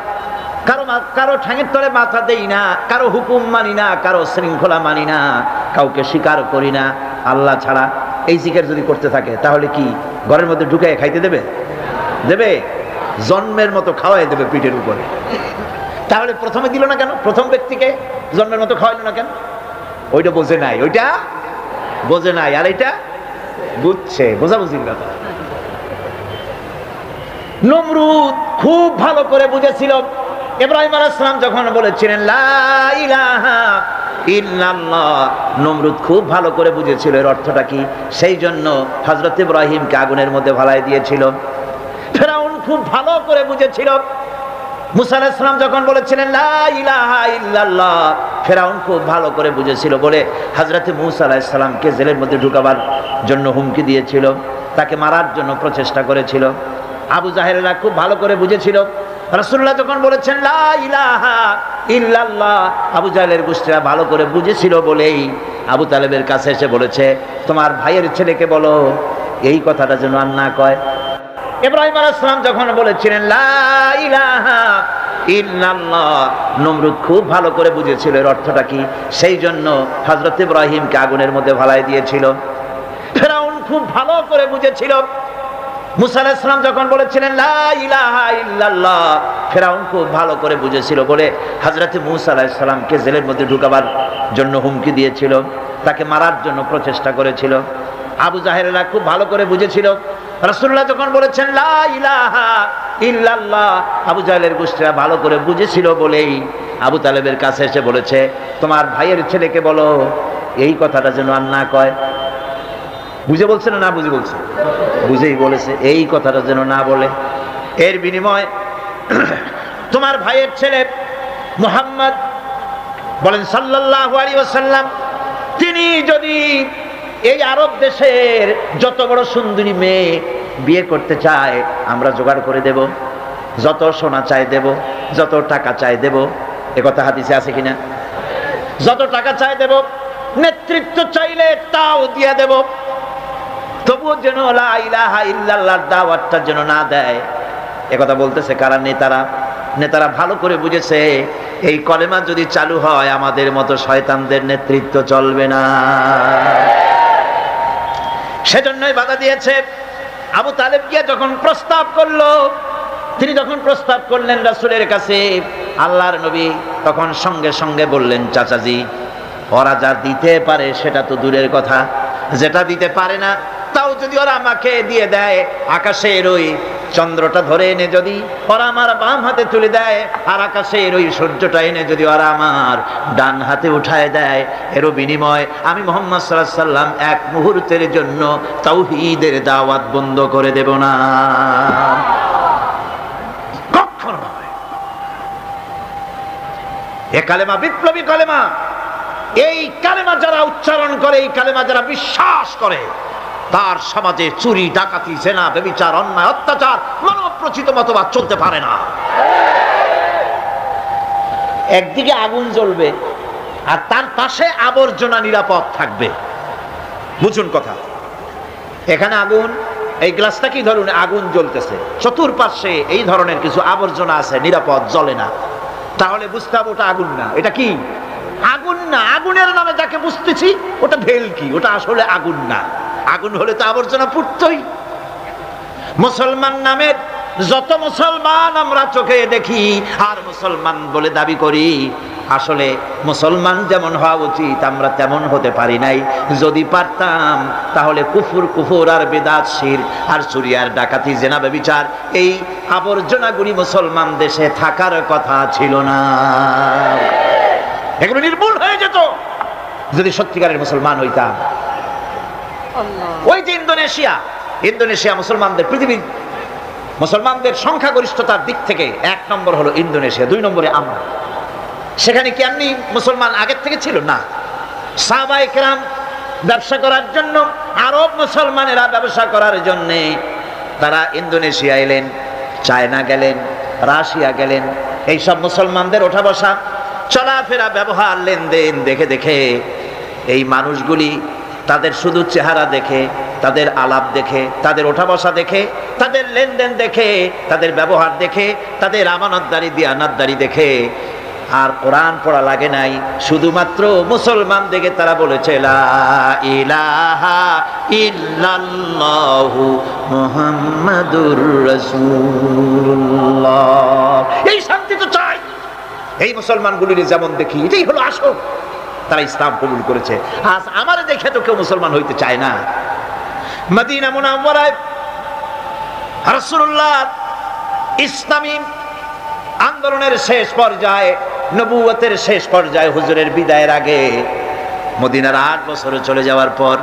কারো ঠ্যাঙের তলে মাথা দেই না, কারো হুকুম মানি না, কারো শৃঙ্খলা মানি না, কাউকে স্বীকার করি না আল্লাহ ছাড়া। এই জিকির যদি করতে থাকে তাহলে কি ঘরের মধ্যে ঢুকে খাইতে দেবে? দেবে? জন্মের মতো খাওয়াই দেবে পিঠের উপরে। তাহলে প্রথমে দিল না কেন? প্রথম ব্যক্তিকে জন্মের মতো খাওয়াইল না কেন? ওইটা বোঝে নাই, ওইটা বোঝে নাই, আর এটা বুঝছে, বোঝাবুঝির ব্যাপার। নমরুদ খুব ভালো করে বুঝেছিল। ইব্রাহিম আলাইহিস সালাম যখন বলেছিলেন লা ইলাহা ইল্লাল্লাহ, নমরুদ খুব ভালো করে বুঝেছিল এর অর্থটা কি। সেই জন্য হযরত ইব্রাহিমকে আগুনের মধ্যে ভালাই দিয়েছিল। ফেরাউন খুব ভালো করে বুঝেছিল। মুসা আলাইহিস সালাম যখন বলেছিলেন লা ইলাহা ইল্লাল্লাহ, ফেরাউন খুব ভালো করে বুঝেছিল বলে হযরত মুসা আলাইহিস সালামকে জেলের মধ্যে ঢুকাবার জন্য হুমকি দিয়েছিল, তাকে মারার জন্য প্রচেষ্টা করেছিল। আবু জাহেলরা খুব ভালো করে বুঝেছিল। রাসূলুল্লাহ যখন বলেছেন লা ইলাহা ইল্লাল্লাহ, আবু জাহেলের গোষ্ঠীরা ভালো করে বুঝেছিল বলেই আবু তালেবের কাছে এসে বলেছে তোমার ভাইয়ের ছেলেকে বলো এই কথাটা যেন আর না কয়। ইব্রাহিম আলাইহিস সালাম যখন বলেছিলেন লা ইলাহা ইল্লাল্লাহ, নমরুদ খুব ভালো করে বুঝেছিল এর অর্থটা কি। সেই জন্য হযরত ইব্রাহিমকে আগুনের মধ্যে ভালাই দিয়েছিল। ফেরাউন খুব ভালো করে বুঝেছিল। মুসা আলাইহিস সালাম যখন বলেছিলেন লা ইলাহা ইল্লাল্লাহ, ফেরাউন খুব ভালো করে বুঝেছিল বলে হযরত মুসা আলাইহিস সালামকে জেলের মধ্যে ঢুকাবার জন্য হুমকি দিয়েছিল, তাকে মারার জন্য প্রচেষ্টা করেছিল। আবু জাহেলরা খুব ভালো করে বুঝেছিল। রাসূলুল্লাহ যখন বলেছেন লা ইলাহা ইল্লাল্লাহ, আবু জাহেলের গোষ্ঠীরা ভালো করে বুঝেছিল বলেই আবু তালেবের কাছে এসে বলেছে তোমার ভাইয়ের ছেলেকে বলো এই কথাটা যেন আর না কয়। বুঝে বলছে না বুঝে বলছে? বুঝেই বলেছে এই কথাটা যেন না বলে। এর বিনিময় তোমার ভাইয়ের ছেলে মুহাম্মদ বলেন সাল্লাল্লাহু আলাইহি ওয়াসাল্লাম, তিনি যদি এই আরব দেশের যত বড় সুন্দরী মেয়ে বিয়ে করতে চায় আমরা জোগাড় করে দেব, যত সোনা চাই দেব, যত টাকা চাই দেব। এ কথা হাদিসে আছে কিনা? যত টাকা চাই দেব, নেতৃত্ব চাইলে তাও দিয়ে দেব, তবুও যেন লা ইলাহা ইল্লাল্লাহর দাওয়াতটা যেন না দেয়। একথা বলতেছে কারা? নেতারা ভালো করে বুঝেছে এই কলেমা যদি চালু হয় আমাদের মতো শয়তানদের নেতৃত্ব চলবে না, সেজন্যই বাধা দিয়েছে। আবু তালেব গিয়ে যখন প্রস্তাব করলো, তিনি যখন প্রস্তাব করলেন রাসূলের কাছে, আল্লাহর নবী তখন সঙ্গে সঙ্গে বললেন চাচাজি ওরা যা দিতে পারে সেটা তো দূরের কথা, যেটা দিতে পারে না তাও যদি ওরা আমাকে দিয়ে দেয়, আকাশের ওই চন্দ্রটা ধরে এনে যদি ওরা আমার বাম হাতে তুলে দেয়, আর আকাশের ওই সূর্যটা এনে যদি ওরা আমার ডান হাতে উঠায় দেয়, এরও বিনিময় আমি মুহাম্মদ সাল্লাল্লাহু আলাইহি সাল্লাম এক মুহূর্তের জন্য তাওহীদের দাওয়াত বন্ধ করে দেব না। কখনো নয়। এ কালেমা বিপ্লবী কালেমা। এই কালেমা যারা উচ্চারণ করে, এই কালেমা যারা বিশ্বাস করে, তার সমাজে চুরি, ডাকাতি, জেনা, ব্যভিচার, অন্যায়, অত্যাচার, মানব প্রচিত মতবাদ চলতে পারে না। একদিকে আগুন জ্বলবে আর তার পাশে আবর্জনা নিরাপদ থাকবে। বুঝুন কথা। এখানে আগুন, এই গ্লাসটা কি ধরুন আগুন জ্বলতেছে, চতুর্পাশে এই ধরনের কিছু আবর্জনা আছে, নিরাপদ, জ্বলে না, তাহলে বুঝতে হবে ওটা আগুন না। এটা কি? আগুন না। আগুনের নামে যাকে বুঝতেছি ওটা ভেলকি, ওটা আসলে আগুন না। আগুন হলে তো আবর্জনা পুড়তই। মুসলমান নামের যত মুসলমান আমরা চোখে দেখি আর মুসলমান বলে দাবি করি, আসলে মুসলমান যেমন হওয়া উচিত আমরা তেমন হতে পারি নাই। যদি পারতাম তাহলে কুফর আর বেদাত, শিরক আর চুরি আর ডাকাতি, জেনা, ব্যভিচার, এই আবর্জনাগুলি মুসলমান দেশে থাকার কথা ছিল না। এগুলো নির্মূল হয়ে যেত যদি সত্যিকারের মুসলমান হইতাম। ওই যে ইন্দোনেশিয়া মুসলমানদের, পৃথিবীর মুসলমানদের সংখ্যাগরিষ্ঠতার দিক থেকে 1 নম্বর হলো ইন্দোনেশিয়া, 2 নম্বরে আমরা। সেখানে কি এমনি মুসলমান আগের থেকে ছিল না? সাহাবায়ে কেরাম ব্যবসা করার জন্য, আরব মুসলমানেরা ব্যবসা করার জন্য তারা ইন্দোনেশিয়া এলেন, চায়না গেলেন, রাশিয়া গেলেন। এই সব মুসলমানদের ওঠা বসা, চলাফেরা, ব্যবহার, লেনদেন দেখে দেখে এই মানুষগুলি তাদের শুধু চেহারা দেখে, তাদের আলাপ দেখে, তাদের ওঠা বসা দেখে, তাদের লেনদেন দেখে, তাদের ব্যবহার দেখে, তাদের আমানতদারি, দিয়ানাতদারি দেখে আর কোরআন পড়া লাগে নাই, শুধুমাত্র মুসলমান দেখে তারা বলেছে লা ইলাহা ইল্লাল্লাহু মুহাম্মাদুর রাসূলুল্লাহ। এই শান্তি তো চাই। এই মুসলমানগুলির যেমন দেখি, এটাই হলো আসল। তারা ইসলাম কবুল করেছে। আজ আমার দেখে তো কেউ মুসলমান হইতে চায় না। মদিনা মুনাওয়ারায় রাসূলুল্লাহ ইসলামী আন্দোলনের শেষ পর্যায়ে, নবুয়তের শেষ পর্যায়ে, হুজুরের বিদায়ের আগে, মদিনার 8 বছরে চলে যাওয়ার পর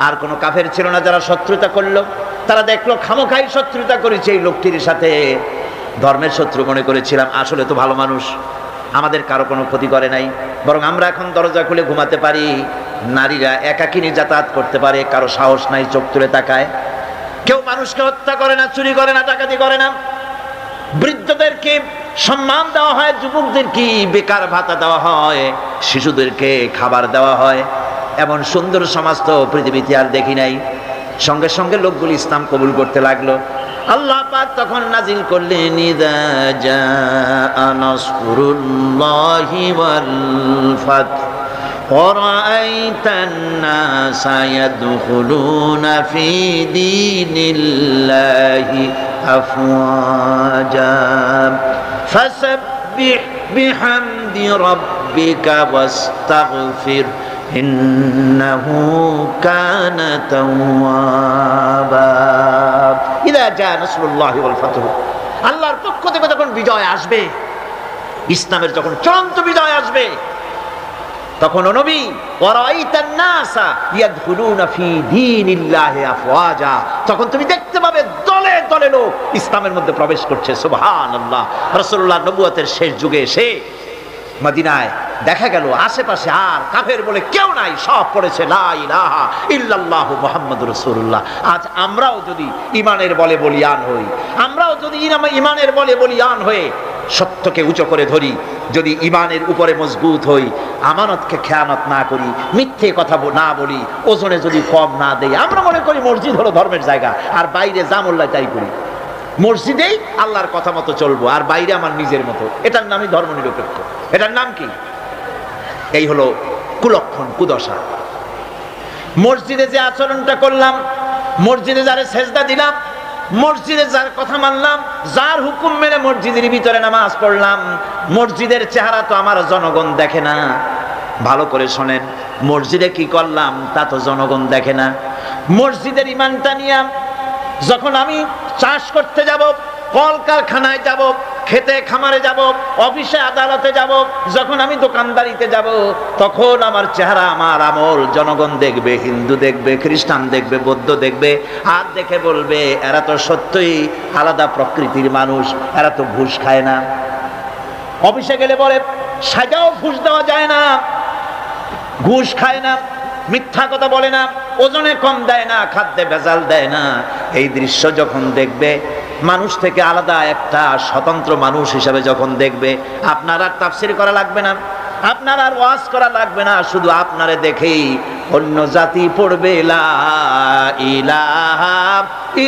আর কোনো কাফের ছিল না যারা শত্রুতা করলো। তারা দেখলো খামোখাই শত্রুতা করেছে এই লোকটির সাথে। ধর্মের শত্রু মনে করেছিলাম, আসলে তো ভালো মানুষ, আমাদের কারো কোনো ক্ষতি করে নাই, বরং আমরা এখন দরজা খুলে ঘুমাতে পারি, নারীরা একাকিনী যাতায়াত করতে পারে, কারো সাহস নাই চোখ তুলে তাকায়, কেউ মানুষকে হত্যা করে না, চুরি করে না, ডাকাতি করে না, বৃদ্ধদেরকে সম্মান দেওয়া হয়, যুবকদেরকে বেকার ভাতা দেওয়া হয়, শিশুদেরকে খাবার দেওয়া হয়। এমন সুন্দর সমাজ তো পৃথিবীতে আর দেখি নাই। সঙ্গে সঙ্গে লোকগুলি ইসলাম কবুল করতে লাগলো। আল্লাহ পাক তখন নাজিল করলেন ইযা জাআ নাসরুল্লাহি ওয়াল ফাত ওয়ারাআইতান নাসা ইয়াদখুলুনা ফি দীনিল্লাহি আফওয়াজা ফাসাব্বিহ বিহামদি রাব্বিকা ওয়াস্তাগফির ইন্নাহু কানা তাওয়াবা। ইযা জাআ নাসরুল্লাহি ওয়াল ফাতহু, আল্লাহর পক্ষ থেকে যখন বিজয় আসবে, ইসলামের যখন চূড়ান্ত বিজয় আসবে, তখন নবী ওয়ারাইতান নাসা ইয়াদখুলুনা ফি দীনিল্লাহি আফওয়াজা, তখন তুমি দেখতে পাবে দলে দলে লোক ইসলামের মধ্যে প্রবেশ করছে। সুবহানাল্লাহ। রাসূলুল্লাহ নবুয়তের শেষ যুগে এসে মদিনায় দেখা গেল আশেপাশে আর কাফের বলে কেউ নাই, সব পড়েছে লা ইলাহা ইল্লাল্লাহু মুহাম্মাদুর রাসূলুল্লাহ। আজ আমরাও যদি ইমানের বলে বলিয়ান হই, আমরাও যদি ইমানের বলে বলিয়ান হয়ে সত্যকে উঁচু করে ধরি, যদি ইমানের উপরে মজবুত হই, আমানতকে খেয়ানত না করি, মিথ্যে কথা না বলি, ওজনে যদি কম না দেই, আমরা মনে করি মসজিদ হলো ধর্মের জায়গা, আর বাইরে যা মোল্লা তাই করি। মসজিদেই আল্লাহর কথা মতো চলবো আর বাইরে আমার নিজের মতো, এটার নামই ধর্মনিরপেক্ষ। এটার নাম কি? এই হলো কুলক্ষণ, কুদশা। মসজিদে যে আচরণটা করলাম, মসজিদে যারে সেজদা দিলাম, মসজিদে যার কথা মানলাম, যার হুকুম মেনে মসজিদের ভিতরে নামাজ পড়লাম, মসজিদের চেহারা তো আমার জনগণ দেখে না। ভালো করে শোনেন, মসজিদে কি করলাম তা তো জনগণ দেখে না। মসজিদের ইমানটা নিয়ে যখন আমি চাষ করতে যাব, কলকারখানায় যাব, খেতে খামারে যাব, অফিসে আদালতে যাব, যখন আমি দোকানদারিতে যাব, তখন আমার চেহারা, আমার আমল জনগণ দেখবে, হিন্দু দেখবে, খ্রিস্টান দেখবে, বৌদ্ধ দেখবে, আর দেখে বলবে এরা তো সত্যই আলাদা প্রকৃতির মানুষ, এরা তো ঘুষ খায় না। অফিসে গেলে বলে সাজাও ঘুষ দেওয়া যায় না, ঘুষ খায় না, মিথ্যা কথা বলে না, ওজনে কম দেয় না, খাদ্যে ভেজাল দেয় না। এই দৃশ্য যখন দেখবে, মানুষ থেকে আলাদা একটা স্বতন্ত্র মানুষ হিসাবে যখন দেখবে, আপনার আর তাফসীর করা লাগবে না, আপনার আর ওয়াজ করা লাগবে না, শুধু আপনারে দেখেই অন্য জাতি পড়বে লা ইলাহা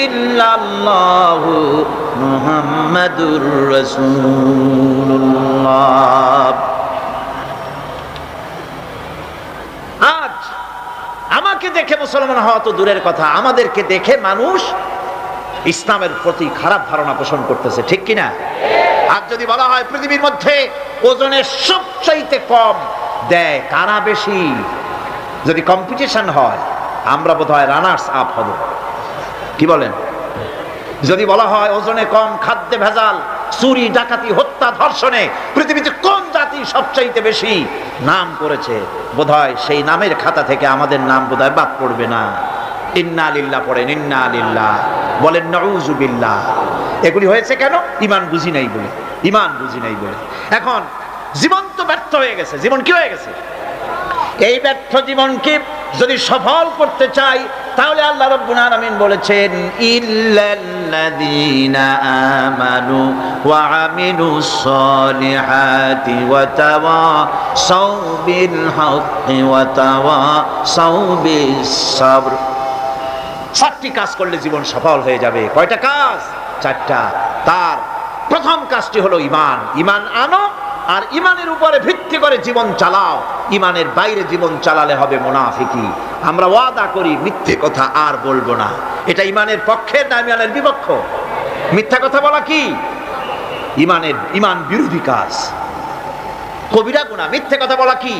ইল্লাল্লাহু মুহাম্মাদুর রাসূলুল্লাহ। আজ আমাকে দেখে মুসলমান হওয়া তো দূরের কথা, আমাদেরকে দেখে মানুষ ইসলামের প্রতি খারাপ ধারণা পোষণ করতেছে, ঠিক কিনা? আর যদি বলা হয় পৃথিবীর মধ্যে ওজনে সবচাইতে কম দেয় কারা বেশি, যদি কম্পিটিশন হয় আমরা বোধহয় রানার্স আপ হব, কি বলেন? যদি বলা হয় ওজনে কম, খাদ্যে ভেজাল, চুরি ডাকাতি হত্যা ধর্ষণে পৃথিবীতে কোন জাতি সবচাইতে বেশি নাম করেছে, বোধহয় সেই নামের খাতা থেকে আমাদের নাম বোধহয় বাদ পড়বে না। ইন্না লিল্লাহ পড়েন, ইন্না লিল্লাহ বলেন, নাউযু বিল্লাহ। এগুলি হয়েছে কেন? ঈমান বুঝি নাই বলে, ঈমান বুঝি নাই বলে। এখন জীবন তো ব্যর্থ হয়ে গেছে, জীবন কি হয়ে গেছে? এই ব্যর্থ জীবনকে যদি সফল করতে চাই তাহলে আল্লাহ রাব্বুল আলামিন বলেছেন ইল্লাল্লাযীনা আমানু ওয়া আমিলুস সলিহাতি ওয়া তাওয়াসাউ বিল হাক্কি ওয়া তাওয়াসাউ বিস সাবর। চারটি কাজ করলে জীবন সফল হয়ে যাবে। কয়টা কাজ? চারটা। তার প্রথম কাজটি হলো ঈমান। ঈমান আনো আর ঈমানের উপরে ভিত্তি করে জীবন চালাও। ঈমানের বাইরে জীবন চালালে হবে মুনাফিকি। আমরা ওয়াদা করি মিথ্যে কথা আর বলবো না, এটা ঈমানের পক্ষে না ঈমানের বিপক্ষ? মিথ্যা কথা বলা কি ঈমান বিরোধী কাজ, কবিরা গুনাহ। মিথ্যে কথা বলা কি?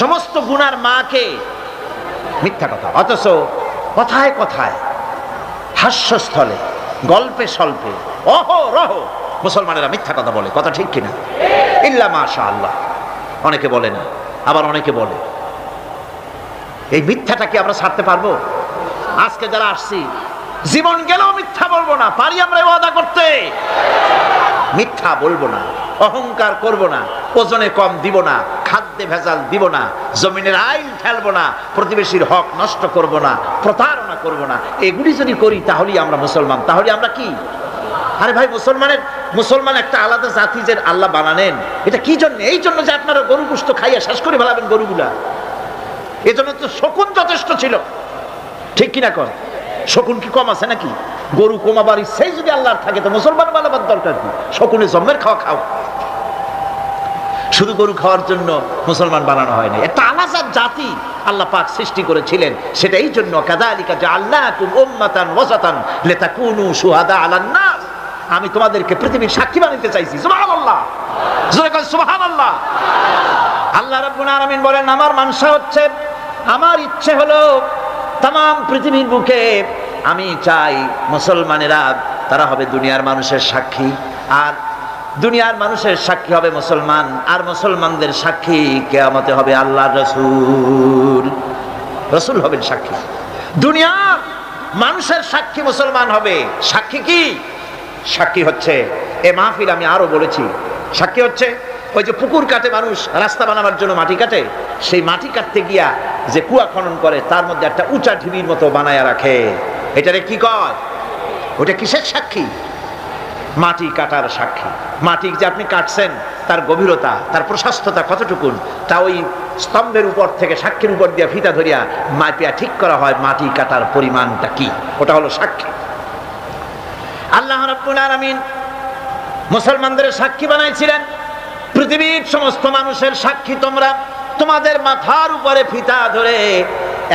সমস্ত গুনার মাকে মিথ্যা কথা। অথচ কথায় কথায়, হাস্যস্থলে, গল্পে স্বল্পে, অহরহ মুসলমানেরা মিথ্যা কথা বলে। কথা ঠিক কিনা? ইল্লা মাশাআল্লাহ। অনেকে বলে না, আবার অনেকে বলে। এই মিথ্যাটা কি আমরা ছাড়তে পারবো? আজকে যারা আসছি জীবন গেলেও মিথ্যা বলবো না, পারি আমরা ওয়াদা করতে? মিথ্যা বলবো না, অহংকার করব না, ওজনে কম দিব না, খাদ্যে ভেজাল দিব না, জমিনের আইল ফেলবো না, প্রতিবেশীর হক নষ্ট করব না, প্রতারণা করব না। এগুলি যদি করি তাহলেই আমরা মুসলমান। তাহলে আমরা কি? আরে ভাই, মুসলমান একটা আলাদা জাতি যে আল্লাহ বানানেন, এটা কি জন্য? এই জন্য যে আপনারা গরু গোশত খাইয়া শেষ করে ফেলাবেন গরুগুলা। এই জন্য তো শকুন যথেষ্ট ছিল, ঠিক কিনা কর? শকুন কি কম আছে নাকি? গরু কমাবার ইচ্ছাই যদি আল্লাহর থাকে তো মুসলমান বানাবার দরকার কি? শকুনে জন্মের খাওয়া খাও। শুধু গরু খাওয়ার জন্য মুসলমান বানানো হয়নি, একটা আলাদা জাতি আল্লাহ পাক সৃষ্টি করেছিলেন। সেটা এই জন্য কাযালিকা জাআলনাকুম উম্মাতান ওয়াসাতান লিতাকুনু শুহাদা আলান নাস। আমি তোমাদেরকে পৃথিবীর সাক্ষী বানাতে চাইছি। সুবহানাল্লাহ, জোরে বলেন সুবহানাল্লাহ। আল্লাহ রাব্বুল আলামিন বলেন, আমার মানসা হচ্ছে, আমার ইচ্ছে হলো তাম পৃথিবীর বুকে আমি চাই মুসলমানেরা তারা হবে দুনিয়ার মানুষের সাক্ষী, আর দুনিয়ার মানুষের সাক্ষী হবে মুসলমান, আর মুসলমানদের সাক্ষী কিয়ামতে হবে আল্লাহর রাসূল। রাসূল হবেন সাক্ষী। দুনিয়ার মানুষের সাক্ষী মুসলমান হবে। সাক্ষী কি? সাক্ষী হচ্ছে, এ মাহফিল আমি আরো বলেছি, সাক্ষী হচ্ছে ওই যে পুকুর কাটে মানুষ, রাস্তা বানাবার জন্য মাটি কাটে, সেই মাটি কাটতে গিয়া যে কুয়া খনন করে তার মধ্যে একটা উঁচা ঢিবির মতো বানায়া রাখে, এটারে কি কয়? ওটা কিসের সাক্ষী? মাটি কাটার সাক্ষী। মাটি যে আপনি কাটছেন তার গভীরতা, তার প্রশস্ততা কতটুকুন, তা ওই স্তম্ভের উপর থেকে সাক্ষীর উপর দিয়ে ফিতা ধরিয়া মাপিয়া ঠিক করা হয় মাটি কাটার পরিমাণটা কি, ওটা হলো সাক্ষী। আল্লাহ রাব্বুল আলামিন মুসলমানদের সাক্ষী বানাইছিলেন। পৃথিবীর সমস্ত মানুষের সাক্ষী তোমরা। তোমাদের মাথার উপরে ফিতা ধরে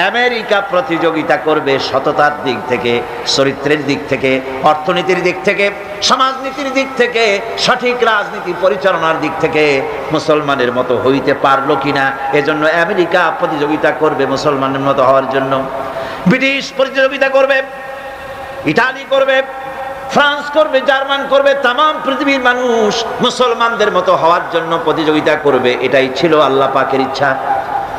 আমেরিকা প্রতিযোগিতা করবে সততার দিক থেকে, চরিত্রের দিক থেকে, অর্থনীতির দিক থেকে, সমাজনীতির দিক থেকে, সঠিক রাজনীতি পরিচালনার দিক থেকে মুসলমানের মতো হইতে পারলো কিনা, এজন্য আমেরিকা প্রতিযোগিতা করবে মুসলমানের মতো হওয়ার জন্য। ব্রিটিশ প্রতিযোগিতা করবে, ইটালি করবে, ফ্রান্স করবে, জার্মান করবে, তাম পৃথিবীর মানুষ মুসলমানদের মতো হওয়ার জন্য প্রতিযোগিতা করবে। এটাই ছিল আল্লাহ পাকের ইচ্ছা।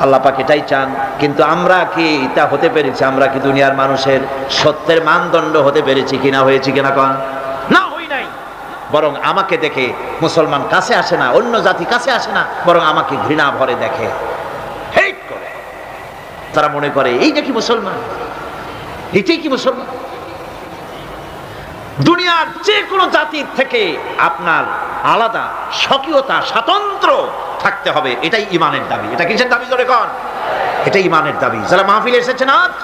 আল্লাহ পাক এটাই চান। কিন্তু আমরা কি তা হতে পেরেছি? আমরা কি দুনিয়ার মানুষের সত্যের মানদণ্ড হতে পেরেছি কিনা? হয়েছি কিনা? কন না, হই নাই। বরং আমাকে দেখে মুসলমান কাছে আসে না, অন্য জাতি কাছে আসে না, বরং আমাকে ঘৃণা ভরে দেখে, হেট করে। তারা মনে করে এইটা কি মুসলমান, এটাই কি মুসলমান। দুনিয়ার যে কোনো জাতির থেকে আপনার আলাদা স্বকীয়তা, স্বাতন্ত্র থাকতে হবে, এটাই ইমানের দাবি। এটা কিসের দাবি জোরে কন? এটা ইমানের দাবি। যারা মাহফিলে এসেছেন আজ,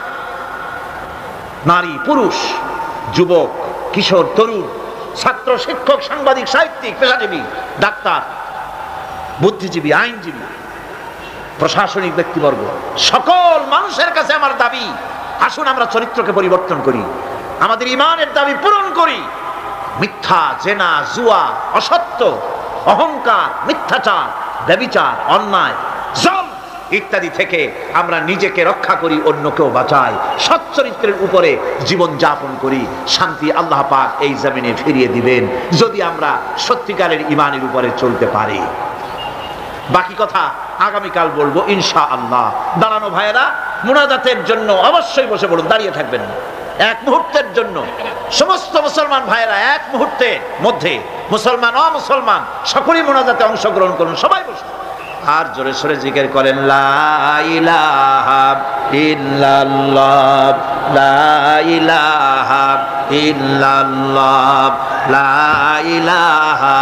নারী পুরুষ, যুবক কিশোর তরুণ, ছাত্র শিক্ষক সাংবাদিক সাহিত্যিক পেশাজীবী ডাক্তার বুদ্ধিজীবী আইনজীবী প্রশাসনিক ব্যক্তিবর্গ, সকল মানুষের কাছে আমার দাবি, আসুন আমরা চরিত্রকে পরিবর্তন করি, আমাদের ইমানের দাবি পূরণ করি। মিথ্যা, জেনা, জুয়া, অসত্য, অহংকার, মিথ্যাচার, ব্যভিচার, অন্যায়, জল ইত্যাদি থেকে আমরা নিজেকে রক্ষা করি, অন্যকেও বাঁচাই, সৎ চরিত্রের উপরে জীবন যাপন করি। শান্তি আল্লাহ পাক এই জমিনে ফিরিয়ে দিবেন যদি আমরা সত্যিকারের ইমানের উপরে চলতে পারি। বাকি কথা আগামীকাল বলবো ইনশাআল্লাহ। দাঁড়ানো ভাইয়েরা, মুনাজাতের জন্য অবশ্যই বসে পড়ুন, দাঁড়িয়ে থাকবেন না। এক মুহূর্তের জন্য সমস্ত মুসলমান ভাইয়েরা এক মুহূর্তের মধ্যে, মুসলমান অমুসলমান সকলেই মুনাজাতে অংশগ্রহণ করুন, সবাই বসুন। আর জোরে সোরে জিকির করেন লা ইলাহা ইল্লাল্লাহ, লা ইলাহা ইল্লাল্লাহ, লা ইলাহা,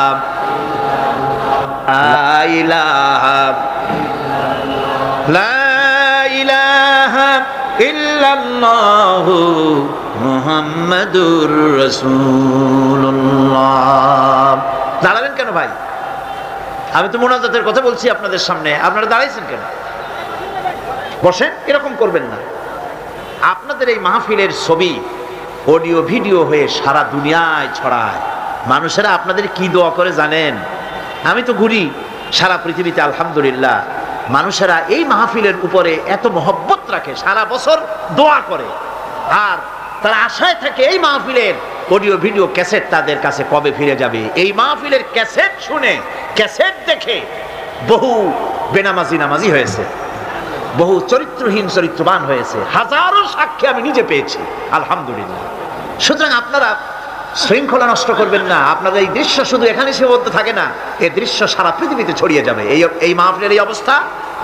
লা ইলাহা, লা ইলাহা ইল্লাল্লাহ মুহাম্মাদুর রাসূলুল্লাহ। দাঁড়ালেন কেন ভাই? আমি তো মুনাজাতের কথা বলছি আপনাদের সামনে, আপনারা দাঁড়াইছেন কেন? বসেন, এরকম করবেন না। আপনাদের এই মাহফিলের ছবি অডিও ভিডিও হয়ে সারা দুনিয়ায় ছড়ায়। মানুষেরা আপনাদের কি দোয়া করে জানেন? আমি তো ঘুরি সারা পৃথিবীতে, আলহামদুলিল্লাহ মানুষেরা এই মাহফিলের উপরে এত মহব্বত রাখে, সারা বছর দোয়া করে, আর তারা আশায় থাকে এই মাহফিলের অডিও ভিডিও ক্যাসেট তাদের কাছে কবে ফিরে যাবে। এই মাহফিলের ক্যাসেট শুনে, ক্যাসেট দেখে বহু বেনামাজি নামাজি হয়েছে, বহু চরিত্রহীন চরিত্রবান হয়েছে, হাজারো সাক্ষী আমি নিজে পেয়েছি, আলহামদুলিল্লাহ। সুতরাং আপনারা শৃঙ্খলা নষ্ট করবেন না। আপনাদের এই দৃশ্য শুধু এখানে সীমাবদ্ধ থাকে না, এই দৃশ্য সারা পৃথিবীতে ছড়িয়ে যাবে। এই মাহফিলের এই অবস্থা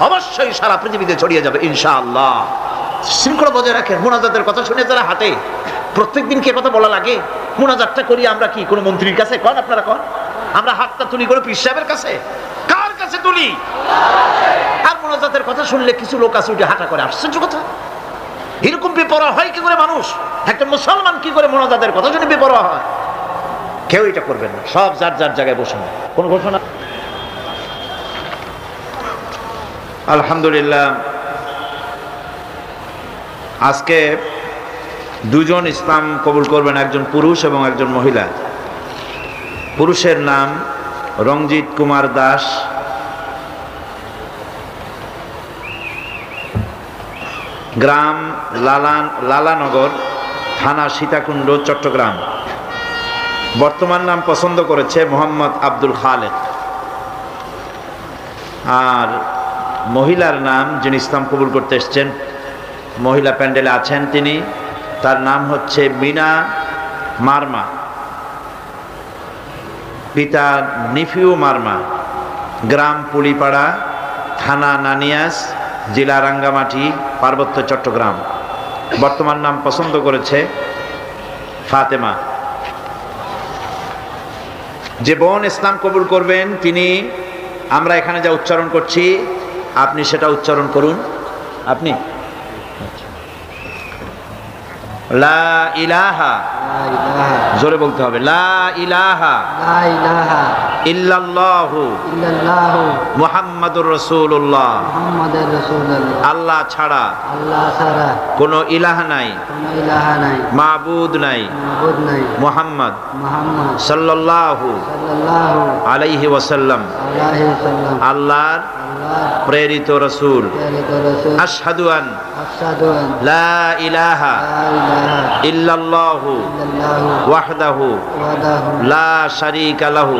অবশ্যই সারা পৃথিবীতে ছড়িয়ে যাবে ইনশাআল্লাহ। শৃঙ্খলা বজায় রাখেন। মুনাজাতের কথা শুনে যারা হাঁটে, প্রত্যেকদিন কে কথা বলা লাগে? মুনাজাতটা করি আমরা কি কোনো মন্ত্রীর কাছে? কন আপনারা কন। আমরা হাতটা তুলি কোনো পীর সাহেবের কাছে? কার কাছে তুলি? আর মুনাজাতের কথা শুনলে কিছু লোক আছে উঠে হাঁটা করে, আশ্চর্য কথা। এরকম বেপরোয়া হয় কি করে মানুষ? একটা মুসলমান কি করে মুনাজাতের কথা শুনে বেপরোয়া হয়? কেউ এটা করবেন না, সব যার যার জায়গায় বসুন। কোন ঘোষণা? আলহামদুলিল্লাহ, আজকে দুজন ইসলাম কবুল করবেন, একজন পুরুষ এবং একজন মহিলা। পুরুষের নাম রঞ্জিত কুমার দাস, গ্রাম লালানগর, থানা সীতাকুণ্ড, চট্টগ্রাম। বর্তমান নাম পছন্দ করেছে মোহাম্মদ আব্দুল খালেক। আর মহিলার নাম, যিনি ইসলাম কবুল করতে এসছেন, মহিলা প্যান্ডেলে আছেন, তিনি, তার নাম হচ্ছে মিনা মারমা, পিতা নিফিউ মারমা, গ্রাম পুলিপাড়া, থানা নানিয়াস, জেলা রাঙ্গামাটি, পার্বত্য চট্টগ্রাম। বর্তমান নাম পছন্দ করেছে ফাতেমা। যে বোন ইসলাম কবুল করবেন তিনি, আমরা এখানে যা উচ্চারণ করছি আপনি সেটা উচ্চারণ করুন। আপনি লা ইলাহা, জোরে বলতে হবে, লা ইলাহা ইল্লাল্লাহু মুহাম্মাদুর রাসূলুল্লাহ। আল্লাহ ছাড়া কোনো ইলাহ নাই, মাবুদ নাই, মুহাম্মদ সাল্লাল্লাহু আলাইহি ওয়াসাল্লাম আল্লাহর প্রেরিত রাসূল। আশহাদু আন লা ইলাহা ইল্লাল্লাহু ওয়াহদাহু লা শারীকা লাহু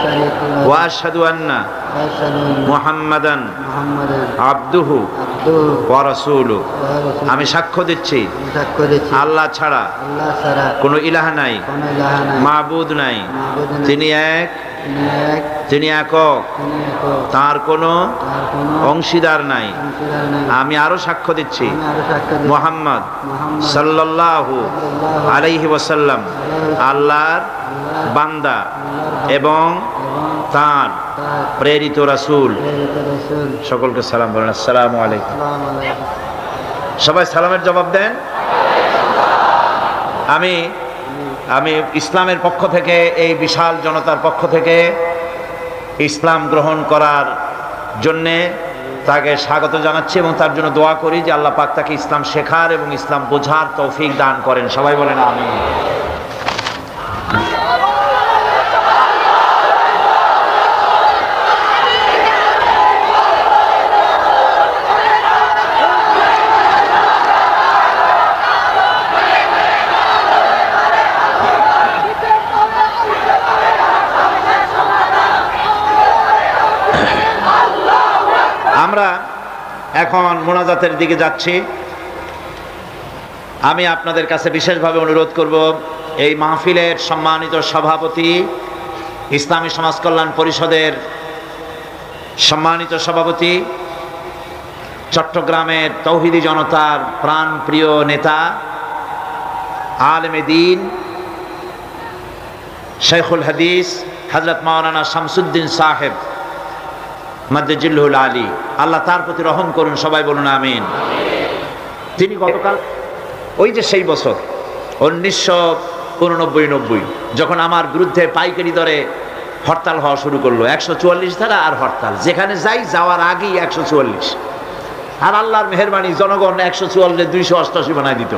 شريك له وأشهد أن وأشهد أن محمدا محمدا عبده عبده ورسوله ورسوله আমি সাক্ষ্য দিচ্ছি সাক্ষ্য দিচ্ছি আল্লাহ ছাড়া আল্লাহ ছাড়া কোনো ইলাহ নাই, কোনো ইলাহ নাই, মাবুদ নাই, মাবুদ নাই, তিনি এক, তিনি এক, তিনি একক, তিনি একক, তার কোনো তার কোনো অংশীদার নাই। অংশীদার নাই। আমি আরো সাক্ষ্য দিচ্ছি আমি আরো সাক্ষ্য দিচ্ছি মুহাম্মদ মুহাম্মদ সাল্লাল্লাহু সাল্লাল্লাহু আলাইহি ওয়াসাল্লাম আল্লাহর বান্দা এবং তার তার প্রেরিত রাসূল। প্রেরিত রাসূল। সকলকে সালাম বলেন, আসসালামু আলাইকুম। আসসালামু আলাইকুম। সবাই সালামের জবাব দেন। আমি ইসলামের পক্ষ থেকে, এই বিশাল জনতার পক্ষ থেকে ইসলাম গ্রহণ করার জন্যে তাকে স্বাগত জানাচ্ছি এবং তার জন্য দোয়া করি যে আল্লাহ পাক তাকে ইসলাম শেখার এবং ইসলাম বোঝার তৌফিক দান করেন। সবাই বলেন আমিন। আমরা এখন মোনাজাতের দিকে যাচ্ছি। আমি আপনাদের কাছে বিশেষভাবে অনুরোধ করব, এই মাহফিলের সম্মানিত সভাপতি, ইসলামী সমাজ কল্যাণ পরিষদের সম্মানিত সভাপতি, চট্টগ্রামের তৌহিদি জনতার প্রাণপ্রিয় নেতা, আলেমে দ্বীন, শেখুল হাদিস হযরত মাওলানা শামসুদ্দিন সাহেব মাদ্দাজিল্লুহুল আলী, আল্লাহ তার প্রতি রহম করুন। সবাই বলুন আমিন। তিনি গতকাল, ওই যে সেই বছর 1989-90 যখন আমার বিরুদ্ধে পাইকারি দরে হরতাল হওয়া শুরু করলো, 144 ধারা আর হরতাল, যেখানে যাই যাওয়ার আগেই 144, আর আল্লাহর মেহেরবানি জনগণ 144 288 বানায় দিত।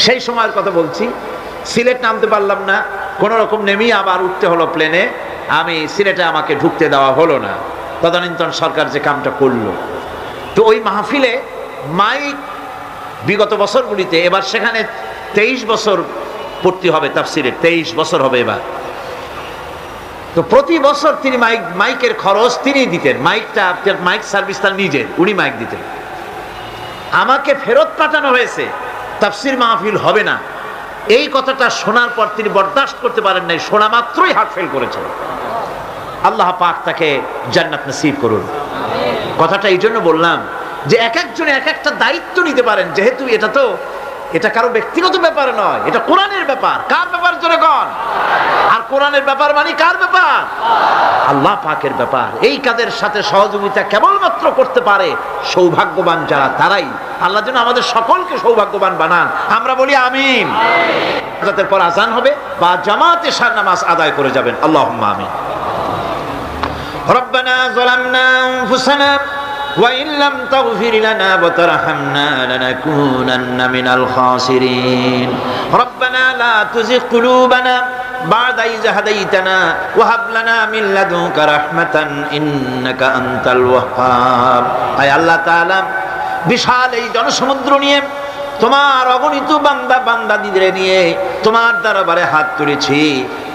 সেই সময়ের কথা বলছি। সিলেট নামতে পারলাম না, কোনো রকম নেমেই আবার উঠতে হলো প্লেনে। আমি সিলেটে আমাকে ঢুকতে দেওয়া হলো না, তদানীন্তন সরকার যে কামটা করলো। তো ওই মাহফিলে মাইক বিগত বছরগুলিতে, এবার সেখানে 23 বছর পূর্তি হবে, তাফসিরের 23 বছর হবে এবার। তো প্রতি বছর তিনি মাইকের খরচ তিনি দিতেন। মাইক সার্ভিস তার নিজের, উনি মাইক দিতেন। আমাকে ফেরত পাঠানো হয়েছে, তাফসির মাহফিল হবে না, এই কথাটা শোনার পর তিনি বরদাস্ত করতে পারেন নাই, শোনা মাত্রই হার্ট ফেল করেছেন। আল্লাহ পাক তাকে জান্নাত নসিব করুন। কথাটা এই জন্য বললাম যে এক একজনে এক একটা দায়িত্ব নিতে পারেন, যেহেতু এটা কারো ব্যক্তিগত ব্যাপার নয়, এটা কোরআনের ব্যাপার। কার ব্যাপার জোরে কোন? আর কোরআনের ব্যাপার মানে কার ব্যাপার? আল্লাহ পাকের ব্যাপার। এই কাজের সাথে সহযোগিতা কেবলমাত্র করতে পারে সৌভাগ্যবান যারা, তারাই। আল্লাহ যেন আমাদের সকলকে সৌভাগ্যবান বানান। আমরা বলি আমিন। যাতে পর আজান হবে বা জামাতে শার নামাজ আদায় করে যাবেন। আল্লাহুম্মা আমিন। ربنا ظلمنا أنفسنا وإن لم تغفر لنا وترحمنا لنكونن من الخاسرين ربنا لا تزغ قلوبنا بعد إذ هديتنا وهب لنا من لدنك رحمة إنك أنت الوهاب أي الله تعالى বিশাল এই জনসমুদ্র নিয়ে, তোমার অগণিত বান্দাদের নিয়ে তোমার দরবারে হাত তুলেছি।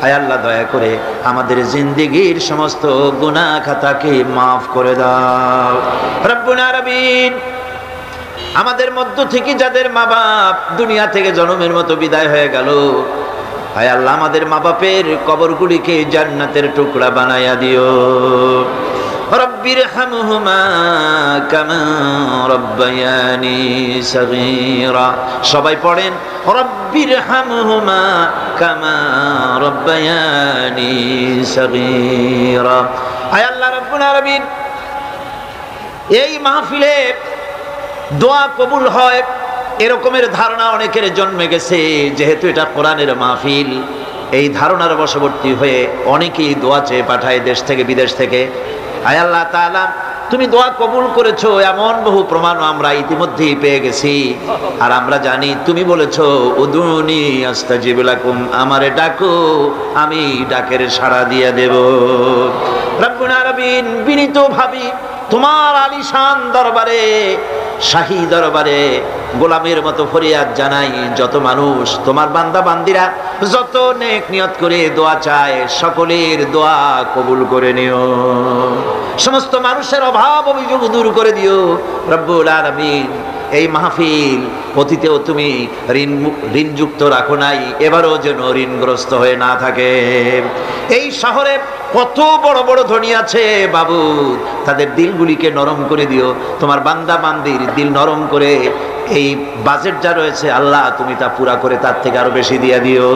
আয় আল্লাহ, দয়া করে আমাদের জিন্দেগীর সমস্ত গুনাহ খাতাকে মাফ করে দাও। রব্বুল আলামিন, আমাদের মধ্য থেকে যাদের মা বাপ দুনিয়া থেকে জন্মের মতো বিদায় হয়ে গেল, আয় আল্লাহ, আমাদের মা বাপের কবরগুলিকে জান্নাতের টুকরা বানায়া দিও। রব্বিরহামহুমা কামা রব্বায়ানি সগীরা। সবাই পড়েন রব্বিরহামহুমা কামা রব্বায়ানি সগীরা। আয় আল্লাহ রাব্বুল আলামিন, এই মাহফিলে দোয়া কবুল হয় এরকমের ধারণা অনেকের জন্মে গেছে। যেহেতু এটা কোরআনের মাহফিল, এই ধারণার বশবর্তী হয়ে অনেকেই দোয়া চেয়ে পাঠায় দেশ থেকে বিদেশ থেকে। আয় আল্লাহ তাআলা, তুমি দোয়া কবুল করেছো এমন বহু প্রমাণও আমরা ইতিমধ্যেই পেয়ে গেছি। আর আমরা জানি তুমি বলেছো উদুনি আস্তাজিব লাকুম, আমারে ডাকো আমি ডাকের সাড়া দিয়ে দেব। রব্বুল আলামিন, বিনীত ভাবি তোমার আলিশান দরবারে, শাহী দরবারে গোলামের মতো ফরিয়াদ জানাই, যত মানুষ তোমার বান্দা বান্দিরা যত নেক নিয়ত করে দোয়া চায়, সকলের দোয়া কবুল করে নিও। সমস্ত মানুষের অভাব অভিযোগ দূর করে দিও রব্বুল আলামিন। এই মাহফিল অতীতেও তুমি ঋণযুক্ত রাখো নাই, এবারও যেন ঋণগ্রস্ত হয়ে না থাকে। এই শহরে কত বড় বড় ধনী আছে বাবু, তাদের দিলগুলিকে নরম করে দিও। তোমার বান্দা বান্দির দিল নরম করে এই বাজেট যা রয়েছে আল্লাহ তুমি তা পুরা করে তার থেকে আরো বেশি দিয়ে দিও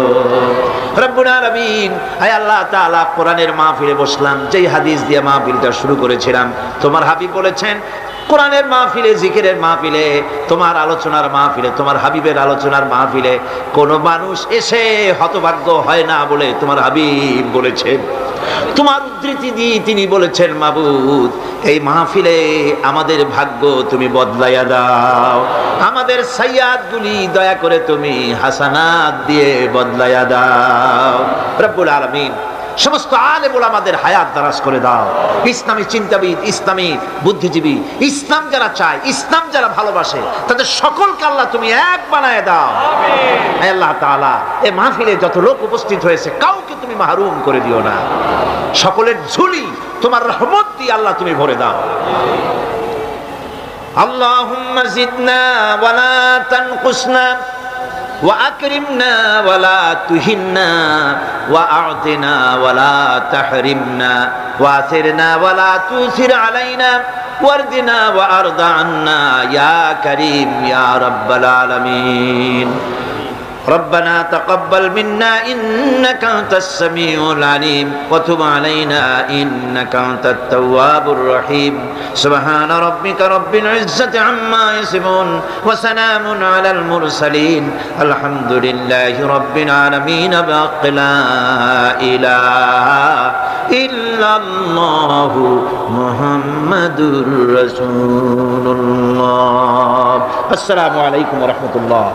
রব্বুল আলামিন। আয় আল্লাহ তাআলা, কোরআনের মাহফিলে বসলাম, যেই হাদিস দিয়ে মাহফিলটা শুরু করেছিলাম, তোমার হাবিব বলেছেন কোরআনের মাহফিলে, জিকিরের মাহফিলে, তোমার আলোচনার মাহফিলে, তোমার হাবিবের আলোচনার মাহফিলে কোন মানুষ এসে হতভাগ্য হয় না বলে তোমার হাবিব বলেছেন। তোমার উদ্ধৃতি দিয়ে তিনি বলেছেন, মাবুদ এই মাহফিলে আমাদের ভাগ্য তুমি বদলাইয়া দাও, আমাদের সাইয়াদ গুলি দয়া করে তুমি হাসানাত দিয়ে বদলাইয়া দাও রব্বুল আলামিন। সমস্ত আলেম ওলামাদের হায়াত দারাজ করে দাও। ইসলামী চিন্তাবিদ, ইসলামী বুদ্ধিজীবী, ইসলাম যারা চায়, ইসলাম যারা ভালোবাসে, তাদের সকলকে আল্লাহ তুমি এক বানায় দাও। আয় আল্লাহ তাআলা, এই মাহফিলে যত লোক উপস্থিত হয়েছে কাউকে তুমি মাহরুম করে দিও না। সকলের ঝুলি তোমার রহমত দিয়ে আল্লাহ তুমি ভরে দাও। আল্লাহুম্মা জিদনা ওয়ালা তানকুসনা وأكرمنا ولا تهنا وأعطنا ولا تحرمنا وآثرنا ولا تؤثر علينا واردنا وأرض عنا يا كريم يا رب العالمين ربنا تقبل منا إنك أنت السميع العليم وتب علينا إنك أنت التواب الرحيم سبحان ربك رب العزة عما يصفون وسلام على المرسلين الحمد لله رب العالمين بحق لا إله إلا الله محمد رسول الله السلام عليكم ورحمة الله